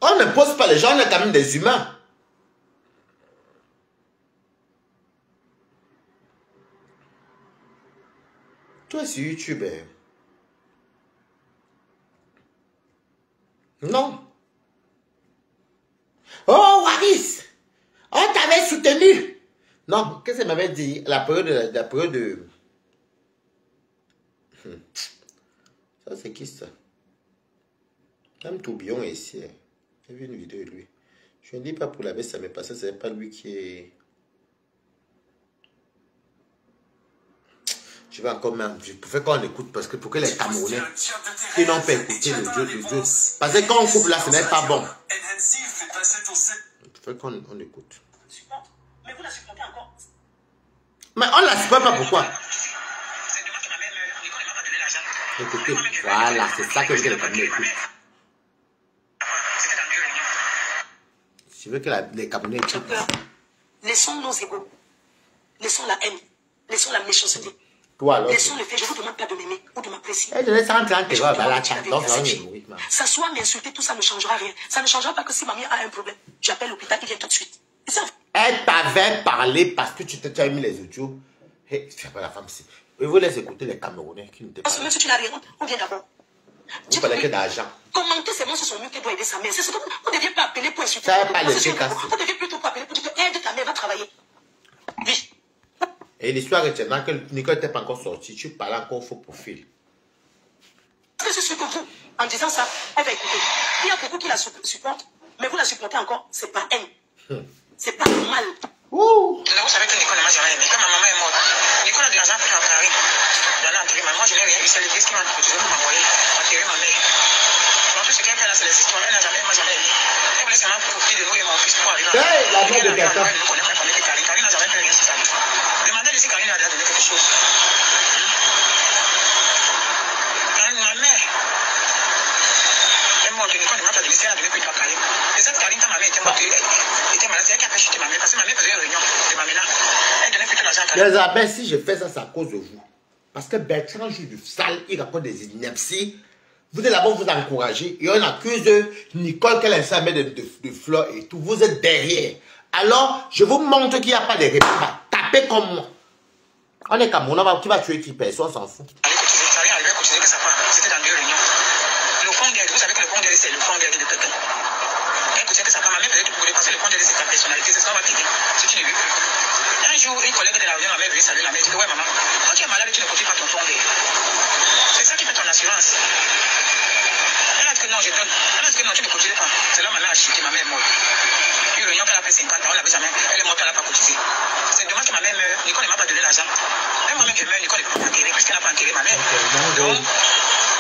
On ne pose pas les gens, on est quand même des humains. Toi, c'est YouTube. Non. Oh, Waris, on t'avait soutenu. Non, qu'est-ce qu'elle m'avait dit? La période de... Ça, c'est qui ça? Même Tourbillon est ici. J'ai vu une vidéo de lui. Je ne dis pas pour la baisse, ça m'est passé, c'est pas lui qui est... Je vais encore même... Pour faire qu'on écoute, parce que pour que les Camerounais, ils n'ont pas écouté le jeu. Parce que quand on coupe là, ce n'est pas bon. Il faut qu'on écoute. Mais vous la supportez encore. Mais on ne la supporte pas, pourquoi? Écoutez, voilà, c'est ça que je veux que les Camerounais écoutent. Je veux que les Camerounais écoutent. Laissons nos égos. Laissons la haine. Laissons la méchanceté. Toi, alors, laissons le fait, je ne vous demande pas de m'aimer ou de m'apprécier. S'asseoir, m'insulter, tout ça ne changera rien. Ça ne changera pas que si mamie a un problème. J'appelle l'hôpital, il vient tout de suite. Elle t'avait parlé parce que tu t'as mis les audios. Hey, tu fais pas la femme ici. Et vous laissez écouter les Camerounais qui ne t'aiment pas. Même si tu n'as rien, on vient d'abord. Vous parlez que d'argent. Commenter ces mots sur son mur qui doit aider sa mère. C'est surtout, vous ne deviez pas appeler pour insulter. Ça va pas les décasser. Vous deviez plutôt pas appeler pour dire que aide ta mère, va travailler. Oui. Et l'histoire retiendra que Nicole n'était pas encore sortie. Tu parles encore faux profil. C'est ce que vous, en disant ça, elle va écouter. Il y a beaucoup qui la supportent, mais vous la supportez encore, c'est pas haine. C'est pas normal. Vous savez que Nicole n'a jamais aimé. Quand ma maman est morte, Nicole a de l'argent pris en carré. Dans l'enterrement. Moi, je n'ai rien eu. C'est l'église qui m'a cotisé pour m'envoyer enterrer ma mère. En plus, c'est quelqu'un là, c'est les histoires. Elle n'a jamais aimé. Elle voulait seulement profiter de nous et mon fils pour arriver. La mère de quelqu'un. Elle ne connaît pas famille que Karine. Karine n'a jamais fait rien sur sa vie. Demandez-lui si Karine a déjà donné quelque chose. Karine, ma mère. Elle est morte. Nicole ne m'a pas donné. Elle a donné que tu as Karine. Et cette Karine, quand ma mère était morte, était malade. C'est elle qui a fait chuter ma mère. Parce que ma mère faisait une réunion de ma mère là. Elle donnait plutôt l'argent à Karine. Les abeilles, si je fais ça, c'est à cause de vous. Parce que Bertrand joue du sale, il raconte des inepties. Vous êtes là-bas, vous encouragez. Et on accuse Nicole qu'elle a mis de fleurs et tout. Vous êtes derrière. Alors, je vous montre qu'il n'y a pas de réponse. Tapez comme moi. On est Camerounais, qui va tuer qui personne, on s'en fout. Elle est cotisée, ça arrive à cotiser que ça part. C'était dans 2 d'aide. Vous savez que le fond d'aide, c'est le fond d'aide de quelqu'un. Écoutez que sa femme, même peut-être pour parce que le fond d'aide, c'est sa personnalité, c'est ce qu'on va quitter. Si tu ne veux plus. Un jour, une collègue de la maison, ma mère venue saluer la mère, dit que ouais, maman, quand tu es malade, tu ne cotises pas ton fond d'aide. C'est ça qui fait ton assurance. Elle a dit que non, je donne. Elle a dit que non, tu ne cotises pas. C'est là, ma mère a chuté, ma mère est morte. Une réunion qu'elle a fait 50 ans, elle a vu sa mère, elle est morte, elle n'a pas cotisé. C'est dommage que ma mère meure, Nicole ne m'a pas donné l'argent. Même moi-même, je meurs, Nicole ne peut pas enterrer, puisqu'elle n'a pas enterré ma mère. Donc,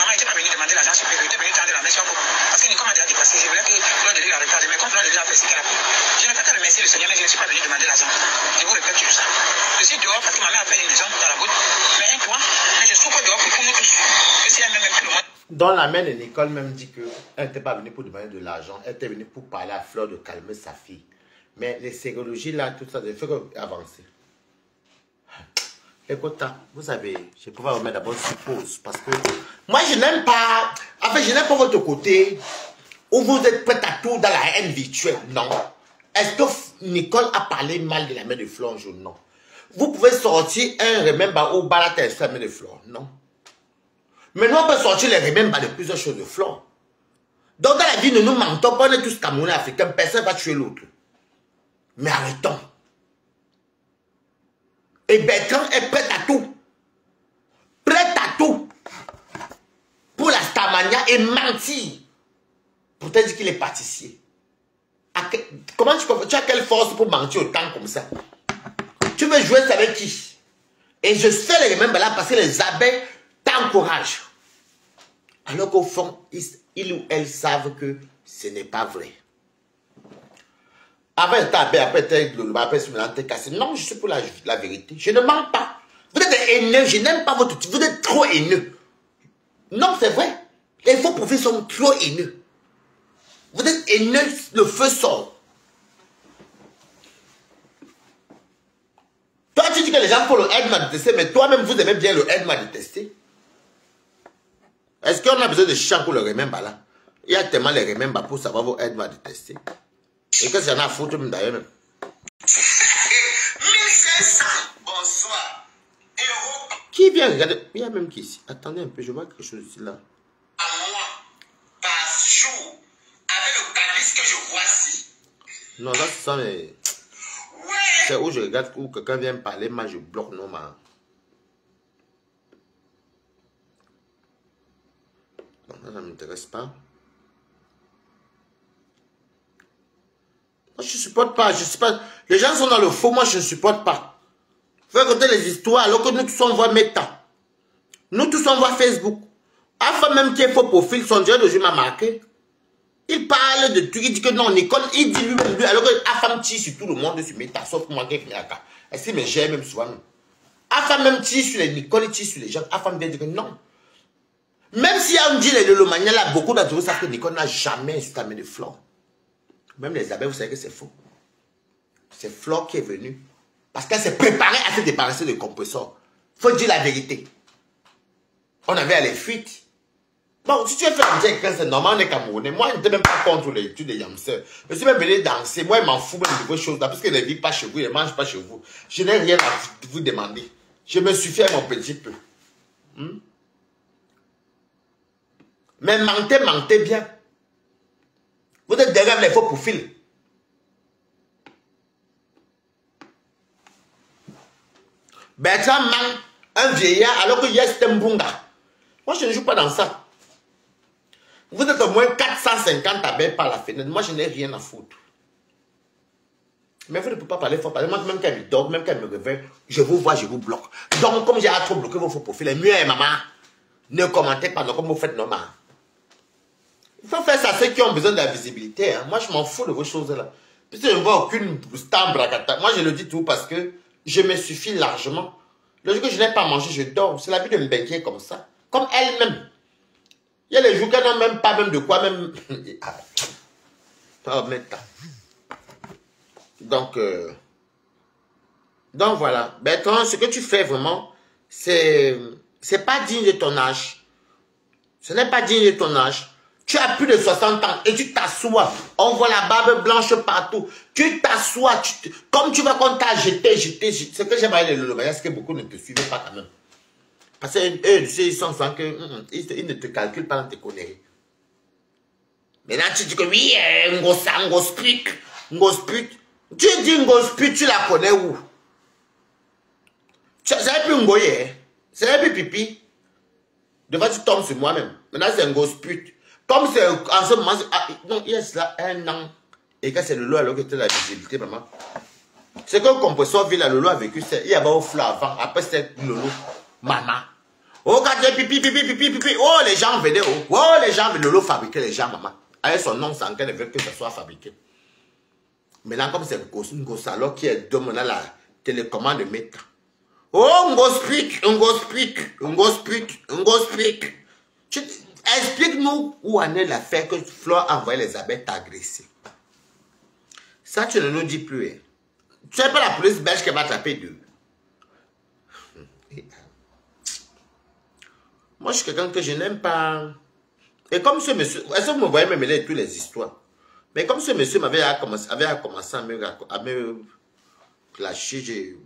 maman n'était pas venue demander l'argent supérieur, elle était venue tendre la main sur moi. Parce que Nicole m'a déjà dépassé, je voulais que l'on de la regarde, mais quand l'on de la fait ce qu'elle a fait. Je ne peux pas remercier le Seigneur, mais je ne suis pas venu demander l'argent. Je vous répète tout ça. Je suis dehors parce que ma mère a fait une maison dans la route, mais un toit, mais je souffre dehors pour nous tous. Je suis même plus loin. Dans la main de Nicole même dit qu'elle n'était pas venue pour demander de l'argent, elle était venue pour parler à Fleur de calmer sa fille. Mais les sérologies là, tout ça, ça fait avancer. Écoute, vous savez, je pouvais remettre d'abord suppose parce que moi je n'aime pas, en fait je n'aime pas votre côté où vous êtes prêt à tout dans la haine virtuelle, non. Est-ce que Nicole a parlé mal de la main de Fleur ou non? Vous pouvez sortir un remember au balatin sur la main de Fleur, non. Maintenant on peut sortir les remember de plusieurs choses de Fleur. Donc dans la vie, ne nous mentons pas, on est tous Camerounais africains, personne va tuer l'autre. Mais arrêtons. Et Bertrand est prêt à tout. Prêt à tout. Pour la Starmania et mentir. Pour te dire qu'il est pâtissier. Comment tu as quelle force pour mentir autant comme ça? Tu veux jouer avec qui? Et je sais les mêmes là parce que les abeilles t'encouragent. Alors qu'au fond, ils ou elles savent que ce n'est pas vrai. Avant d'être abeille, après t'es cassé. Non, je suis pour la vérité. Je ne mens pas. Vous êtes haineux, je n'aime pas votre type. Vous êtes trop haineux. Non, c'est vrai. Les faux profils sont trop haineux. Vous êtes haineux, le feu sort. Toi, tu dis que les gens font le aide-moi de tester, mais toi-même, vous aimez bien le aide-moi de tester. Est-ce qu'on a besoin de chant pour le remember là? Il y a tellement les remember pour savoir vos aide-moi de tester. Et qu'est-ce qu'il y en a à foutre même d'ailleurs même? 1500, bonsoir. Euro Qui vient regarder? Il y a même qui ici. Attendez un peu, je vois quelque chose ici là. à moi par jour avec le cannabis que je vois ici. Non, là, c'est ça, mais. Ouais. C'est où je regarde, où quelqu'un vient me parler, moi je bloque, non, man. Non, ça ne m'intéresse pas. Moi, je ne supporte pas, je sais pas. Les gens sont dans le faux, moi, je ne supporte pas. Faut écouter les histoires, alors que nous tous, on voit Meta. Nous tous, on voit Facebook. Enfin, même qui est faux profil, son dieu de jeu m'a marqué. Il parle de tout, il dit que non, Nicole, il dit lui-même, alors que Afam tire sur tout le monde sur Meta, sauf moi qui est là. Est-ce que j'ai même souvent même. Afam même tire sur les Nicole, il tire sur les gens. Afam vient dire que non. Même si on dit les Lolomania, là, beaucoup d'entre vous savent que Nicole n'a jamais insulté de Flore. Même les abeilles, vous savez que c'est faux. C'est Flore qui est venue. Parce qu'elle s'est préparée à se débarrasser de compresseurs. Il faut dire la vérité. On avait à les fuites. Bon, si tu es fait un quelqu'un, c'est normal, on est Camerounais. Moi, je n'étais même pas contre les études des Yamseurs. Je suis même venu danser. Moi, je m'en fous même de vos choses là, parce qu'ils ne vivent pas chez vous, ils ne mangent pas chez vous. Je n'ai rien à vous demander. Je me suffis à mon petit peu. Mais mentez bien. Vous êtes derrière les faux profils. Bertrand ment un vieillard alors que Yes Tembunga. Moi, je ne joue pas dans ça. Vous êtes au moins 450 abeilles par la fenêtre. Moi, je n'ai rien à foutre. Mais vous ne pouvez pas parler fort. Moi, même quand elle me dort, même quand elle me réveille, je vous vois, je vous bloque. Donc, comme j'ai trop bloqué vos faux profils, mieux, maman, ne commentez pas, non, comme vous faites normal. Il faut faire ça à ceux qui ont besoin de la visibilité. Hein. Moi, je m'en fous de vos choses-là. Puisque je ne vois aucune star bracata. Moi, je le dis tout parce que je me suffis largement. Le jour que je n'ai pas mangé, je dors. C'est la vie de me béquer comme ça. Comme elle-même. Il y a les jours qu'elle n'a même pas même de quoi même... Oh, donc voilà. Bertrand, ce que tu fais vraiment, c'est pas digne de ton âge. Ce n'est pas digne de ton âge. Tu as plus de 60 ans et tu t'assois. On voit la barbe blanche partout. Tu t'assois. Comme tu vois qu'on t'a jeté. Ce que j'aime avec les Lolomaya, c'est que beaucoup ne te suivent pas quand même. Parce qu'eux, ils sont souvent que ils ne te calculent pas dans tes conneries. Maintenant, tu dis que oui, Ngosput. Tu dis Ngosput, tu la connais où? C'est plus Ngoye. C'est plus Pipi. Devant, tu tombes sur moi-même. Maintenant, c'est Ngosput. Comme c'est en ce moment, non, il y a cela 1 an. Et quand c'est Lolo alors que tu as la visibilité, maman. C'est qu'un compresseur ville, Lolo a vécu, il y avait au flot avant. Après, c'est Lolo. Maman. Oh, quand tu pipi. Oh, les gens venaient. Oh, les gens venaient. Lolo fabriquait les gens, maman. Avec son nom, sans qu'elle ne veut que ça soit fabriqué. Maintenant, comme c'est Ngosalo qui est dominant la télécommande de Meta. Oh, Ngosput. Explique-nous où en est l'affaire que Flore a envoyé les abeilles t'agresser. Ça, tu ne nous dis plus. Hein. Tu n'es pas la police belge qui va attraper d'eux. Moi, je suis quelqu'un que je n'aime pas. Et comme ce monsieur, est-ce que vous me voyez me mêler toutes les histoires? Mais comme ce monsieur avait commencé à me clasher,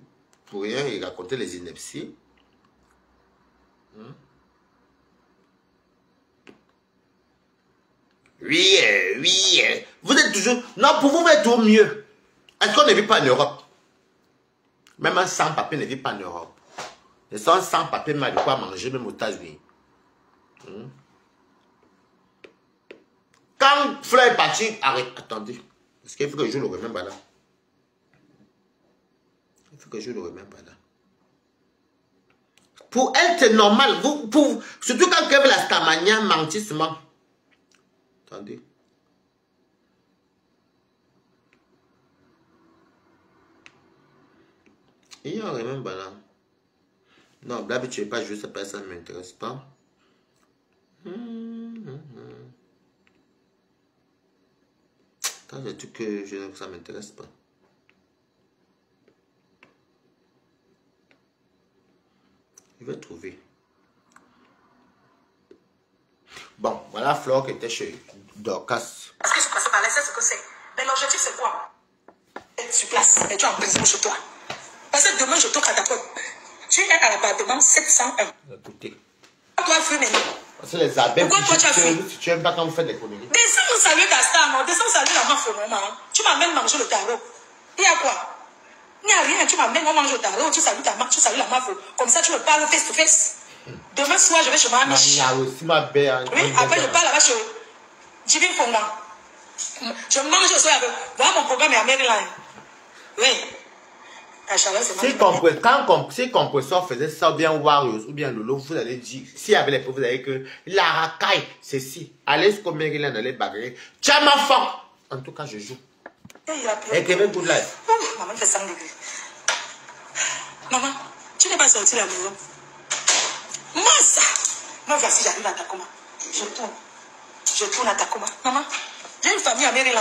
pour rien, il racontait les inepties. Oui. Vous êtes toujours... Non, pour vous, vous êtes toujours mieux. Est-ce qu'on ne vit pas en Europe? Même un sans-papier ne vit pas en Europe. Les sans-papier m'a de quoi manger, même aux États-Unis. Quand Fleur est parti, arrête, attendez. Parce qu'il faut que je le remette là. Il faut que je le remette là. Pour elle, c'est normal. Surtout quand elle veut la stamania, mentissement. Attendez. Il y a rien là. Non, d'habitude, tu n'es pas juste ça, ça ne m'intéresse pas. Quand j'ai dit que ça ne m'intéresse pas. Je vais trouver. Bon, voilà Flore qui était chez Dorcas. Parce que je passe par là, c'est ce que c'est. Mais l'objectif, c'est quoi? Être sur place, et tu es en prison chez toi. Parce que demain, je toque à ta porte. Tu es à l'appartement 701. Écoutez. Toi, fuis maintenant. Parce que les abeilles, pourquoi toi tu as fui? Si tu n'aimes pas quand vous faites des conneries. Descends saluer ta star, non? Descends saluer la meuf, maman. Tu m'amènes manger le tarot. Il y a quoi? Il n'y a rien. Tu m'amènes, on mange le tarot. Tu salues ta marque, tu salues la meuf. Comme ça, tu me parles face to face. Demain soir, je vais chez ma mère. Il y a aussi ma belle. Oui, après, je parle là-bas chez Jibin Fonga. Je mange au soir avec. Voilà mon programme est à Maryland. Oui. Si Compresseur faisait ça, ou bien Warriors, ou bien Lolo, vous allez dire, s'il y avait les preuves, vous allez dire que la racaille, c'est si. Allez jusqu'au Maryland, allez bagarrer. Tiens ma femme. En tout cas, je joue. Écrivez good life. Maman fait 100 degrés. Maman, tu n'es pas sortie de la maison. Massa. Moi, voici, j'arrive à Takoma. Je tourne à Takoma. Maman, j'ai une famille à Maryland.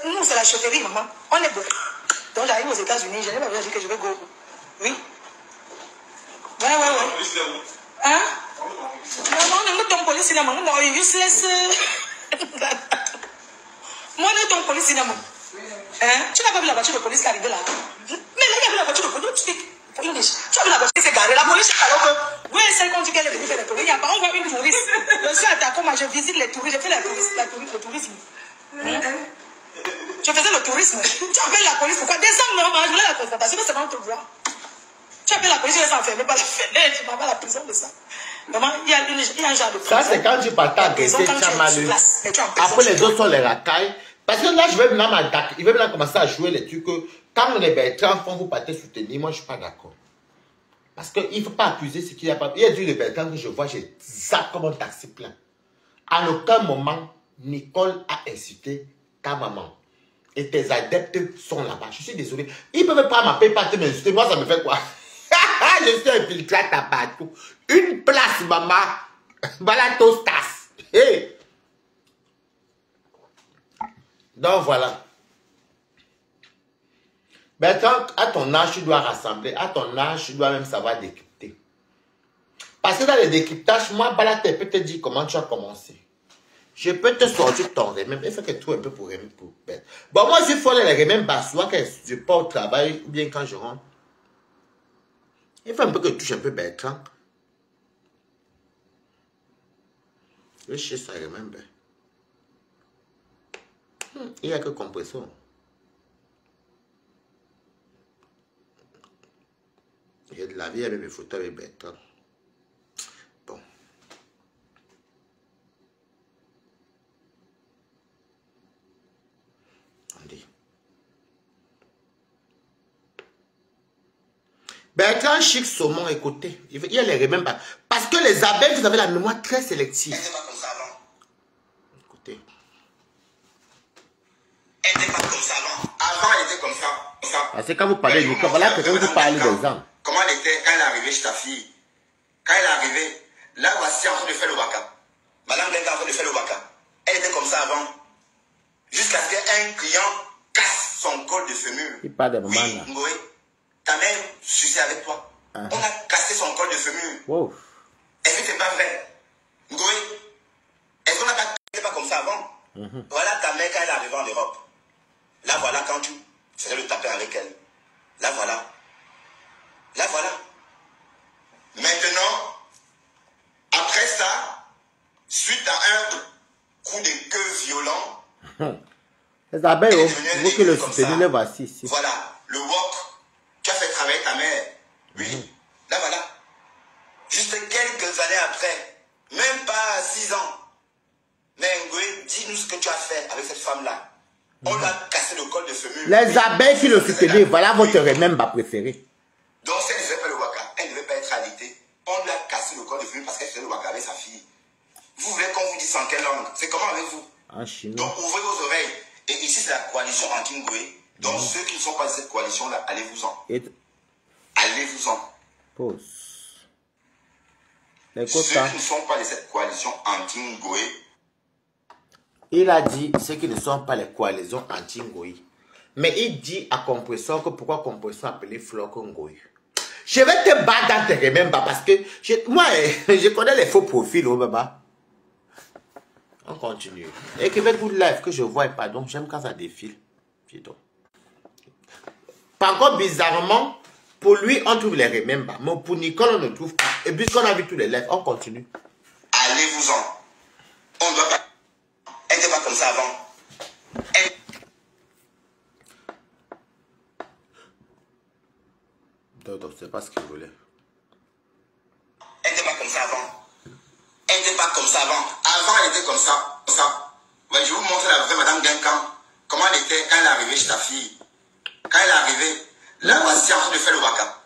Nous, c'est la chefferie, maman. On est beau. Donc, j'arrive aux États-Unis. Je n'ai pas besoin de dire que je vais go. Oui. Ouais. Hein? Maman, nous sommes police cinéma. Nous sommes useless. Moi, nous sommes police cinéma. Hein? Tu n'as pas vu la voiture de police qui est arrivée là? Mais là, il y a vu la voiture de police. Tu as vu la voiture qui s'est garée. La police, alors que... Oui, celle qu'on dit qu'elle est venue faire les touristes. Il n'y a pas, on voit une touriste. Je suis à Takoma, je visite les touristes. Je fais le tourisme. Je faisais le tourisme. Tu appelles la police, pourquoi? Descends, non, je voulais la confrontation, c'est pas te voir. Tu appelles la police, je vais s'enfermer par la fenêtre, tu m'as pas la prison de ça. Maman, il y a un genre de prison. Ça, c'est quand tu partais agresser, tu as mal. Après, les autres sont les racailles. Parce que là, je vais venir m'attaquer. Il va venir commencer à jouer les trucs. Quand les Bertrand font, vous partez soutenir, moi, je ne suis pas d'accord. Parce qu'il ne faut pas accuser ce qu'il n'y a pas. Il y a du Bertrand que je vois, j'ai zappé comme un taxi plein. À aucun moment, Nicole a incité ta maman. Et tes adeptes sont là-bas. Je suis désolé. Ils ne peuvent pas m'appeler, pas te m'insulter. Moi, ça me fait quoi? Je suis infiltré à partout. Une place, maman. Balatostas. Hey. Donc, voilà. Bertrand, à ton âge, tu dois rassembler. À ton âge, tu dois même savoir décrypter. Parce que dans le décryptage, moi, Balaté peut te dire comment tu as commencé. Je peux te sortir ton remède. Il faut que tu trouves un peu pour remède pour perdre. Bon, moi, je faut les remèdes bas, souvent quand je pars au travail ou bien quand je rentre. Il faut un peu que je touche un peu Bertrand. Je sais ça remède. Il n'y a que compresseur. Il y a de la vie avec mes photos avec Bertrand. Bon. On dit. Bertrand Chic Saumon, écoutez. Il y a les remèdes. Parce que les abeilles, vous avez la mémoire très sélective. Elle n'était pas comme ça avant. Écoutez. Elle n'était pas comme ça avant. Avant, elle était comme ça. Parce que quand vous parlez de Nicolas, voilà que quand vous parlez des hommes. Comment elle était quand elle est arrivée chez ta fille? Quand elle est arrivée, là, voici en train de faire le waka. Madame Blenka en train de faire le waka. Elle était comme ça avant. Jusqu'à ce qu'un client casse son col de fémur. Il parle de maman Oui, là. Ngoé, ta mère suçait avec toi. On a cassé son col de fémur. Wow. Est-ce que c'est pas vrai? Ngoé, est-ce qu'on n'a pas comme ça avant? Voilà ta mère quand elle est arrivée en Europe. Là, voilà quand tu faisais le taper avec elle. Là, voilà. Là, voilà. Maintenant, après ça, suite à un coup de queue violent, Les abeilles, vous que le soutenez, les voici ici. voilà, le wok, tu as fait travailler ta mère. Oui, là, voilà. Juste quelques années après, même pas 6 ans. Mais Ngoé, dis-nous ce que tu as fait avec cette femme-là. On lui a cassé le col de fémur. Les abeilles qui le soutenaient, voilà votre remember préféré. Donc, si elle ne faisait pas le waka, elle ne devait pas être alitée. On lui a cassé le col de fémur parce qu'elle faisait le waka avec sa fille. Vous voulez qu'on vous dise en quelle langue? C'est comment avec vous? En chinois. Donc, ouvrez vos oreilles. Et ici, c'est la coalition anti-Ngoé. Donc, ceux qui ne sont pas de cette coalition-là, allez-vous-en. Allez-vous-en. Pause. Les Ceux quotas. qui ne sont pas de cette coalition anti-Ngoé, Il a dit ceux qui ne sont pas les coalitions anti-Ngoï. Mais il dit à Compresseur que pourquoi Compresseur appelé Flore Ngoï. Je vais te battre dans tes remembers parce que moi, je connais les faux profils, oh baba. On continue. Écrivez good life que je vois, pardon, j'aime quand ça défile. Pardon. Par contre, bizarrement, pour lui, on trouve les remembers. Mais pour Nicole, on ne trouve pas. Et puisqu'on a vu tous les lives, on continue. allez-vous-en. On ne doit pas. Elle n'était pas comme ça avant. Elle... Donc, c'est pas ce qu'il voulait. Elle n'était pas comme ça avant. Elle n'était pas comme ça avant. Avant, elle était comme ça. Comme ça. Ouais, je vais vous montrer la vraie Madame Guincan. Comment elle était quand elle est arrivée chez ta fille. Quand elle est arrivée, là, voici en train de faire le waka.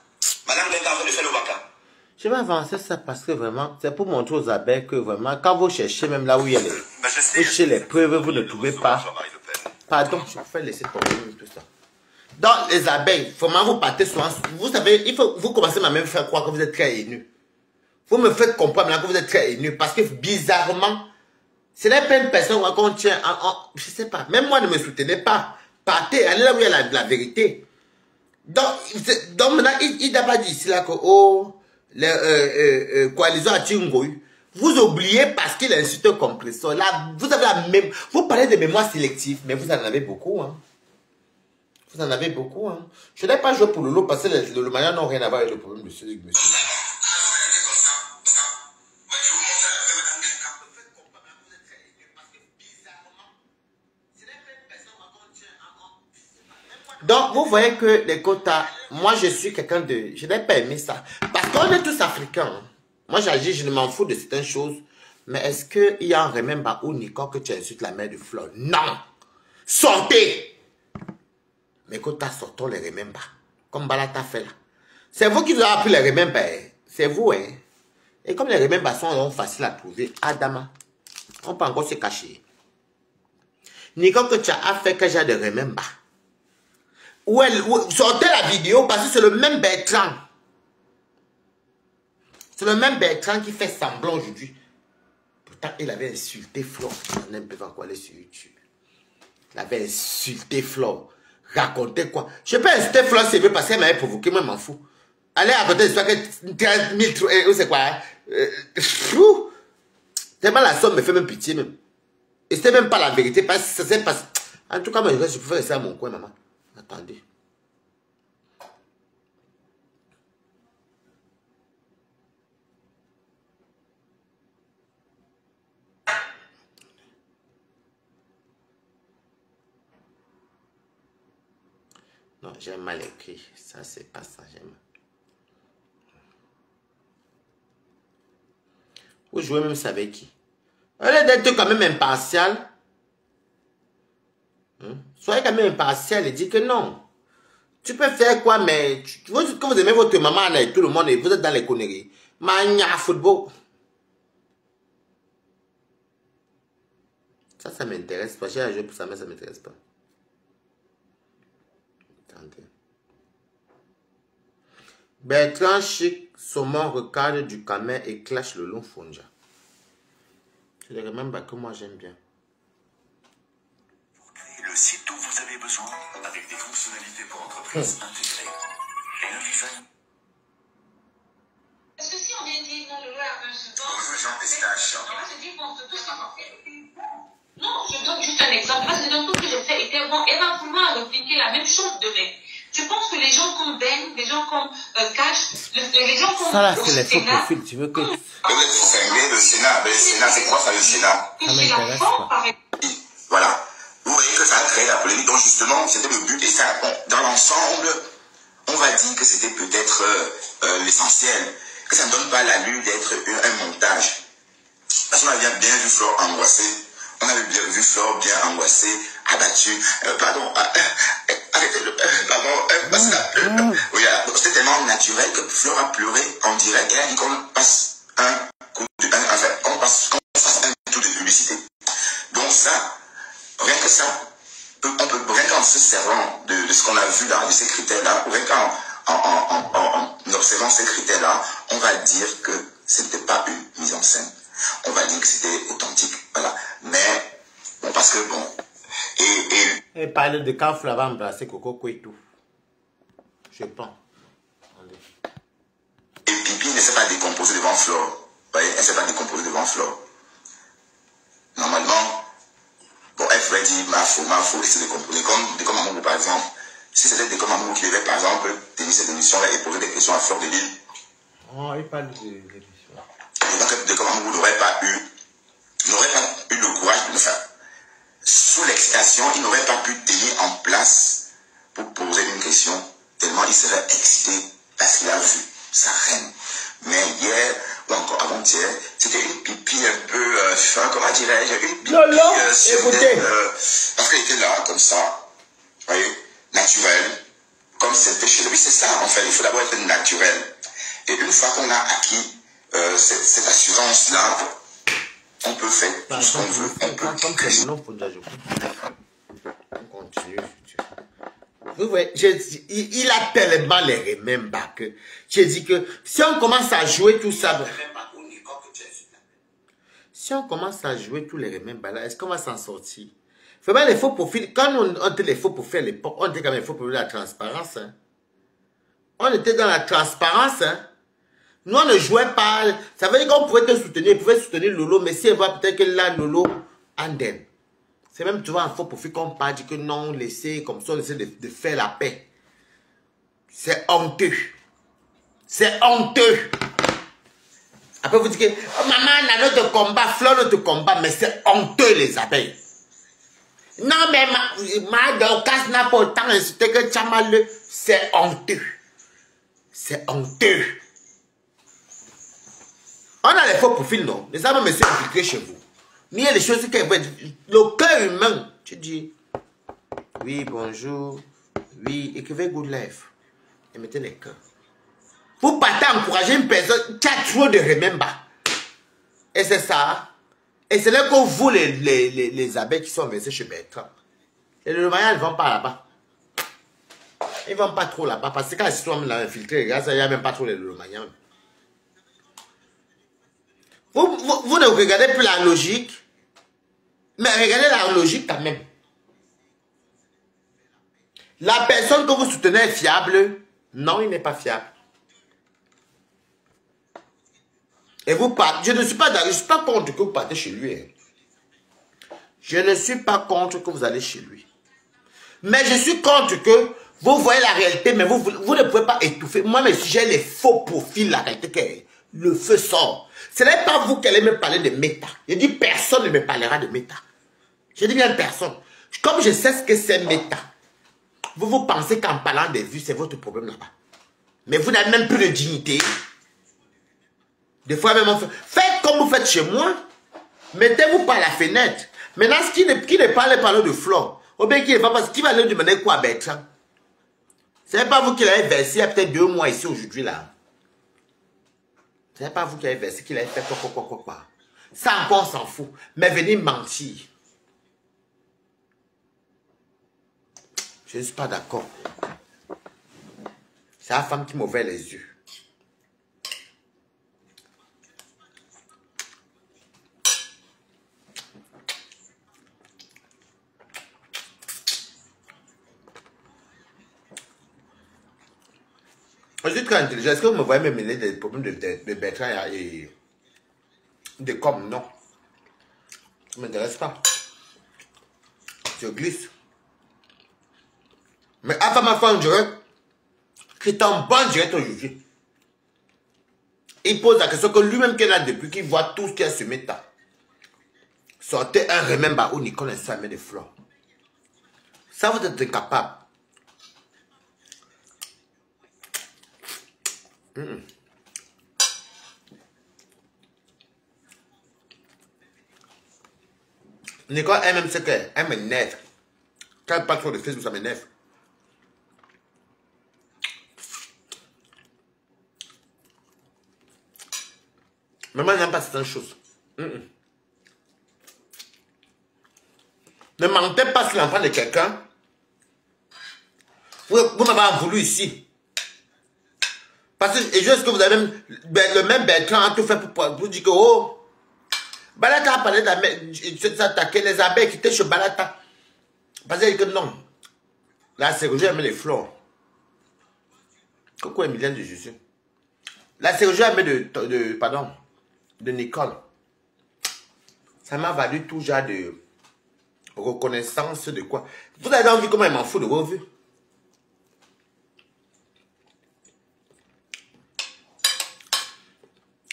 Madame Guincan en train de faire le waka. Je vais avancer ça parce que vraiment, c'est pour montrer aux abeilles que vraiment, quand vous cherchez même là où il y a les, vous cherchez les preuves, vous ne trouvez pas. Pardon, je vais laisser tomber tout ça. Dans les abeilles, vraiment vous partez souvent, vous savez, il faut, vous commencez à même faire croire que vous êtes très haineux. Vous me faites comprendre maintenant que vous êtes très haineux parce que bizarrement, ce n'est pas une personne qu'on tient je sais pas, même moi ne me soutenez pas. Partez, allez là où il y a la vérité. Donc maintenant, il n'a pas dit ici là que, oh, les coalitions anti-Ngoï. Vous oubliez parce qu'il insulte un compresseur. Là, vous avez la même. Vous parlez de mémoire sélective, mais vous en avez beaucoup. Hein. Vous en avez beaucoup. Hein. Je n'ai pas joué pour le lot parce que le manière n'a rien à voir avec le problème de ce monsieur. Donc, vous voyez que les quotas, moi je suis quelqu'un de... Je n'ai pas aimé ça. Parce qu'on est tous africains. Hein. Moi j'agis, je ne m'en fous de certaines choses. Mais est-ce qu'il y a un remember où Nicole que tu insultes la mère de Flore? Non! Sortez! Mes quotas, sortons les remember. Comme Balata fait là. C'est vous qui vous avez appris les remember. C'est vous, hein. Et comme les remember sont faciles à trouver, Adama, on peut encore se cacher. Nicole que tu as fait que j'ai de remember. Sortez la vidéo parce que c'est le même Bertrand. C'est le même Bertrand qui fait semblant aujourd'hui. Pourtant, il avait insulté Flore. On ne peut pas encore aller sur YouTube. Il avait insulté Flore. Racontez quoi? Je peux insulter Flore si elle veut parce qu'elle m'avait provoqué, moi je m'en fous. Allez raconter l'histoire que 13 000, c'est quoi? Tellement la somme me fait même pitié même. Et c'était même pas la vérité parce que ça s'est passé. En tout cas, moi, je peux faire ça à mon coin, maman. Attendez. Non, j'ai mal écrit. Ça, c'est pas ça, j'aime. Vous jouez même ça avec qui? Au lieu d'être quand même impartial, soyez quand même impartial et dites que non. Tu peux faire quoi, mais quand vous aimez votre maman et tout le monde et vous êtes dans les conneries. Mania football. Ça m'intéresse pas. J'ai un jeu pour ça, mais ça m'intéresse pas. Attendez. Bertrand Chic, Saumon, recadre du Camet et clash le long Fonja. C'est les mêmes que moi j'aime bien. Pour créer le site dont vous avez besoin, avec des fonctionnalités pour entreprises intégrées et un design. Est-ce que si on vient dire non, le loi a un support, Bonjour Jean Pistache. on va se dire bon, tout ce qu'on fait. Non, je donne juste un exemple. Parce que dans tout ce que j'ai fait était bon, elle va vouloir répliquer la même chose demain. Je pense que les gens comme Ben, les gens comme Cash, les gens comme ça là, c'est les faux profils. Tu veux que... Vous êtes cinglé, le Sénat, c'est quoi ça le Sénat? Ça m'intéresse pas. Voilà. Vous voyez que ça a créé la polémique. Donc justement, c'était le but. Et ça, dans l'ensemble, on va dire que c'était peut-être l'essentiel. Que ça ne donne pas l'allure d'être un montage. Parce qu'on a bien vu Flore angoissée. On avait bien vu Flore bien angoissée, abattue. Pardon, parce que c'était tellement naturel que Flore a pleuré en direct. Et elle a dit qu'on passe qu'on fasse un tour de publicité. Donc ça, rien que ça, rien qu'en se servant de ce qu'on a vu là, de ces critères-là, ou rien qu'en observant ces critères-là, on va dire que ce n'était pas une mise en scène. On va dire que c'était authentique, voilà. Mais, bon, parce que bon... Et parle de quand Flore va embrasser Coco Kouetou. Je pense. Et Pipi ne s'est pas décomposé devant Flore. Vous voyez, elle ne s'est pas décomposée devant Flore. Normalement, bon, elle pouvait dire ma faute, et se décomposer. Comme Amourou, par exemple. Si c'était des comme Amourou qui devait, par exemple, tenir cette émission-là et poser des questions à Flore de Lille. Oh, il parle de l'émission. Et donc, de comme Amourou n'aurait pas eu le courage de le faire. Sous l'excitation, il n'aurait pas pu tenir en place pour poser une question, tellement il serait excité parce qu'il a vu sa reine. Mais hier, ou encore avant-hier, c'était une pipi un peu, comment dirais-je, une pipi écoutez. Parce qu'elle était là, comme ça, vous voyez, naturelle, comme c'était chez lui. C'est ça, en fait, il faut d'abord être naturel. Et une fois qu'on a acquis cette assurance-là, on peut faire tout ce qu'on veut. On continue. Vous voyez, il a tellement les remember que j'ai dit que si on commence à jouer tout ça, si on commence à jouer tous les remember là, est-ce qu'on va s'en sortir? Vraiment les faux profils, quand on était les faux profils à l'époque, on était quand même les faux profils de la transparence. Hein. On était dans la transparence. Hein. Nous, on ne jouait pas. Ça veut dire qu'on pouvait te soutenir. On pouvait soutenir Lolo. Mais si elle voit peut-être que là, Lolo, Anden. C'est même, tu vois, un faux profil qu'on parle, dit que non, laissez, comme ça, on essaie de faire la paix. C'est honteux. C'est honteux. Après, vous dites que, oh, maman, on a notre combat, Flore notre combat, mais c'est honteux, les abeilles. Non, mais ma Dorcas n'a pas autant insulté que Tchamal. C'est honteux. C'est honteux. On a les faux profils, non? Les hommes me sont infiltrés chez vous. Mais il y a les choses qui peuvent être... Le cœur humain. Tu dis, oui, bonjour. Oui, écrivez good life. Et mettez les cœurs. Vous partez encourager une personne qui a trop de remember. Et c'est ça. Et c'est là que vous, les abeilles qui sont versés chez Bertrand. Et le mariage, ils ne vont pas là-bas. Ils ne vont pas trop là-bas. Parce que quand ils sont infiltrés, il n'y a même pas trop les Lomaniens. Vous ne regardez plus la logique, mais regardez la logique quand même. La personne que vous soutenez est fiable? Non, il n'est pas fiable. Et vous partez, je ne suis pas contre que vous partez chez lui. Hein. Je ne suis pas contre que vous allez chez lui. Mais je suis contre que vous voyez la réalité, mais vous ne pouvez pas étouffer. Moi, mais si j'ai les faux profils, la réalité, que le feu sort. Ce n'est pas vous qui allez me parler de méta. Je dis personne ne me parlera de méta. Je dis bien personne. Comme je sais ce que c'est méta. vous pensez qu'en parlant des vues, c'est votre problème là-bas. Mais vous n'avez même plus de dignité. Des fois même, faites comme vous faites chez moi. Mettez-vous par la fenêtre. Maintenant, qui ne parle de Flore, ou bien qui ne va pas, qui va lui demander quoi à Bertrand? Ce n'est pas vous qui l'avez versé il y a peut-être 2 mois ici aujourd'hui là. Ce n'est pas vous qui avez versé, qu'il avait fait quoi. Ça encore on s'en fout. Mais venez mentir. Je ne suis pas d'accord. C'est la femme qui m'ouvre les yeux. Je suis très intelligent. Est-ce que vous me voyez me mêler des problèmes de Bertrand et de com? Non. Ça ne m'intéresse pas. Je glisse. Mais avant ma femme, je dirais qu'il est en bon direct aujourd'hui. Il pose la question que lui-même qu'il a depuis qu'il voit tout ce qu'il y a sur Meta. Sortez un remember où Nicole est sa main de fleurs. Ça, vous êtes incapable. Nicole elle-même sait qu'elle m'énerve. Quand elle parle sur le Facebook, ça m'énerve. Mais moi, je n'aime pas certaines choses. Ne mentez pas sur l'enfant de quelqu'un. Vous m'avez voulu ici. Parce que, et juste que vous avez même, le même Bertrand a tout fait pour dire que, oh, Balata a parlé d'attaquer les abeilles qui étaient chez Balata. Parce qu'il dit que non. La chirurgie a mis les fleurs. Coucou Emilienne de Jésus. La chirurgie a mis de Nicole. Ça m'a valu tout genre de reconnaissance de quoi. Vous avez envie comment elle m'en fout de vos vues.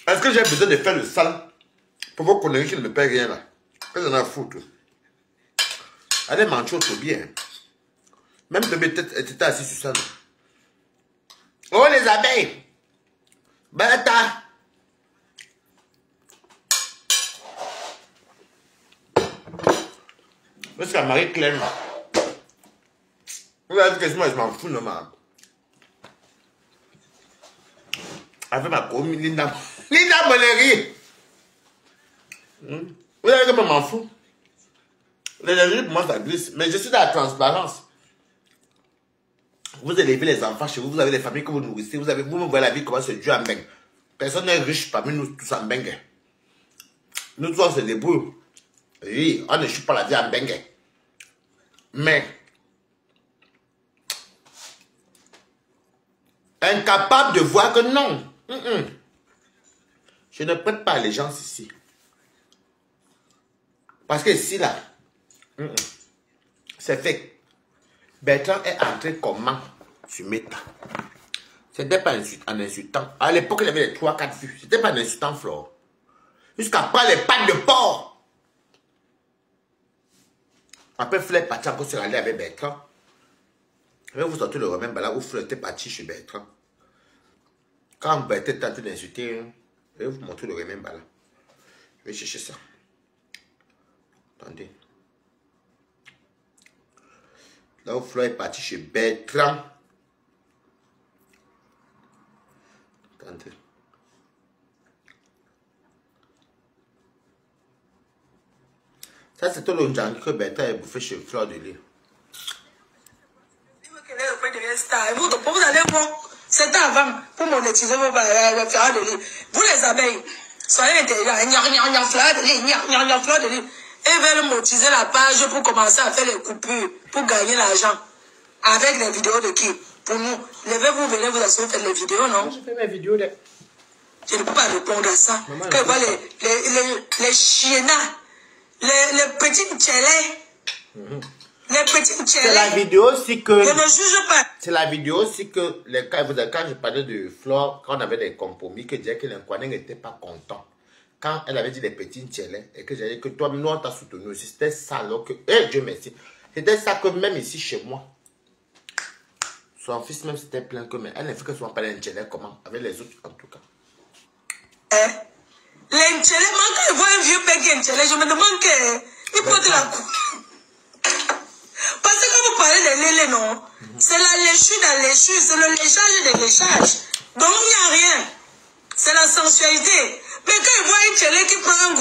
Est-ce que j'ai besoin de faire le sale pour vos conneries qui ne me paient rien là? Qu'est-ce qu'on a à foutre? Allez mentir au bien. Même de mes têtes étaient assis sur ça. Là. Oh les abeilles! Bata! Parce qu'à Marie-Claire, vous avez dit que moi je m'en fous normal. Avec ma commune Linda Moléry. Vous avez dit que je m'en fous. L'énergie pour moi ça glisse. Mais je suis dans la transparence. Vous élevez les enfants chez vous, vous avez des familles que vous nourrissez, vous me voyez la vie comment se joue en bengue. Personne n'est riche parmi nous tous en bengue. Nous tous on se débrouille. Oui, on ne joue pas la vie en bengue. Mais incapable de voir que non. Je ne prête pas allégeance ici. Parce que ici là, c'est fait. Bertrand est entré comment sur Meta. C'était pas en insultant. À l'époque, il avait les 3-4 vues. C'était pas en insultant Flore. Jusqu'après les pattes de porc. Après, Fleur est parti encore sur aller avec Bertrand. Je vais vous sortir le remède là où Fleur était parti chez Bertrand. Quand Bertrand était en train d'insulter, je vais vous montrer le remède là. Je vais chercher ça. Attendez. Là où Fleur est parti chez Bertrand. Attendez. Ça, c'était le Ndjangi que Bertrand a bouffé chez Fleur de Lille. Vous allez voir, c'était avant pour monétiser vos fleurs de Lille. Vous les abeilles, soyez intelligents. Fleur de Lille. Ils veulent monétiser la page pour commencer à faire les coupures, pour gagner l'argent. Avec les vidéos de qui? Pour nous. Levez-vous, venez vous assurer faire les vidéos, non? Je fais mes vidéos là. Je ne peux pas répondre à ça. Quand je vois les chienats, les petits tchélés. Les petits tchélés. C'est la vidéo aussi que... Je ne juge pas. C'est la vidéo aussi que... Quand je parlais de Flore, quand on avait des compromis, que disait que l'Inkwané n'était pas content. Quand elle avait dit les petits tchélés, et que j'avais dit que toi, nous, on t'a soutenu aussi. C'était ça alors que... Eh, Dieu merci. C'était ça que même ici, chez moi. Son fils même s'était plaint que, mais elle ne fait que souvent parler d'Inchele, comment? Avec les autres, en tout cas. L'Inchele, quand je vois un vieux père qui est Inchele, je me demande qu'il porte la coupe. Parce que quand vous parlez de lélé, non, c'est la léchue dans léchue, c'est le léchage des léchages. Donc il n'y a rien. C'est la sensualité. Mais quand il voit une Inchele qui prend une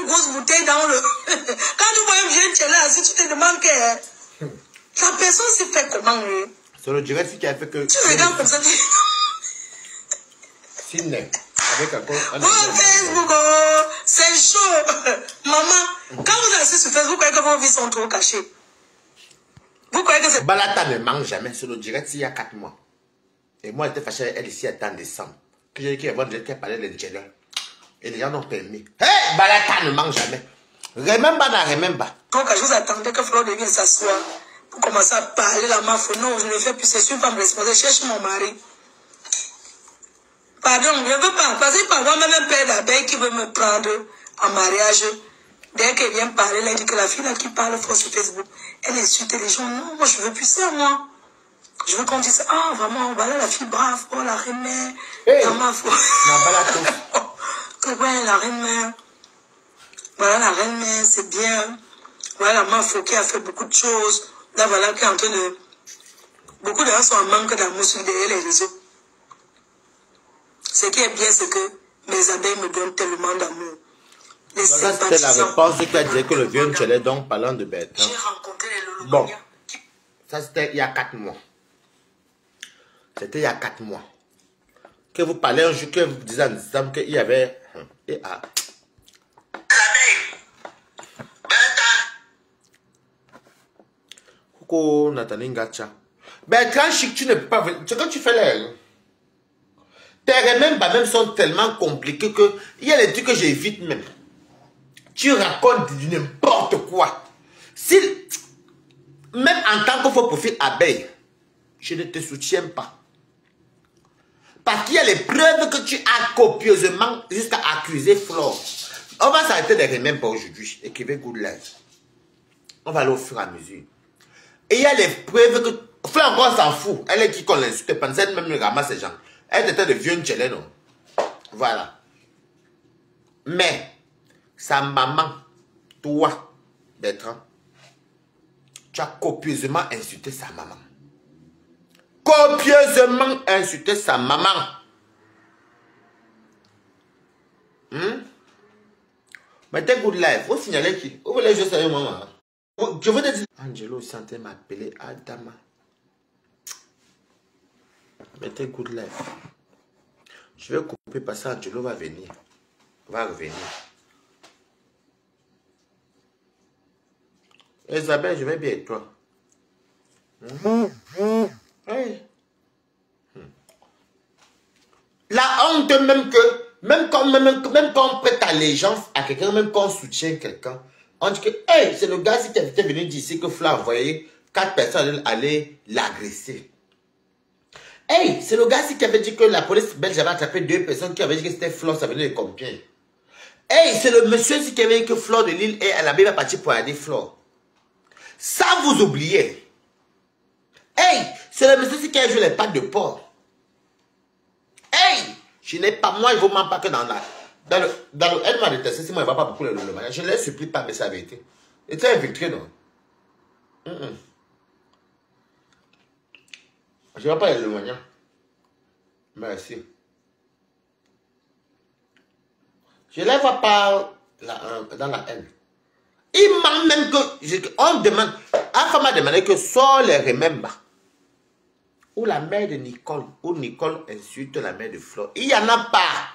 grosse bouteille dans le... Quand tu vois un vieux Inchele, si tu te demandes que... La personne s'est fait comment, lui? C'est le direct qui a fait que... Tu regardes comme ça, tu... Sidney. Avec un Facebook, oh, c'est chaud. Maman, quand vous assistez sur Facebook, vous croyez que vos vies sont trop cachées. Vous croyez que c'est... Balata ne mange jamais. C'est le direct il y a 4 mois. Et moi, j'étais fâché avec elle ici à en décembre. Que j'ai dit qu'elle a parlé de Inchele. Et les gens n'ont permis. Hé, Balata ne mange jamais. Remember, remember. Donc, je vous attendais que Flore devienne s'asseoir pour commencer à parler la mafia. Non, je ne le fais plus. C'est une femme responsable. Je cherche mon mari. Pardon, je ne veux pas. Parce qu'il peut avoir même un père d'abeille qui veut me prendre en mariage. Dès qu'elle vient parler, elle dit que la fille là qui parle fort sur Facebook, elle insulte les gens. Non, moi, je ne veux plus ça, moi. Je veux qu'on dise, ah, vraiment, voilà la fille brave, oh, la reine mère. Hey, la mafia. Ouais, la reine mère. Voilà la reine mère, c'est bien. Voilà la mafia qui a fait beaucoup de choses. Là, voilà qui est en train de... Beaucoup de gens sont en manque d'amour sur derrière les réseaux. Ce qui est bien, c'est que mes abeilles me donnent tellement d'amour. Ça, c'était la réponse qui a dit que le vieux Inchele, donc parlant de Bertrand. J'ai rencontré les Lolo. Bon, ça c'était il y a 4 mois. C'était il y a 4 mois. Que vous parlez un jour, que vous disiez en décembre qu'il y avait... Coucou, Nathalie Ngacha. Bertrand Chic, tu ne peux pas venir. Ce que tu fais là... Tes remembers même sont tellement compliqués que il y a des trucs que j'évite même. Tu racontes du n'importe quoi. Si, même en tant que faux profil abeille, je ne te soutiens pas. Parce qu'il y a les preuves que tu as copieusement jusqu'à accuser Flore. On va s'arrêter des remembers aujourd'hui. Écrivez Good Life. On va aller au fur et à mesure. Et il y a les preuves que Flore encore s'en fout. Elle est qui qu'on l'insulte. Pensez même le ramasse ces gens. Elle était de vieux Inchele, non? Voilà. Mais, sa maman, toi, Bertrand, tu as copieusement insulté sa maman. Copieusement insulté sa maman. Mettez Good Life. Vous signalez qui? Vous voulez juste savoir maman? Je veux te dire. Angelo sentait m'appeler Adama. Mettez Good Life. Je vais couper parce que Angelo va venir. Va revenir. Isabelle, je vais bien et toi. Hey. La honte même que, même quand on prête allégeance à quelqu'un, même quand on soutient quelqu'un, on dit que, hey, c'est le gars qui était venu d'ici que Fla a envoyé 4 personnes aller l'agresser. Hey, c'est le gars qui avait dit que la police belge avait attrapé 2 personnes qui avaient dit que c'était Flore, ça venait de Compiègne. Hey, c'est le monsieur qui avait dit que Flore de Lille et à la Bible partie pour aider Flore. Ça, vous oubliez. Hey, c'est le monsieur qui a joué les pattes de porc. Hey, je n'ai pas, moi, il ne vous ment pas que dans le elle m'a détesté, si moi, il ne va pas beaucoup le mariage. Je ne les supplie pas, mais ça avait été. Et tu es infiltré, non? Je ne vais pas le moyen. Merci. Je ne les vois pas dans la haine. Il manque même que... On demande... Alpha m'a demandé que sort les remembers. Ou la mère de Nicole. Ou Nicole insulte la mère de Flore. Il n'y en a pas.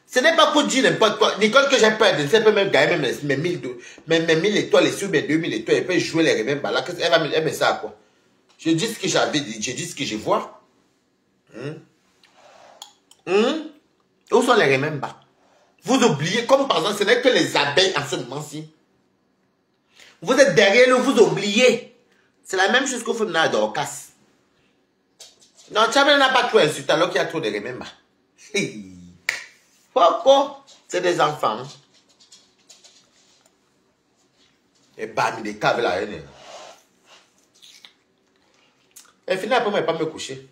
Ce n'est pas pour dire n'importe quoi. Nicole que j'ai peur de... Elle peut même gagner mes 1000 étoiles et sur mes 2000 étoiles. Elle peut jouer les remembers. Là, elle met ça à quoi? Je dis ce que j'avais dit. Je dis ce que je vois. Où sont les remembers? Vous oubliez, comme par exemple, ce n'est que les abeilles en ce moment-ci. Vous êtes derrière nous, vous oubliez. C'est la même chose que vous faites dans Dorcas. Non, Tchabel n'a pas trop insulté alors qu'il y a trop de remembers. Pourquoi? C'est des enfants. Et bam, il est câble la haine. Elle finit après, moi, elle ne pas me coucher.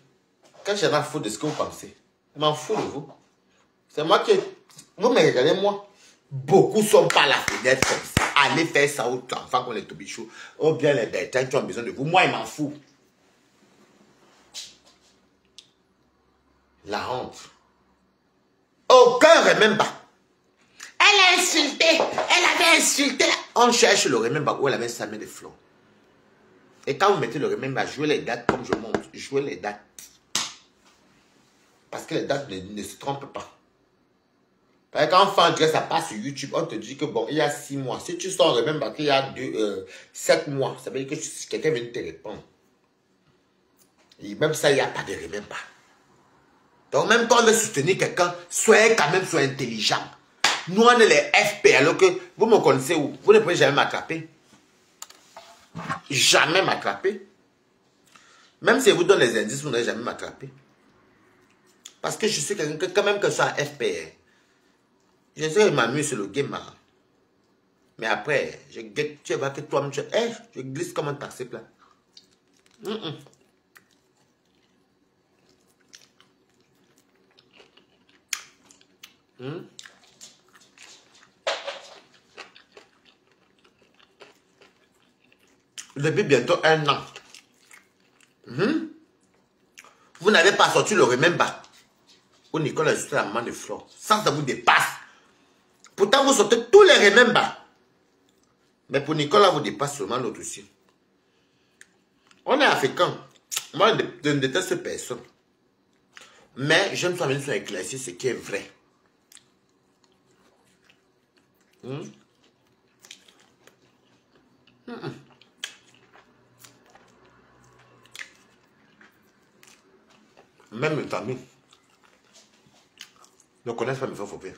Quand j'en ai à foutre de ce que vous pensez, je m'en fous de vous. C'est moi qui... Vous me regardez, moi. Beaucoup sont par la fenêtre comme ça. Allez faire ça aux enfants comme les tobichous. Ou bien les bêtins qui ont besoin de vous. Moi, je m'en fous. La honte. Aucun remember. Elle a insulté. Elle avait insulté. On cherche le remember où elle avait sa main de fleurs. Et quand vous mettez le remember, jouez les dates comme je montre. Jouez les dates. Parce que les dates ne se trompent pas. Parce que quand on fait un direct, ça passe sur YouTube, on te dit que bon, il y a 6 mois. Si tu sors remember qu'il y a 7 mois, ça veut dire que quelqu'un vient te répondre. Et même ça, il n'y a pas de remember. Donc même quand on veut soutenir quelqu'un, soyez quand même intelligent. Nous, on est les FP, alors que vous me connaissez où? Vous ne pouvez jamais m'attraper. Jamais m'attraper. Même si je vous donne les indices, vous n'allez jamais m'attraper. Parce que je suis quelqu'un que quand même que je sois un FP. Je sais que je m'amuse sur le game. Mais après, je guette, tu vois que toi-même, je glisse comme un taxi plat. Depuis bientôt 1 an. Vous n'avez pas sorti le remember. Où Nicole a juste la main de fleurs. Sans que ça vous dépasse. Pourtant, vous sortez tous les remember. Mais pour Nicole, vous dépasse seulement l'autre aussi. On est africain. Moi, je ne déteste personne. Mais je me suis amené sur éclaircir ce qui est vrai. Même mes amis ne connaissent pas mes frères Fopir.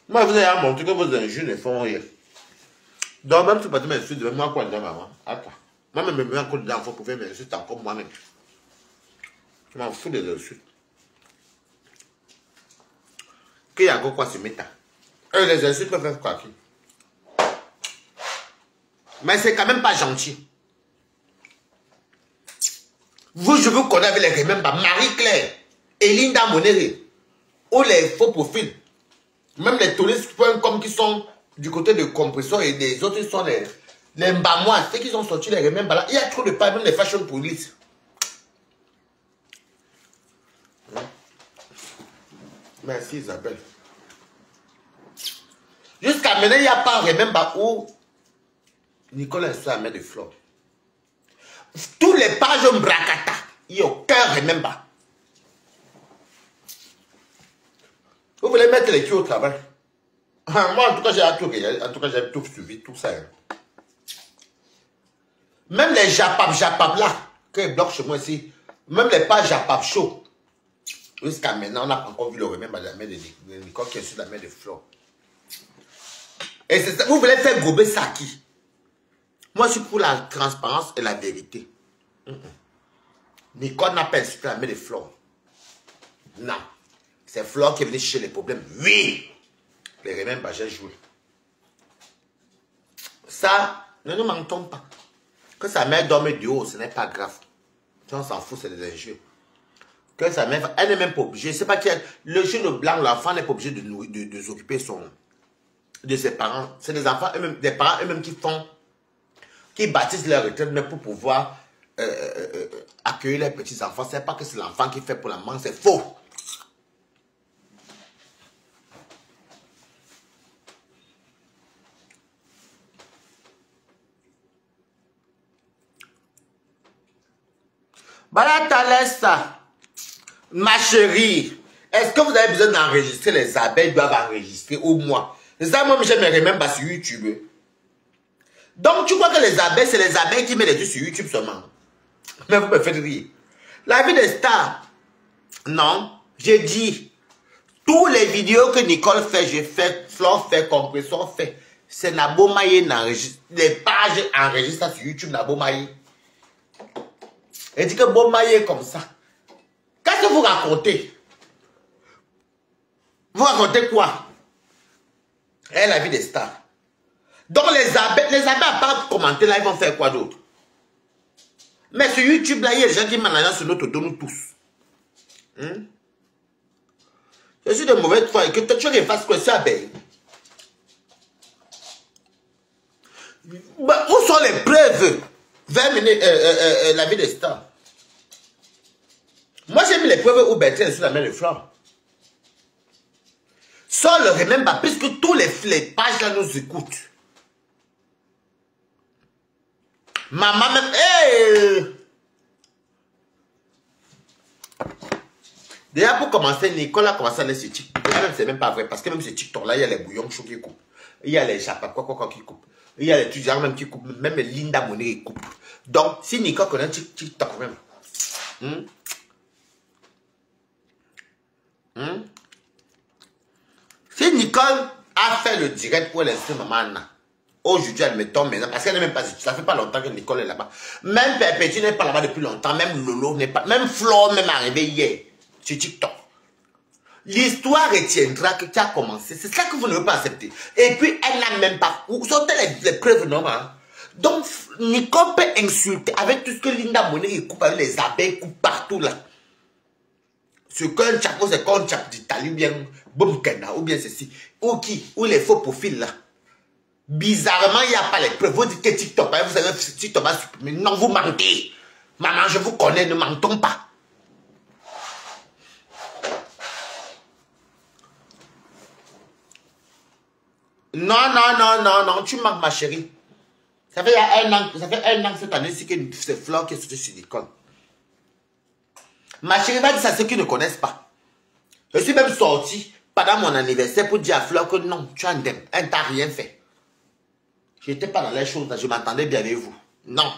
Moi, vous avez montré que vos injures ne font rien. Donc, même si vous m'insultez, même moi, quoi, maman. Attends. Moi, même me mets encore dedans, vous pouvez m'insulter encore moi-même. Je m'en fous des insultes. Qu'il y a encore quoi se mettre. Les insultes peuvent faire quoi? Mais c'est quand même pas gentil. Vous, je vous connais avec les remember Marie-Claire et Linda Monere. Ou les faux profils. Même les touristes.com qui sont du côté de compression et des autres, ils sont les mbamois. Ceux qui ont sorti les remember là. Il y a trop de pas, même les fashion police. Merci Isabelle. Jusqu'à maintenant, il n'y a pas un remember où Nicolas est sur la main de fleurs. Tous les pages Mbrakata, il n'y a aucun remember. Vous voulez mettre les culs au travail? Moi, en tout cas, j'ai tout suivi, tout ça. Même les Japap là, qui bloquent chez moi ici, même les pages Japap show. Jusqu'à maintenant, on n'a pas encore vu le remember de la main de Nicole qui est sur la main de fleurs. Et c'est ça, vous voulez faire gober ça à qui? Moi, je suis pour la transparence et la vérité. Nicole n'a pas insulté la main de Flore. Non. C'est Flore qui est venue chercher les problèmes. Oui. Les remember, j'ai joué. Ça, ne nous mentons pas. Que sa mère dorme du haut, ce n'est pas grave. On s'en fout, c'est des injures. Que sa mère, elle n'est même pas obligée. C'est pas qu'il le jeune blanc, l'enfant n'est pas obligé de s'occuper de ses parents. C'est des enfants eux-mêmes, des parents eux-mêmes qui bâtissent leur retraite, mais pour pouvoir accueillir les petits-enfants. C'est pas que c'est l'enfant qui fait pour la maman, c'est faux. Balata laisse ça. Ma chérie, est-ce que vous avez besoin d'enregistrer? Les abeilles doivent enregistrer au moins. C'est ça, moi, je me remember sur YouTube. Donc, tu crois que les abeilles, c'est les abeilles qui mettent les trucs sur YouTube seulement? Mais vous me faites rire. La vie des stars. Non, j'ai dit. Tous les vidéos que Nicole fait, j'ai fait, Flore fait, Compression fait. C'est Nabo Maye n'enregistre. Les pages enregistrées sur YouTube, Nabo Maye. Elle dit que Bon Maye est comme ça. Qu'est-ce que vous racontez? Vous racontez quoi? Elle la vie des stars. Donc les abeilles à part commenter là, ils vont faire quoi d'autre? Mais sur YouTube là, il y a des gens qui managent sur notre dos, nous tous. Je suis de mauvaise foi et que tu fasses quoi sur abeille? Bah, où sont les preuves? Vers mener la vie des stars. Moi j'ai mis les preuves où Bertrand est sur la main de Flore. Sans le remember, puisque tous les pages là nous écoutent. Maman même. Hey! Déjà pour commencer, Nicole a commencé à aller sur TikTok. Même c'est même pas vrai, parce que même sur TikTok là, il y a les bouillons chauds qui coupent. Il y a les chapas quoi qui coupent. Il y a les étudiants même qui coupent. Même Linda Monet qui coupe. Donc, si Nicole connaît TikTok même. Si Nicole a fait le direct pour l'instant maman, aujourd'hui elle me tombe maintenant, parce qu'elle n'est même pas, ça fait pas longtemps que Nicole est là-bas. Même Perpétue n'est pas là-bas depuis longtemps, même Lolo n'est pas, même Flo même arrivé hier sur TikTok. L'histoire retiendra que tu as commencé, c'est ça que vous ne pouvez pas accepter. Et puis elle n'a même pas, où sont les preuves normales? Donc Nicole peut insulter avec tout ce que Linda Monet coupe avec les abeilles, coupe partout là. Ce qu'un chapeau, c'est qu'un chapeau d'Italie, ou bien Boumkena, ou bien ceci. Ou qui? Ou les faux profils là. Bizarrement, il n'y a pas les preuves. Vous dites que TikTok, vous savez, TikTok va supprimer. Non, vous mentez. Maman, je vous connais, ne mentons pas. Non, tu manques ma chérie. Ça fait un an cette année-ci que c'est Flore qui est sorti sur l'école. Ma chérie va dire ça à ceux qui ne connaissent pas. Je suis même sorti pendant mon anniversaire pour dire à Flore que non, tu as un dème, elle t'a rien fait. Je n'étais pas dans les choses, je m'entendais bien avec vous. Non.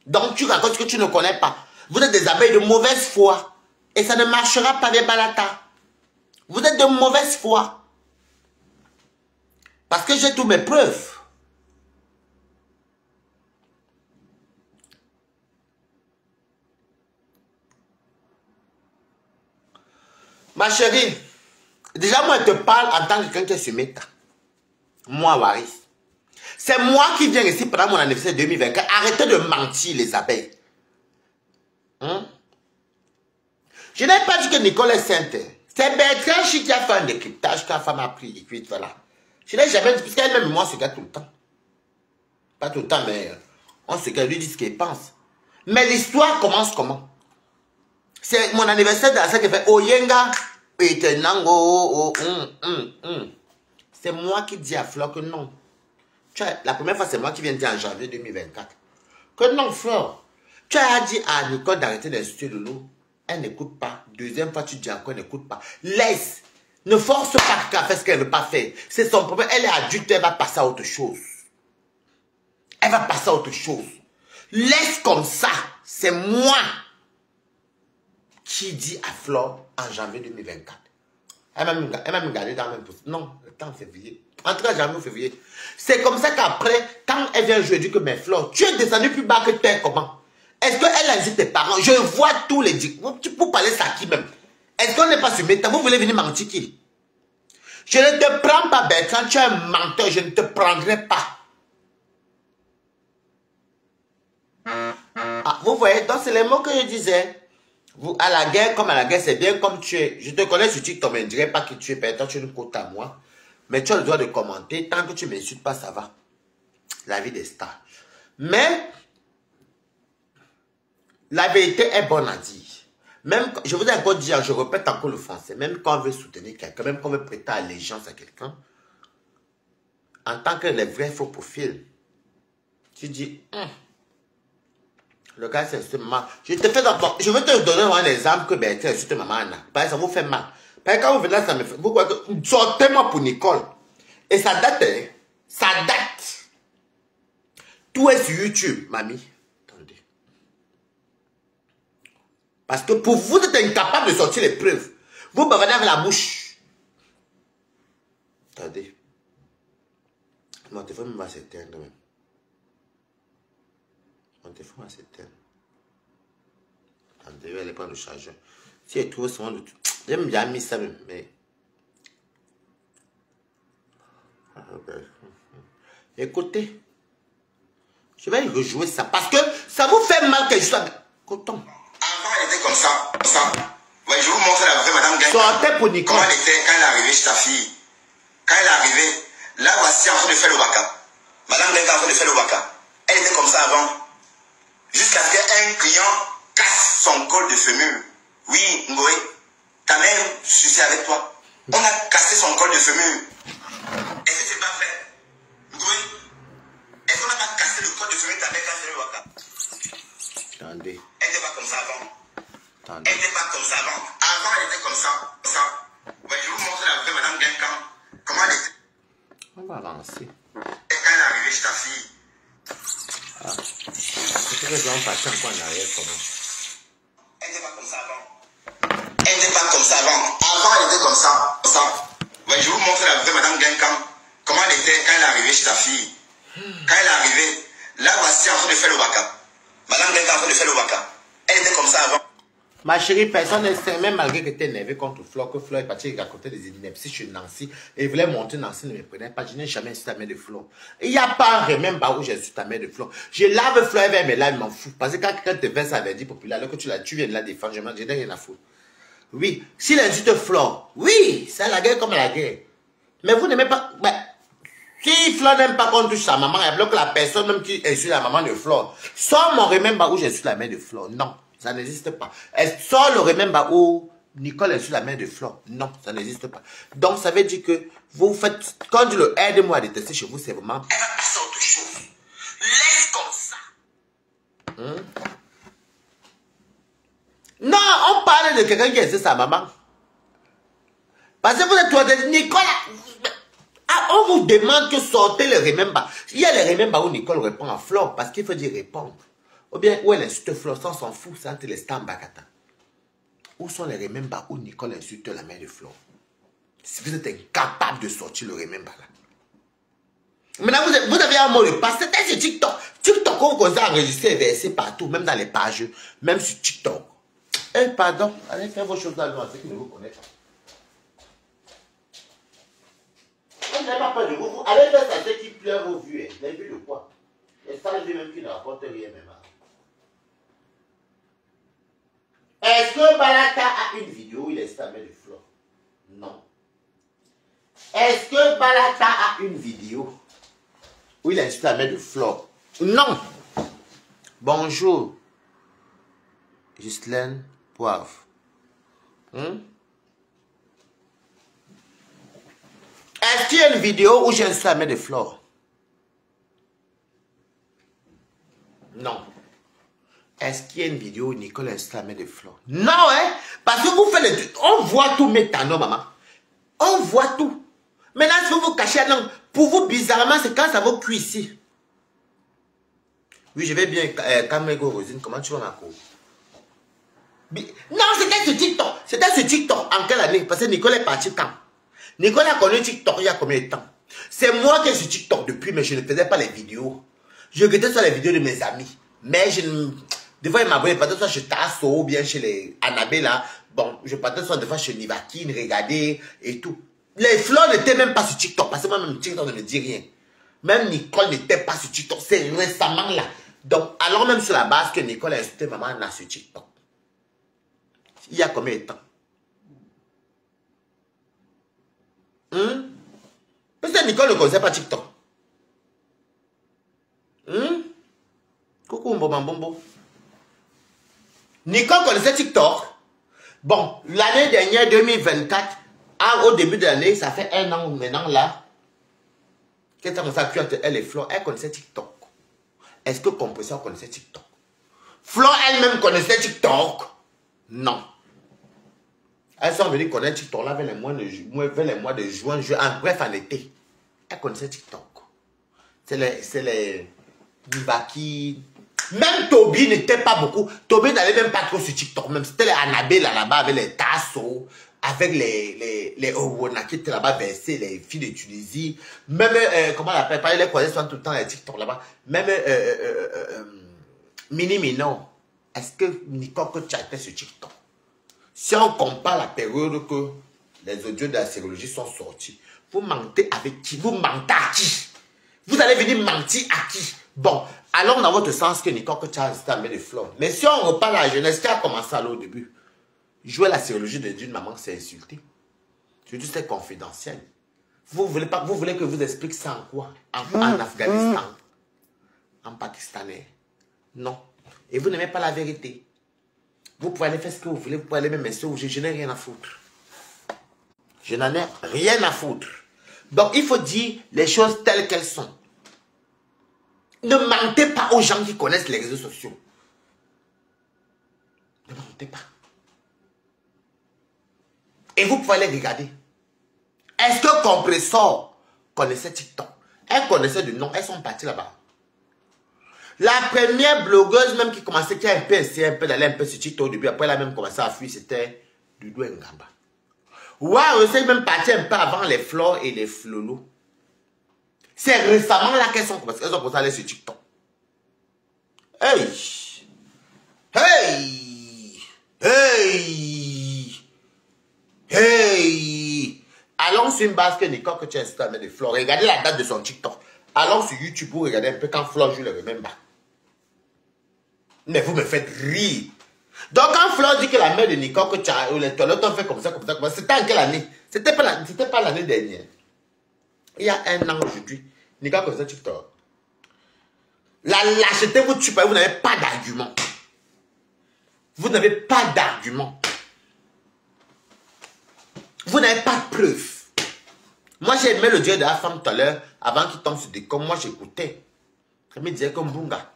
Donc tu racontes ce que tu ne connais pas. Vous êtes des abeilles de mauvaise foi. Et ça ne marchera pas avec Balata. Vous êtes de mauvaise foi. Parce que j'ai toutes mes preuves. Ma chérie, déjà moi je te parle en tant que quelqu'un qui est sur Meta. Moi, Waris. C'est moi qui viens ici pendant mon anniversaire 2024. Arrêtez de mentir les abeilles. Je n'ai pas dit que Nicole est sainte. C'est Bertrand qui a fait un décryptage, la femme a pris et puis voilà. Je n'ai jamais dit, parce qu'elle-même moi on se garde tout le temps. Pas tout le temps, mais on se garde, lui dit ce qu'il pense. Mais l'histoire commence comment? C'est mon anniversaire de la salle qui fait Oyenga. C'est moi qui dis à Flore que non. La première fois, c'est moi qui viens dire en janvier 2024. Que non, Flore. Tu as dit à Nicole d'arrêter d'insulter Lolo. Elle n'écoute pas. Deuxième fois, tu dis encore, elle n'écoute pas. Laisse. Ne force pas qu'elle fasse ce qu'elle ne veut pas faire. C'est son problème. Elle est adulte, elle va passer à autre chose. Elle va passer à autre chose. Laisse comme ça. C'est moi qui dit à Flore en janvier 2024. Elle m'a même gardé dans la même position. Non, le temps février. En tout cas, janvier ou février. C'est comme ça qu'après, quand elle vient jouer, elle dit que mais Flore, tu es descendu plus bas que t'es comment? Est-ce qu'elle a dit tes parents? Je vois tous les dix. Pour parler ça à qui même? Est-ce qu'on n'est pas sur Meta? Vous voulez venir mentir qui? Je ne te prends pas, Bertrand, tu es un menteur, je ne te prendrai pas. Ah, vous voyez, donc c'est les mots que je disais. Vous, à la guerre, comme à la guerre, c'est bien comme tu es. Je te connais sur TikTok, mais je ne dirais pas que tu es Bertrand, tu es une côte à moi. Mais tu as le droit de commenter. Tant que tu ne m'insultes pas, ça va. La vie des stars. Mais, la vérité est bonne à dire. Même, je vous ai encore dit, je répète encore le français, même quand on veut soutenir quelqu'un, même quand on veut prêter allégeance à quelqu'un, en tant que les vrais faux profils, tu dis, le gars c'est insulté maman. Je veux te donner un exemple que Bertrand insulte maman Anna. Parce que ça vous fait mal. Parce que quand vous venez là, ça me fait. Vous voyez que sortez-moi pour Nicole. Et ça date, hein. Ça date. Tout est sur YouTube, mamie. Attendez. Parce que pour vous, vous êtes incapable de sortir les preuves. Vous bavardez avec la bouche. Attendez. Mon téléphone va s'éteindre même. Mon téléphone va s'éteindre. Attendez, je vais aller prendre le chargeur. Si elle trouve souvent de tout. J'aime bien mis ça même, mais Okay. Écoutez, je vais rejouer ça parce que ça vous fait mal que je sois... Coton. Avant, elle était comme ça, comme ça. Ouais, je vous montre la vraie madame Gagne. Sortez pour Nicole. Comment elle était quand elle est arrivée chez ta fille. Quand elle est arrivée, là, voici en train de faire le waka. Madame Gagne en train de faire le waka. Elle était comme ça avant. Jusqu'à ce qu'un client casse son col de fémur. Oui, Ngoé, ta mère suçait avec toi. On a cassé son col de fémur. Est-ce que c'est pas fait? Ngoé, est-ce qu'on n'a pas cassé le col de fémur de ta mère quand elle fait le waka? Attendez. Elle n'était pas comme ça avant. Attendez. Elle n'était pas comme ça avant. Avant, elle était comme ça. Comme ça. Ouais, je vais vous montrer la vraie madame Genkan. Comment elle était. On va avancer. Et quand elle est arrivée chez ta fille. Ah. C'est que je vais en passer encore en arrière comment. Elle n'était pas comme ça avant. Elle n'était pas comme ça avant. Avant, elle était comme ça. Comme ça. Ouais, je vais vous montrer la vraie madame Genkan. Comment elle était quand elle est arrivée chez ta fille. Quand elle est arrivée, là, voici en train de faire le waka. Madame Genkan en train de faire le waka. Elle était comme ça avant. Ma chérie, personne ne sait, même malgré que tu es énervé contre Flo, que Flo est parti raconter des inepties chez Nancy, et il voulait monter Nancy, ne me prenait pas. Je n'ai jamais su ta mère de Flo. Il n'y a pas même pas où j'ai su ta mère de Flo. Je lave Flo avec mes larmes, je m'en fous. Parce que quand quelqu'un te verse un verdict populaire, alors que tu viens de la défendre, je n'ai rien à foutre. Oui, s'il insulte Flo, oui, c'est la guerre comme la guerre. Mais vous n'aimez pas. Ben, si Flo n'aime pas qu'on touche sa maman, il bloque la personne même qui insulte la maman de Flo. Sans mon même pas où j'ai su la mère de Flo. Non. Ça n'existe pas. Est-ce le remember où Nicole est sur la main de Flo? Non, ça n'existe pas. Donc, ça veut dire que vous faites... Quand je le aide-moi à détester chez vous, c'est vraiment... Elle va passer à autre chose. Laisse comme ça. Non, on parle de quelqu'un qui est sa maman. Parce que vous êtes toi de Nicole... Ah, on vous demande que sortez le remember. Il y a le remember où Nicole répond à Flo, parce qu'il faut dire répondre. Ou bien, où elle insulte Flo, sans s'en fout, ça entre les stambakata. Où sont les remembers où Nicole insulte la mère de Flo? Si vous êtes incapable de sortir le remember là. Maintenant, vous avez un mot de passe. C'était sur TikTok. TikTok, on vous a enregistré et versé partout, même dans les pages, même sur TikTok. Eh, pardon, allez faire vos choses là, loin, ceux qui ne vous connaissent pas. On n'a pas peur de vous. Allez faire ça, ceux qui pleurent aux vues. Les vues de quoi? Et ça, les vues même qui ne rapportent rien, même. Est-ce que Balaka a une vidéo où il est sa mère de Flo? Non. Est-ce que Balaka a une vidéo où il est sa mère de Flo? Non. Bonjour. Ghislaine Poivre. Est-ce qu'il y a une vidéo où j'ai la mère de Flo? Non. Est-ce qu'il y a une vidéo où Nicole est la mère de Flo? Non, hein? Parce que vous faites le... On voit tout, métano, maman. On voit tout. Maintenant, si vous vous cachez, non. Pour vous, bizarrement, c'est quand ça vous cuit ici. Oui, je vais bien. Kamego Rosine, comment tu vas, ma cour? Non, c'était sur TikTok. C'était sur TikTok. En quelle année? Parce que Nicole est parti quand? Nicole a connu TikTok il y a combien de temps? C'est moi qui suis sur TikTok depuis, mais je ne faisais pas les vidéos. Je regardais sur les vidéos de mes amis. Mais je ne... Des fois, il m'abonnait peut-être soit chez Tasso ou bien chez les Annabelle là. Bon, je partais soit des fois chez Nivakine, regarder et tout. Les fleurs n'étaient même pas sur TikTok. Parce que moi-même, TikTok ne me dit rien. Même Nicole n'était pas sur TikTok. C'est récemment là. Donc, alors même sur la base que Nicole a insulté maman là sur TikTok. Il y a combien de temps? Parce que Nicole ne connaissait pas TikTok. Coucou, Mbombo. Nicole connaissait TikTok. Bon, l'année dernière, 2024, au début de l'année, ça fait 1 an maintenant là. Qu'est-ce que ça a entre elle et Flo? Elle connaissait TikTok. Est-ce que Compresseur connaissait TikTok? Flo elle-même connaissait TikTok? Non. Elles sont venues connaître TikTok là vers les mois de juin, bref, en été. Elle connaissait TikTok. C'est les Nivaki. Même Toby n'était pas beaucoup. Toby n'allait même pas trop sur TikTok. Même c'était les Annabelle là-bas avec les Tasso, avec les Owona qui étaient là-bas versés, les filles de Tunisie. Même, comment on l'appelle, pas les croisés sont tout le temps les TikTok là-bas. Même Mini Minon. Est-ce que Nicole que tu as été sur TikTok? Si on compare la période que les audios de la sérologie sont sortis. Vous mentez avec qui? Vous mentez à qui? Vous allez venir mentir à qui? Bon, alors dans votre sens que Nicole que Charles a mis des fleurs. Mais si on repart à la jeunesse qui a commencé à au début, jouer la sérologie d'une maman, c'est insulté. Surtout c'est confidentiel. Vous voulez que vous explique ça en quoi? En Afghanistan? En pakistanais? Non. Et vous n'aimez pas la vérité. Vous pouvez aller faire ce que vous voulez, vous pouvez aller même insulter. Je n'ai rien à foutre. Je n'en ai rien à foutre. Donc il faut dire les choses telles qu'elles sont. Ne mentez pas aux gens qui connaissent les réseaux sociaux. Ne mentez pas. Et vous pouvez les regarder. Est-ce que Compressor connaissait TikTok? Elle connaissait du nom, elles sont parties là-bas. La première blogueuse même qui commençait, qui a un peu essayé d'aller un peu sur TikTok au début, après elle a même commencé à fuir, c'était Doudou Ngamba. Ouais, c'est même parti un peu avant les Flores et les Flolo. C'est récemment là qu'elles ont commencé à aller sur TikTok. Hey! Hey! Hey! Hey! Allons sur une base que Nicole que tu as installé de Flore. Regardez la date de son TikTok. Allons sur YouTube pour regarder un peu quand Flore joue le Remember. Mais vous me faites rire. Donc quand Flore dit que la mère de Nicole que tu as, ou les toilettes ont fait comme ça, c'était en quelle année? C'était pas l'année dernière. Il y a un an aujourd'hui. Nicole comme ça TikTok. La lâcheté vous tue pas, vous n'avez pas d'argument. Vous n'avez pas d'argument. Vous n'avez pas de preuves. Moi, j'ai aimé le dieu de la femme tout à l'heure, avant qu'il tombe sur des cons. Moi, j'écoutais. Comme il disait comme Bunga.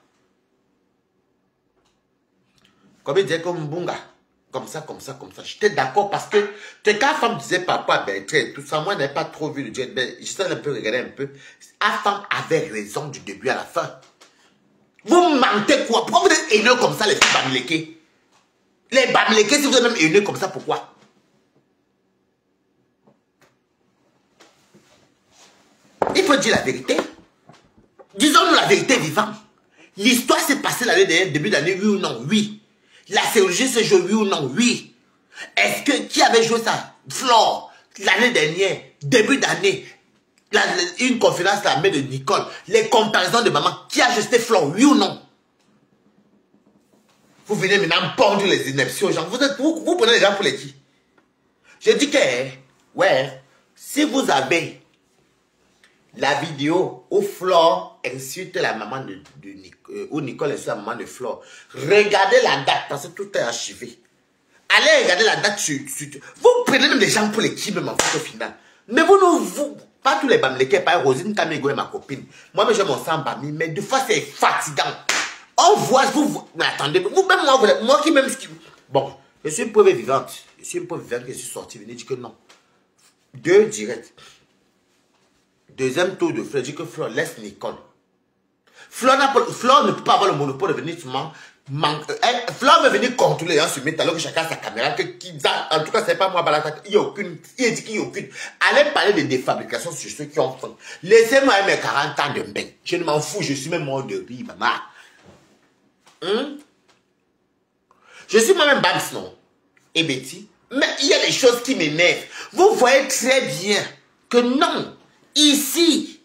Comme il disait comme Bunga. Comme ça, comme ça, comme ça. J'étais d'accord parce que quand la femme disait papa, Bertrand, tout ça, moi, je n'avais pas trop vu le dieu. J'étais un peu regardé un peu. La femme avait raison du début à la fin. Vous mentez quoi? Pourquoi vous êtes haineux comme ça, les filles bamlékés? Les bamlékés, si vous êtes même haineux comme ça, pourquoi? Il faut dire la vérité. Disons-nous la vérité vivante. L'histoire s'est passée l'année dernière, début d'année, oui ou non? Oui. La chirurgie se joue, oui ou non? Oui. Est-ce que qui avait joué ça? Flore, l'année dernière, début d'année, une conférence à la main de Nicole, les comparaisons de maman, qui a jeté Flore, oui ou non? Vous venez maintenant pondre les inepties aux gens. Vous prenez les gens pour les qui? Je dis que, ouais, si vous avez la vidéo où Flore insulte la maman de Nicole, où Nicole insulte la maman de Flore, regardez la date parce que tout est archivé. Allez regarder la date sur vous prenez même des gens pour les qui même en fait au final. Mais vous, pas tous les bamlékés, pas Rosine Kamego et ma copine. Moi-même j'ai mon sang bami, mais des fois c'est fatigant. On voit, mais attendez, vous-même, moi qui même... Bon, je suis une preuve vivante. Je suis une preuve vivante que je suis sorti, venez dire que non. 2 directs. Deuxième tour de Fleur, dit que Fleur laisse Nicole. Fleur ne peut pas avoir le monopole de venir seulement... Fleur veut venir contrôler les gens sur Meta alors que chacun a sa caméra. En tout cas, c'est pas moi, il n'y a aucune. Il dit qu'il n'y a aucune. Allez parler de défabrication sur ceux qui ont faim. Laissez-moi mes 40 ans de bain. Je ne m'en fous, je suis même mort de rire, maman. Je suis moi-même Bams, non? Et Betty. Mais il y a des choses qui m'énervent. Vous voyez très bien que non. Ici,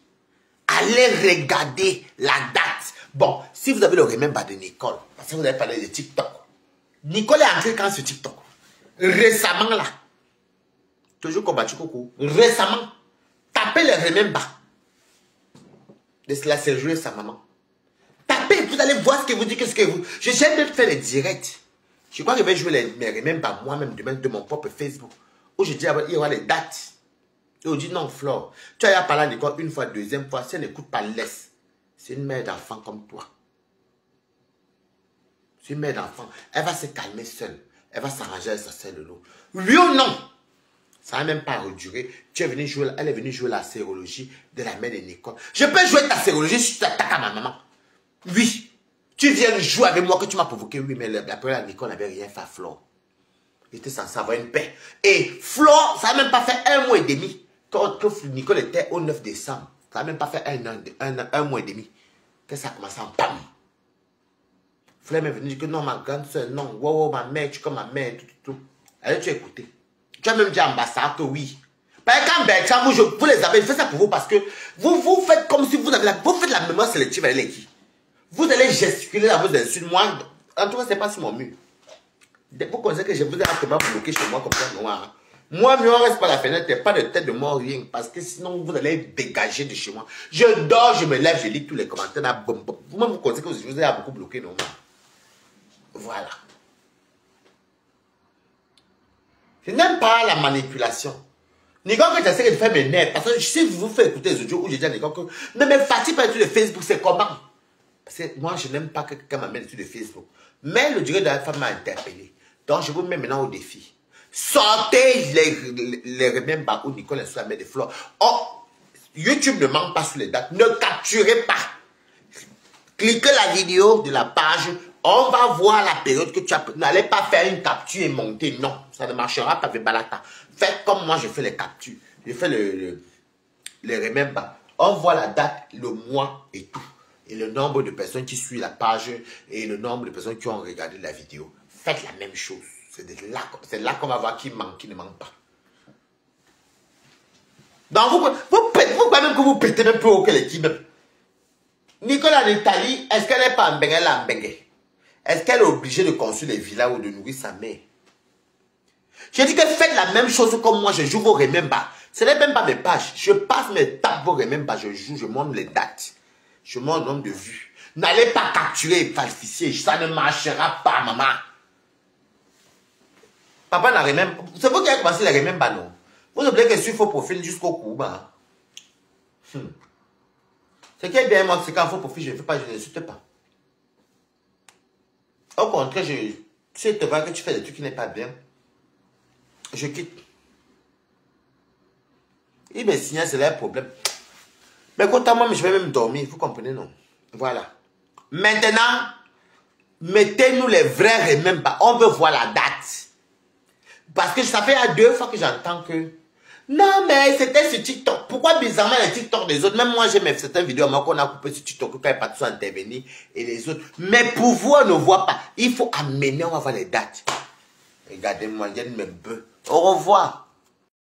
allez regarder la date. Bon, si vous avez le remember de Nicole, parce que vous avez parlé de TikTok. Nicole est entrée quand sur TikTok? Récemment là. Toujours combattu coucou. Récemment. Tapez le remember. De cela, c'est jouer sa maman. Tapez, vous allez voir ce que vous dites, qu'est-ce que vous... J'essaie de faire les directs. Je crois que je vais jouer mes remember moi-même demain de mon propre Facebook. Où je dis, il y aura les dates. Et on dit non, Flore, tu as parlé à Nicole une fois, deuxième fois, si elle n'écoute pas, laisse. C'est une mère d'enfant comme toi. C'est une mère d'enfant. Elle va se calmer seule. Elle va s'arranger avec sa sœur de l'eau. Oui ou non? Ça n'a même pas reduré. Elle est venue jouer la sérologie de la mère de Nicole. Je peux jouer ta sérologie si tu t'attaques à ma maman. Oui. Tu viens jouer avec moi que tu m'as provoqué. Oui, mais après la Nicole n'avait rien fait à Flore. Il était censé avoir une paix. Et Flore, ça n'a même pas fait 1 mois et demi. Quand Nicole était au 9 décembre. Ça n'a même pas fait un mois et demi. Que ça a commencé en pam. Fleur m'est venue dire que non, ma grande soeur, non, wow, ma mère, tu es comme ma mère, tout. Allez, tu as écouté. Tu as même dit à Ambassa que oui. Parce que quand Bertrand, vous les avez, je fais ça pour vous parce que vous faites comme si vous faites la mémoire sélective avec les qui. Vous allez gesticuler dans vos insultes. Moi, en tout cas, c'est pas sur mon mur. Vous connaissez que je vous ai absolument bloqué chez moi comme ça, noir. Moi, mieux, on reste par la fenêtre, pas de tête de mort, rien. Parce que sinon, vous allez dégager de chez moi. Je dors, je me lève, je lis tous les commentaires. Vous-même, vous connaissez que je vous ai beaucoup bloqué, non? Voilà. Je n'aime pas la manipulation. Nicole, que tu essaies de faire mes nerfs. Parce que si vous faites écouter les audios où j'ai dit à Nicole que ne me fatigue pas sur le Facebook, c'est comment? Parce que moi, je n'aime pas que quelqu'un m'amène sur le Facebook. Mais le durée de la femme m'a interpellé. Donc, je vous mets maintenant au défi. Sortez les remembers où Nicole est sur la mer des fleurs. Oh, YouTube ne manque pas sur les dates. Ne capturez pas. Cliquez la vidéo de la page. On va voir la période que tu as. N'allez pas faire une capture et monter. Non, ça ne marchera pas avec Balata. Faites comme moi, je fais les captures. Je fais les remembers. On voit la date, le mois et tout. Et le nombre de personnes qui suivent la page et le nombre de personnes qui ont regardé la vidéo. Faites la même chose. C'est là qu'on va voir qui manque, qui ne manque pas. Donc, vous croyez même que vous pétez même plus haut que les même. Nicolas en Italie, est-ce qu'elle n'est pas en Bengue, là, en Bengue? Est-ce qu'elle est obligée de construire des villas ou de nourrir sa mère? Je dis que faites la même chose comme moi, je joue vos remembers. Ce n'est même pas mes pages. Je passe mes tapes vos remembers, je joue, je montre les dates. Je montre le nombre de vues. N'allez pas capturer et falsifier, ça ne marchera pas, maman. Papa n'a rien. C'est vous qui avez commencé les remembers, non? Vous oubliez que suivre vos profils jusqu'au cou, bah. Ce qui est bien, moi, c'est qu'en faux profil, je ne fais pas, je n'insulte pas. Au contraire, si je te vois que tu fais des trucs qui n'est pas bien, je quitte. Il me signale, c'est là le problème. Mais quant à moi, je vais même dormir, vous comprenez, non? Voilà. Maintenant, mettez-nous les vrais remembers. On veut voir la date. Parce que ça fait 2 fois que j'entends que non, mais c'était sur TikTok. Pourquoi bizarrement les TikTok des autres? Même moi, j'ai mes certaines vidéos qu'on a coupées sur TikTok quand il n'y a pas de intervenir et les autres. Mais pour vous, on ne voit pas. Il faut amener, on va voir les dates. Regardez-moi, il y a mes bœufs. Au revoir.